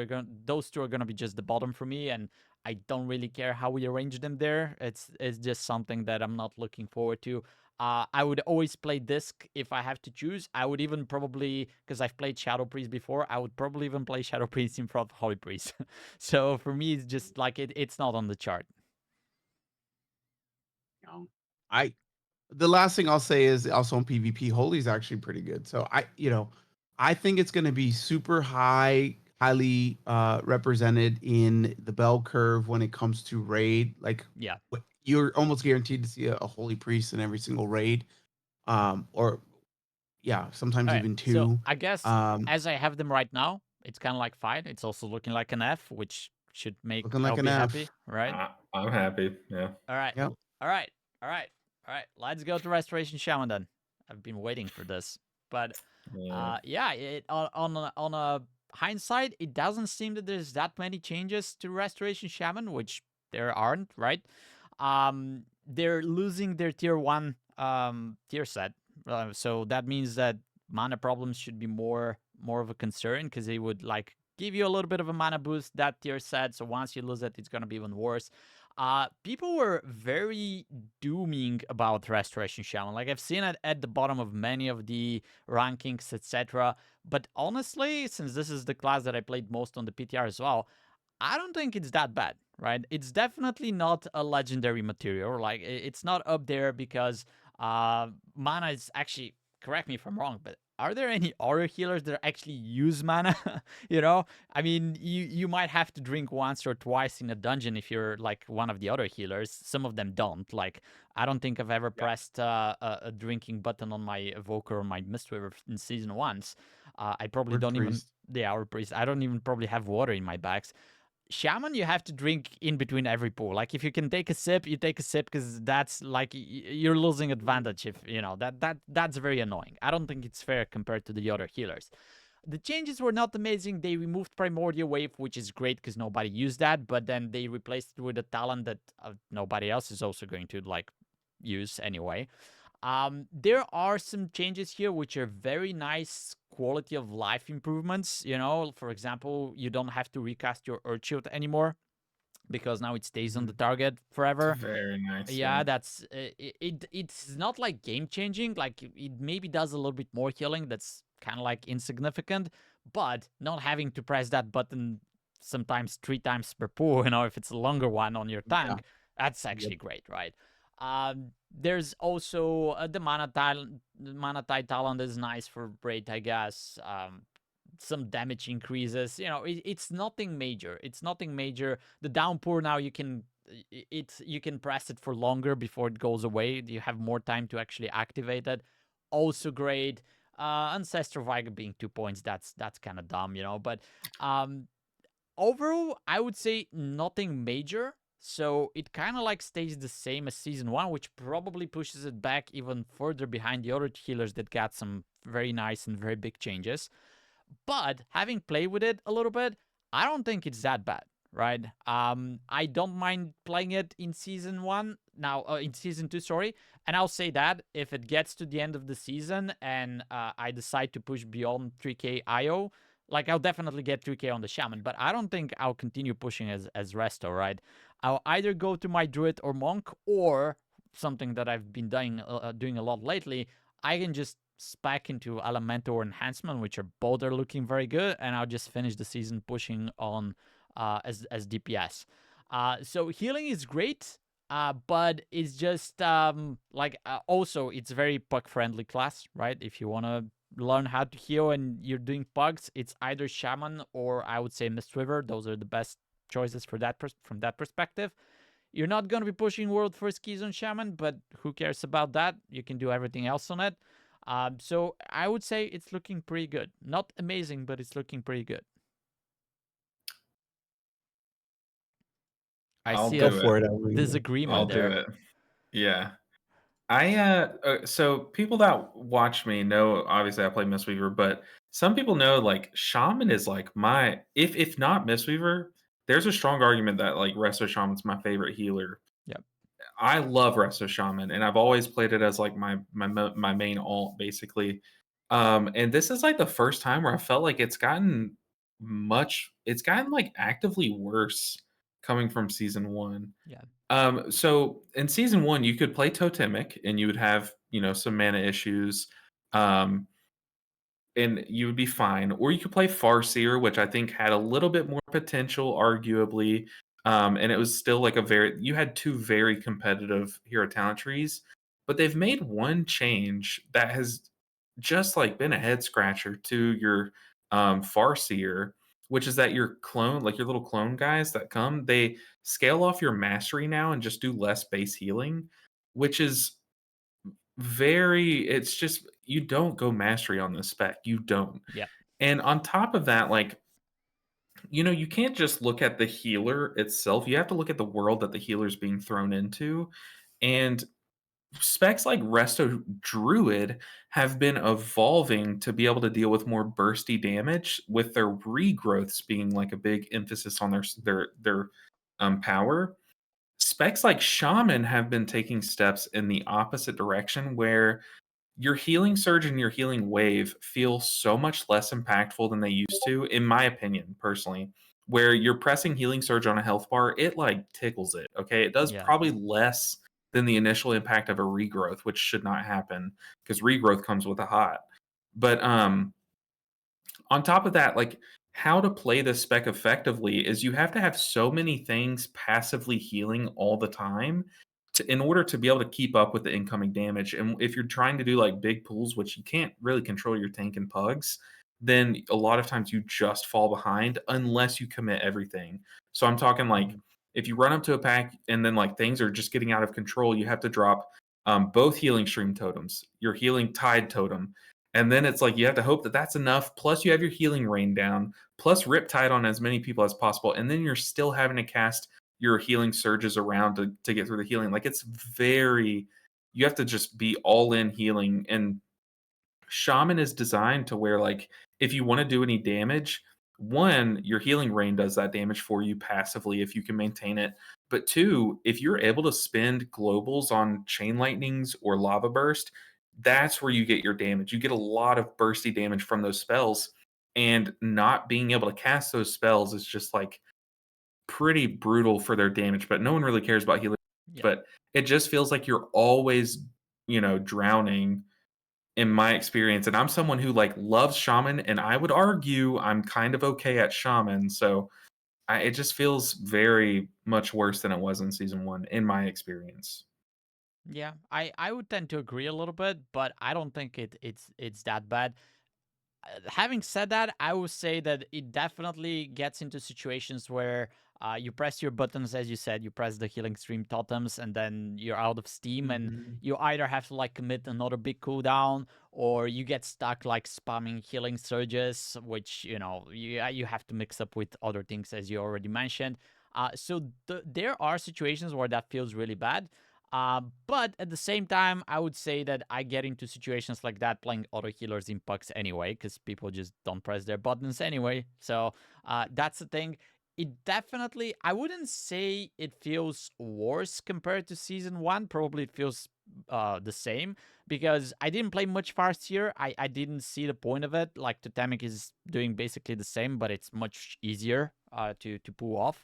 those two are gonna be just the bottom for me, and I don't really care how we arrange them there. It's just something that I'm not looking forward to. I would always play Disc if I have to choose. I would even probably, because I've played Shadow Priest before, I would probably even play Shadow Priest in front of Holy Priest. So for me, it's just like it's not on the chart. No. I The last thing I'll say is also on PvP, Holy is actually pretty good. So I think it's going to be super highly represented in the bell curve when it comes to raid. Like Yeah. you're almost guaranteed to see a holy priest in every single raid. Or yeah, sometimes All right. even So two. I guess Um, as I have them right now, it's kind of like fine. It's also looking like an F, which should make looking like an LB F. happy, right? I'm happy. Yeah. All right. Yep. All right. All right. All right. Let's go to Restoration Shaman then. I've been waiting for this, but Yeah. yeah. On a hindsight, it doesn't seem that there's that many changes to Restoration Shaman, which there aren't, right? They're losing their tier 1 tier set, so that means that mana problems should be more of a concern because they would like give you a little bit of a mana boost that tier set. So once you lose it, it's gonna be even worse. People were very dooming about Restoration Shaman. Like I've seen it at the bottom of many of the rankings, etc. But honestly, since this is the class that I played most on the PTR as well, I don't think it's that bad, right? It's definitely not a legendary material. Like it's not up there because mana is actually, correct me if I'm wrong, but are there any auto healers that actually use mana? I mean, you might have to drink once or twice in a dungeon if you're like one of the auto healers. Some of them don't. Like I don't think I've ever pressed a drinking button on my Evoker or my Mistweaver in season once. I probably Word don't even priest. the hour priest. I don't even probably have water in my bags. Shaman, you have to drink in between every pull. Like if you can take a sip, you take a sip because that's like you're losing advantage. If that's very annoying. I don't think it's fair compared to the other healers. The changes were not amazing. They removed Primordial Wave, which is great because nobody used that, but then they replaced it with a talent that nobody else is also going to like use anyway. There are some changes here which are very nice quality of life improvements. For example, you don't have to recast your Earth Shield anymore. because now it stays on the Mhm. target forever. Very nice. Yeah, that's it's not like game changing. Like it maybe does a little bit more healing. That's kind of like insignificant, but not having to press that button sometimes 3 times per pull. If it's a longer one on your Yeah. tank, that's actually great, right? There's also the mana tide talent is nice for Braid, I guess. Some damage increases. It's nothing major. It's nothing major. The downpour now you can you can press it for longer before it goes away. You have more time to actually activate it. Also great. Ancestor Viger being 2 points, that's kind of dumb, But overall, I would say nothing major. So it kind of like stays the same as season 1, which probably pushes it back even further behind the other healers that got some very nice and very big changes. But having played with it a little bit, I don't think it's that bad, right? I don't mind playing it in season 1 now, in season 2, sorry. And I'll say that if it gets to the end of the season and I decide to push beyond 3k IO, like I'll definitely get 3k on the Shaman, but I don't think I'll continue pushing as Resto, right? I'll either go to my Druid or Monk, or something that I've been doing a lot lately. I can just spec into Elemental or Enhancement, which are both are looking very good, and I'll just finish the season pushing on as DPS. So healing is great, but it's just also it's very pug friendly class, right? If you want to learn how to heal and you're doing pugs, it's either Shaman or I would say Mistweaver. Those are the best choices for that from that perspective. You're not going to be pushing world first keys on Shaman, but who cares about that? You can do everything else on it. So I would say it's looking pretty good. Not amazing, but it's looking pretty good. I I'll see do a Go for it. disagreement I'll there. do it. Yeah. So people that watch me know, obviously I play Mistweaver, but some people know like Shaman is like my, if not Mistweaver, there's a strong argument that like Resto Shaman's my favorite healer. Yep. I love Resto Shaman, and I've always played it as like my main alt basically. And this is like the first time where I felt like it's gotten like actively worse coming from season 1. Yeah. So in season 1, you could play Totemic and you would have, some mana issues. And you would be fine. Or you could play Farseer, which I think had a little bit more potential, arguably. And it was still like you had 2 very competitive hero talent trees, but they've made one change that has just like been a head scratcher to your Farseer, which is that your clone, like your little clone guys that come, they scale off your mastery now and just do less base healing, which is it's just, you don't go mastery on this spec. You don't. Yeah. And on top of that, like, you can't just look at the healer itself. You have to look at the world that the healer's being thrown into. And specs like Resto Druid have been evolving to be able to deal with more bursty damage, with their regrowths being like a big emphasis on their power. Specs like Shaman have been taking steps in the opposite direction, where your healing surge and your healing wave feel so much less impactful than they used to, in my opinion, personally. Where you're pressing healing surge on a health bar, it like tickles it. Okay, it does Yeah. probably less than the initial impact of a regrowth, which should not happen because regrowth comes with a hot. But on top of that, like, how to play this spec effectively is you have to have so many things passively healing all the time in order to be able to keep up with the incoming damage. And if you're trying to do like big pools, which you can't really control your tank and pugs, then a lot of times you just fall behind unless you commit everything. So I'm talking like, if you run up to a pack and then like things are just getting out of control, you have to drop both healing stream totems, your healing tide totem. And then it's like you have to hope that that's enough. Plus, you have your healing rain down. Plus, Riptide on as many people as possible. And then you're still having to cast your healing surges around to get through the healing. Like, it's you have to just be all in healing. And Shaman is designed to where, like, if you want to do any damage, 1, your healing rain does that damage for you passively if you can maintain it. But 2, if you're able to spend globals on chain lightnings or lava burst, that's where you get your damage. You get a lot of bursty damage from those spells, and not being able to cast those spells is just like pretty brutal for their damage, but no one really cares about healing. Yeah. But it just feels like you're always, drowning in my experience. And I'm someone who like loves Shaman, and I would argue I'm kind of okay at Shaman. So it just feels very much worse than it was in season 1 in my experience. Yeah, I would tend to agree a little bit, but I don't think it's that bad. Having said that, I would say that it definitely gets into situations where you press your buttons, as you said, you press the healing stream totems, and then you're out of steam, and you either have to like commit another big cooldown, or you get stuck like spamming healing surges, which you have to mix up with other things, as you already mentioned. So there are situations where that feels really bad. But at the same time, I would say that I get into situations like that playing auto healers in PUGs anyway, because people just don't press their buttons anyway. So that's the thing. It definitely, I wouldn't say it feels worse compared to season 1. Probably it feels the same, because I didn't play much Farseer. I didn't see the point of it. Like, Totemic is doing basically the same, but it's much easier to pull off.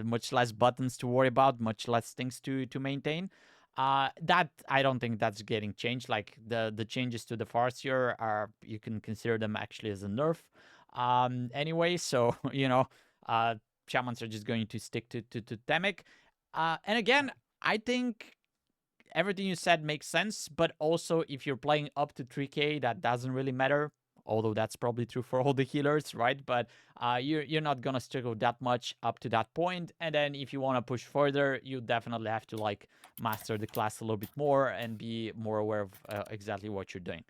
Much less buttons to worry about, much less things to maintain. That I don't think that's getting changed. Like the changes to the Farseer are, you can consider them actually as a nerf. Anyway, so Shamans are just going to stick to Totemic. And again, I think everything you said makes sense, but also if you're playing up to 3k, that doesn't really matter. Although that's probably true for all the healers, right? But you're not gonna struggle that much up to that point. And then if you want to push further, you definitely have to like master the class a little bit more and be more aware of exactly what you're doing.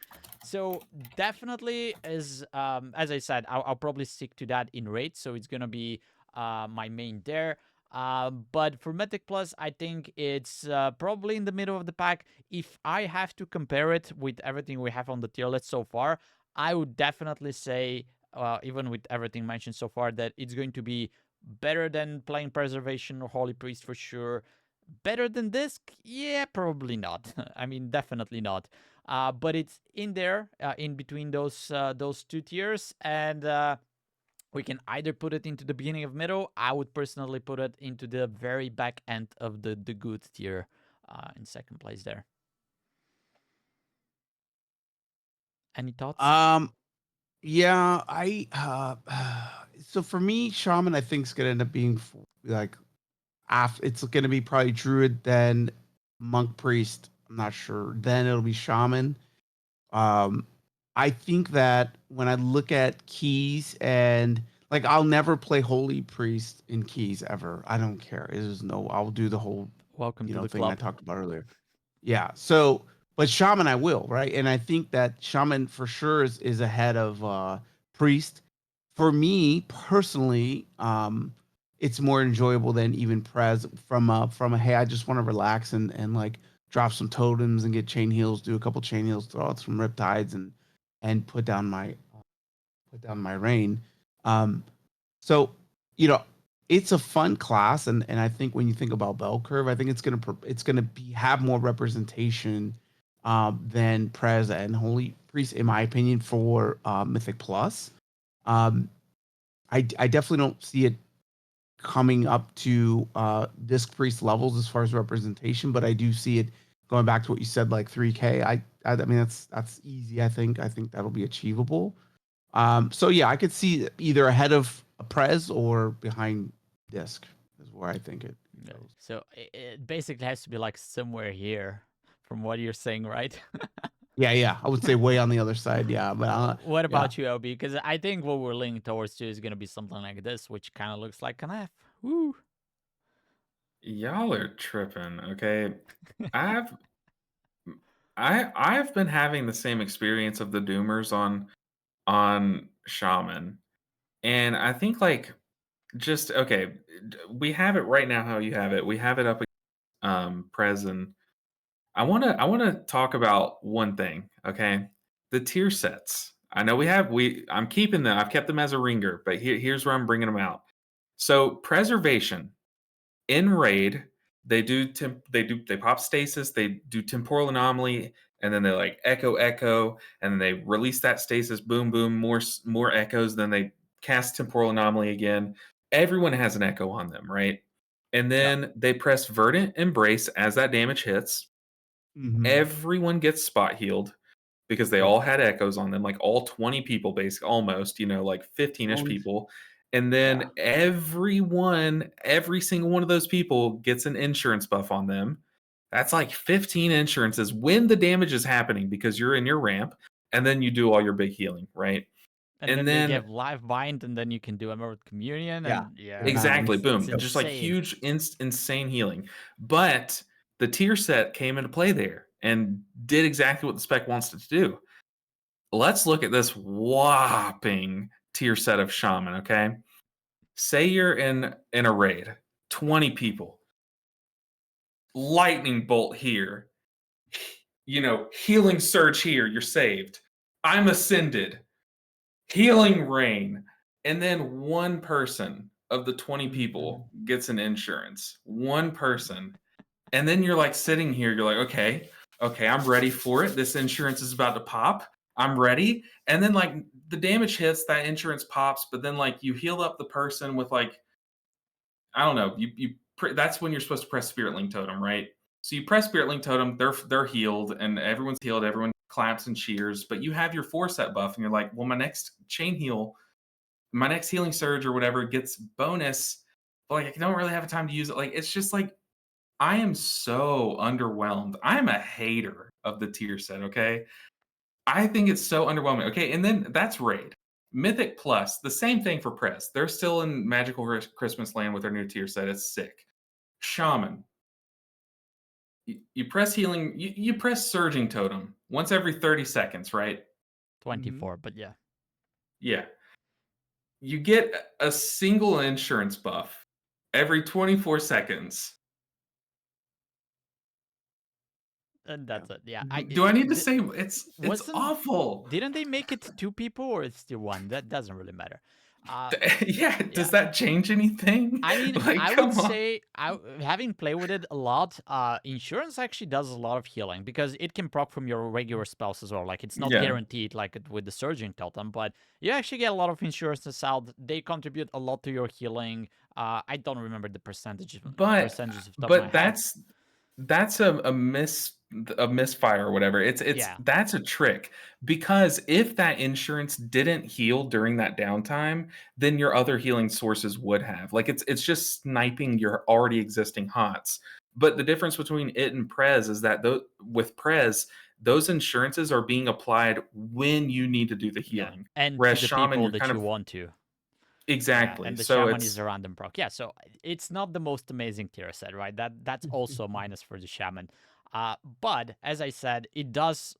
So definitely, as I said, I'll probably stick to that in raid. So it's gonna be my main there. But for Mythic Plus, I think it's probably in the middle of the pack. If I have to compare it with everything we have on the tier list so far, I would definitely say, even with everything mentioned so far, that it's going to be better than playing Preservation or Holy Priest for sure. Better than Disc? Yeah, probably not. I mean, definitely not. But it's in there, in between those two tiers, and we can either put it into the beginning of middle. I would personally put it into the very back end of the good tier, in second place there. Any thoughts? Yeah, so for me, Shaman I think is gonna end up being like it's gonna be probably Druid, then Monk Priest. I'm not sure. Then it'll be Shaman. I think that when I look at keys, and like I'll never play Holy Priest in keys ever. I don't care. I'll do the whole Welcome to the thing I club. talked about earlier. Yeah. So, but Shaman I will, right? And I think that Shaman for sure is ahead of Priest. For me personally, it's more enjoyable than even Prez from a hey, I just want to relax and like drop some totems and get chain heals, do a couple chain heals, throw out some riptides and put down my rain. So it's a fun class, and I think when you think about bell curve, I think it's gonna have more representation than Prez and Holy Priest, in my opinion, for Mythic Plus. Um, I definitely don't see it coming up to Disc Priest levels as far as representation, but I do see it going back to what you said, like 3K. I mean that's easy. I think that'll be achievable. So yeah, I could see either ahead of a Prez or behind Disc is where I think it goes. So it basically has to be like somewhere here, from what you're saying, right? Yeah. I would say way on the other side. Yeah, but What yeah. about you, LB? Because I think what we're leaning towards too is going to be something like this, which kind of looks like an F. Woo. Y'all are tripping, okay? I've I've been having the same experience of the doomers on Shaman. And I think like just okay, we have it right now how you have it. We have it up Prez, and I want to talk about one thing, okay? The tier sets. I know I'm keeping them. I've kept them as a ringer, but here's where I'm bringing them out. So, preservation in raid, they pop stasis, they do temporal anomaly, and then they like echo, and then they release that stasis, boom, more echoes, then they cast temporal anomaly again. everyone has an echo on them, right? And Yeah. then they press Verdant Embrace as that damage hits. Everyone gets spot healed because they Yep. all had echoes on them, like all 20 people, basically, almost, like 15-ish people. And then every single one of those people gets an insurance buff on them. That's like 15 insurances when the damage is happening because you're in your ramp, and then you do all your big healing, right? And then they give live bind, and then you can do Emerald Communion. And exactly, boom, it's just like insane. huge, insane healing. But the tier set came into play there and did exactly what the spec wants it to do. Let's look at this whopping tier set of Shaman, okay? Say you're in a raid, 20 people. Lightning bolt here. Healing surge here, you're saved. I'm ascended. Healing rain. And then one person of the 20 people gets an insurance. One person. And then you're like sitting here, you're like, okay, I'm ready for it. This insurance is about to pop. I'm ready. And then like the damage hits, that insurance pops, but then like you heal up the person with like, I don't know, that's when you're supposed to press Spirit Link Totem, right? So you press Spirit Link Totem, they're healed, and everyone's healed, everyone claps and cheers, but you have your 4-set buff, and you're like, well, my next chain heal, my next healing surge or whatever gets bonus, but like I don't really have time to use it. Like it's just like I am so underwhelmed. I'm a hater of the tier set, okay? I think it's so underwhelming. Okay, and then that's Raid. Mythic Plus, the same thing for Press. They're still in Magical Christmas Land with their new tier set. It's sick. Shaman. You press healing, you press Surging Totem once every 30 seconds, right? 24, but yeah. Yeah. You get a single insurance buff every 24 seconds. And that's it. Yeah. Do I need to say it's awful? Didn't they make it 2 people or it's still 1? That doesn't really matter. Yeah, does that change anything? I mean, like, I would say, having played with it a lot, insurance actually does a lot of healing because it can proc from your regular spells as well. Like, it's not guaranteed like with the Surging Totem, but you actually get a lot of insurances out. They contribute a lot to your healing. I don't remember the percentages of top of my head. That's a misfire or whatever. That's a trick, because if that insurance didn't heal during that downtime, then your other healing sources would have. Like it's just sniping your already existing hots. But the difference between it and Prez is that with Prez, those insurances are being applied when you need to do the healing. And whereas to the Shaman, people that you want to. Exactly. Yeah, and the so Shaman is a random proc. Yeah, so it's not the most amazing tier set, right? That's also minus for the Shaman. But as I said, it does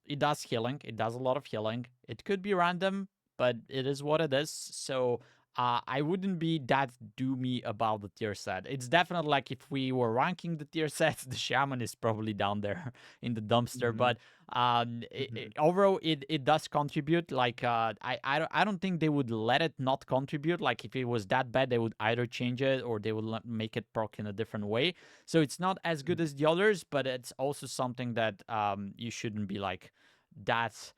healing. It does a lot of healing. It could be random, but it is what it is. So I wouldn't be that doomy about the tier set. It's definitely like if we were ranking the tier sets, the Shaman is probably down there in the dumpster. But overall, it does contribute. Like I don't think they would let it not contribute. Like if it was that bad, they would either change it or they would make it proc in a different way. So it's not as good as the others, but it's also something that you shouldn't be like that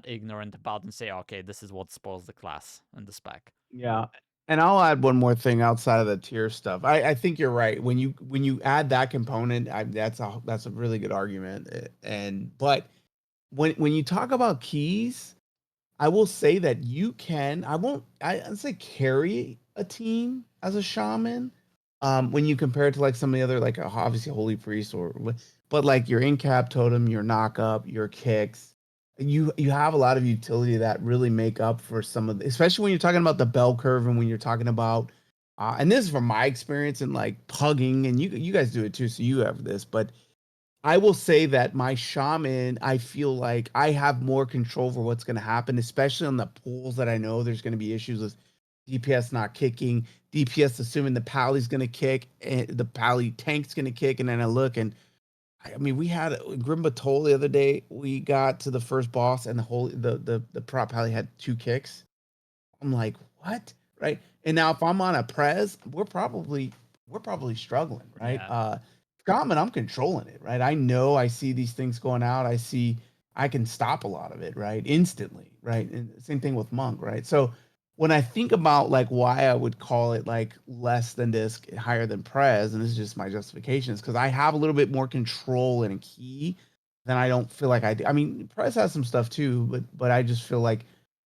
ignorant about and say, okay, this is what spoils the class and the spec. Yeah. And I'll add one more thing outside of the tier stuff. I think you're right. When you add that component, that's a really good argument. But when you talk about keys, I will say that you can. I'd say carry a team as a shaman. When you compare it to like some of the other, like obviously Holy Priest but like your in-cap totem, your knock-up, your kicks, you have a lot of utility that really make up for some of especially when you're talking about the bell curve and when you're talking about and this is from my experience in like pugging, and you guys do it too, so you have this, but I will say that my shaman, I feel like I have more control over what's going to happen, especially on the pools that I know there's going to be issues with DPS not kicking, DPS assuming the Pali's going to kick, and the Pali tank's going to kick, and then I look and I mean, we had Grimbatol the other day. We got to the first boss, and the prop Pally had 2 kicks. I'm like, what? Right? And now if I'm on a Prez, we're probably struggling, right? Yeah. Shaman, I'm controlling it, right? I know I see these things going out. I can stop a lot of it, right? Instantly, right? And same thing with Monk, right? So when I think about like why I would call it like less than disc, higher than Prez, and this is just my justification, is because I have a little bit more control in a key than I don't feel like I do. I mean, Prez has some stuff too, but I just feel like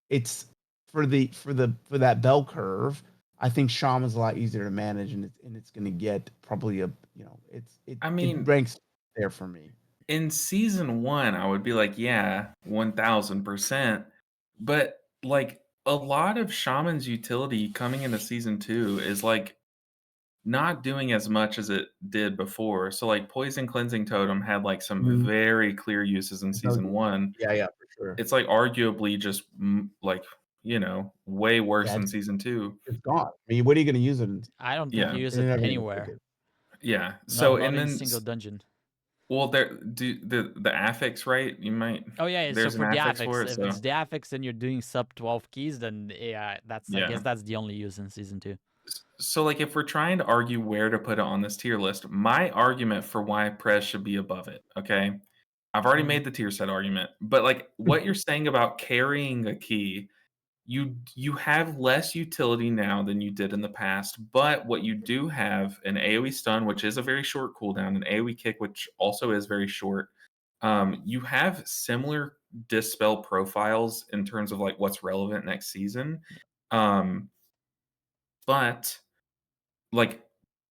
it's for that bell curve. I think Shaman's a lot easier to manage, and it's going to get probably I it mean, ranks there for me. in season 1, I would be like, yeah, 1000%. But like a lot of Shaman's utility coming into season 2 is like not doing as much as it did before. So like Poison Cleansing Totem had like some Mhm. very clear uses in season 1. Yeah, for sure. It's like arguably just like, way worse Yeah, in season 2. it's gone. I mean, what are you going to use it in? I don't think Yeah. you use You're it never gonna pick anywhere. it. Yeah. No, So not and in a then single dungeon. well, there do the affix, right? You might. Oh yeah, so There's for an the affix affix, for it. if So it's the affix and you're doing sub 12 keys, then yeah, I guess yeah. that's the only use in season 2. So like, if we're trying to argue where to put it on this tier list, my argument for why Prez should be above it. Okay, I've already Mhm. made the tier set argument, but like what you're saying about carrying a key, you have less utility now than you did in the past, but what you do have an AoE stun, which is a very short cooldown, an AoE kick, which also is very short. You have similar dispel profiles in terms of like what's relevant next season, but like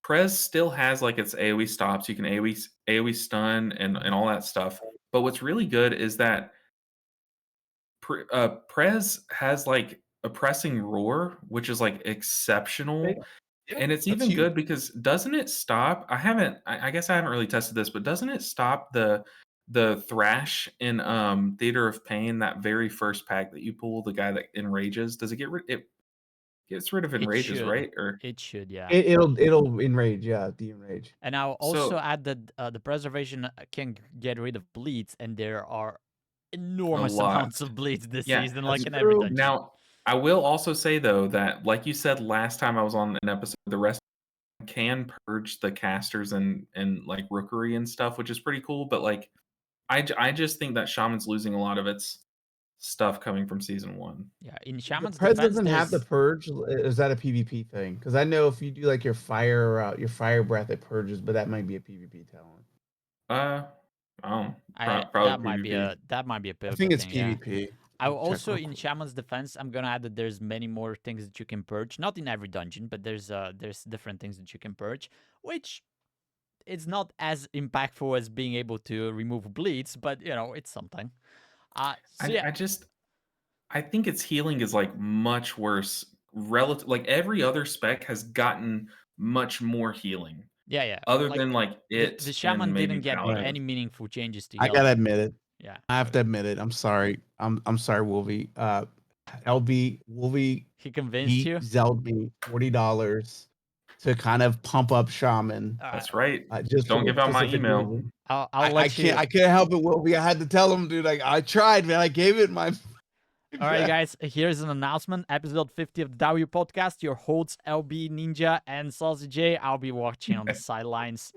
Prez still has like its AoE stops. You can AoE stun and all that stuff. But what's really good is that Prez has like a pressing roar, which is like exceptional. Yeah, And it's that's even huge. good because doesn't it stop? I guess I haven't really tested this, but doesn't it stop the thrash in Theater of Pain, that very first pack that you pull, the guy that enrages? Does it it gets rid of It enrages, should. right? Or It should, yeah. It'll enrage, yeah, de-enrage. And I'll also so add that the preservation can get rid of bleeds, and there are a enormous lot. amounts of bleeds this Yeah. season, That's like in every true. dungeon. Now, I will also say though that, like you said last time I was on an episode, the rest can purge the casters and like rookery and stuff, which is pretty cool. But like, I just think that Shaman's losing a lot of its stuff coming from season 1. Yeah, in The Shaman's Prez defense, doesn't have the there's purge. Is that a PvP thing? Because I know if you do like your fire breath, it purges, but that might be a PvP talent. Probably PvP. that might be a I think PvP it's thing, yeah. PvP. I will Check also real in quick. Shaman's defense, I'm gonna add that there's many more things that you can purge. Not in every dungeon, but there's different things that you can purge, which it's not as impactful as being able to remove bleeds, but it's something. So yeah, I think its healing is like much worse relative. Like every other spec has gotten much more healing, yeah. other Like than like the it and Shaman maybe didn't get Paladin. any meaningful changes to I gotta healing. admit it. Yeah, I have to admit it. I'm sorry. I'm sorry, Wolvy. Wolvy, he convinced he you. zelled me $40 to kind of pump up Shaman. That's right. Just for Don't a give out my specific email. reason. I'll let you. I can't help it, Wolvy. I had to tell him, dude. Like I tried, man. I gave it my. All right, guys, here's an announcement. Episode 50 of the W Podcast. Your hosts, LB Ninja and SaucyJay. I'll be watching on the sidelines.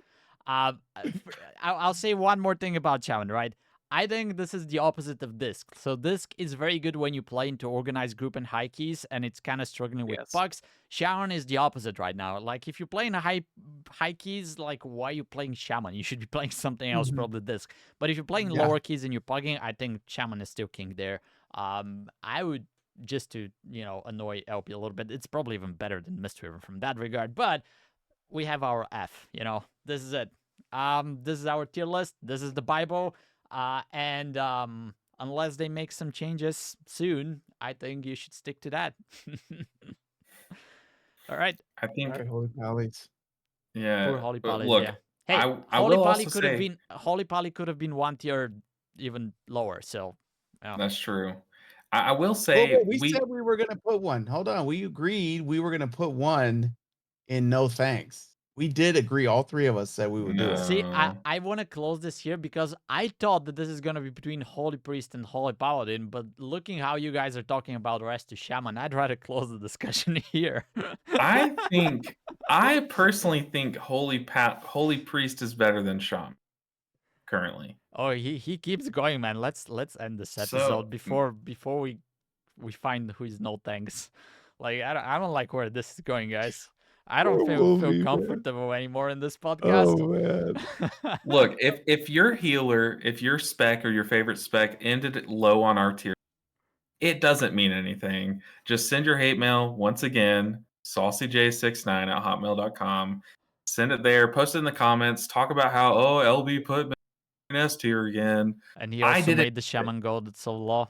I'll say one more thing about Shaman, right? I think this is the opposite of Disc. So Disc is very good when you play into organized group and high keys, and it's kind of struggling with Yes. bugs. Shaman is the opposite right now. Like if you're playing a high keys, like why are you playing Shaman? You should be playing something else, probably Disc. But if you're playing lower keys and you're pugging, I think Shaman is still king there. I would, just to annoy LP a little bit, it's probably even better than Mistweaver from that regard, but we have our F, this is it. This is our tier list, this is the Bible, and unless they make some changes soon, I think you should stick to that. All right. I think, Holy Pallies. yeah. Poor Holy Pallies, Look, yeah. Hey, I Holy will Pally also could have say been Holy Pally could have been one tier even lower, so yeah. that's true. I will Well, say we said we were gonna put one. Hold on, we agreed we were gonna put one in no thanks. We did agree. All three of us said we would do it. See, No. I want to close this here because I thought that this is going to be between Holy Priest and Holy Paladin, but looking how you guys are talking about rest to Shaman, I'd rather close the discussion here. I personally think Holy Priest is better than Shaman currently. Oh, he keeps going, man. Let's end this So episode before we find who is no thanks. Like I don't like where this is going, guys. I don't Poor feel Wolvy, man. comfortable anymore in this Oh podcast. man. Look, if your healer, if your spec or your favorite spec ended it low on our tier, it doesn't mean anything. Just send your hate mail once again, saucyjay69@hotmail.com. Send it there, post it in the comments, talk about how LB put me in S tier again. And he I also didn't. made the Shaman go. That's so low.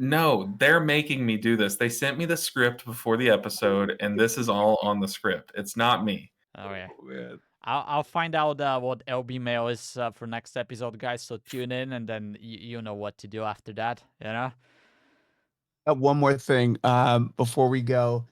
No, they're making me do this. They sent me the script before the episode, and this is all on the script. It's not me. Oh yeah. Oh, man. I'll find out what LB mail is for next episode, guys. So tune in, and then you know what to do after that. You know. One more thing before we go.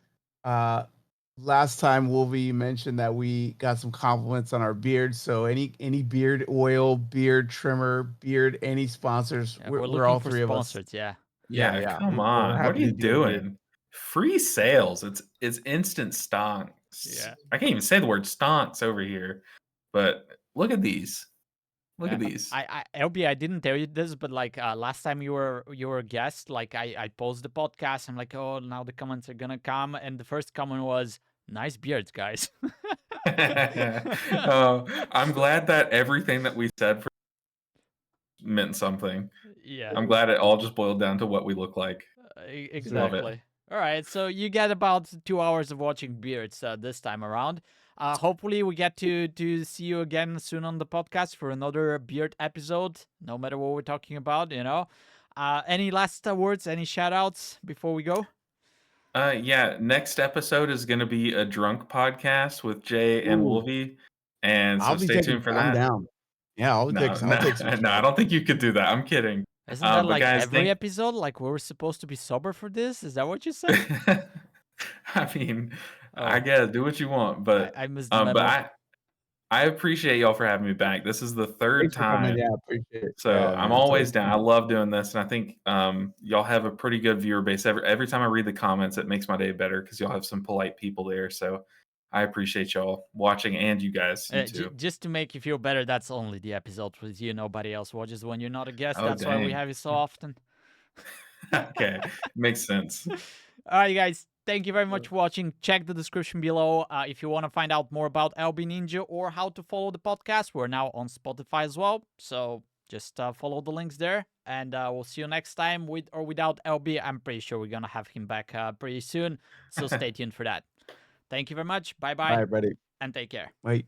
Last time Wolvie mentioned that we got some compliments on our beards. So any beard oil, beard trimmer, beard, any sponsors, Yeah, we're looking all for three of us. sponsors. Yeah. Yeah, come We're on. What are happy you to do a beard. doing? Free sales. It's instant stonks. Yeah. I can't even say the word stonks over here. But look at these. Look at these. LB, I didn't tell you this, but like last time you were a guest, like I paused the podcast. I'm like, oh, now the comments are gonna come, and the first comment was, "Nice beards, guys." I'm glad that everything that we said meant something. Yeah. I'm glad it all just boiled down to what we look like. Love it. Exactly. All right, so you get about 2 hours of watching beards this time around. Hopefully, we get to see you again soon on the podcast for another beard episode. No matter what we're talking about, you know. Any last words? Any shout outs before we go? Yeah, next episode is going to be a drunk podcast with Jay and Ooh. Wolvie, and so I'll be stay taking tuned for I'm that. down. Yeah, I'll No, take no, some no, I don't think you could do that. I'm kidding. Isn't that But like guys, every episode? Like we're supposed to be sober for this? Is that what you said? I mean, I Oh, guess do what you want, but I missed the memo. I appreciate y'all for having me back. This is the third Thanks for coming. time. Yeah, appreciate it. So Yeah, I'm man, it's always always down. I fun. love doing this, and I think y'all have a pretty good viewer base. Every time I read the comments, it makes my day better because y'all have some polite people there. So I appreciate y'all watching, and you guys, you too. Just to make you feel better, that's only the episode with you. Nobody else watches when you're not a guest. Oh, That's why we dang. have you so often. Okay, makes sense. All right, guys. Thank you very much for watching. Check the description below if you want to find out more about LB Ninja or how to follow the podcast. We're now on Spotify as well, so just follow the links there. And we'll see you next time with or without LB. I'm pretty sure we're gonna have him back pretty soon, so stay tuned for that. Thank you very much. Bye bye, All right, buddy. and take care. Wait.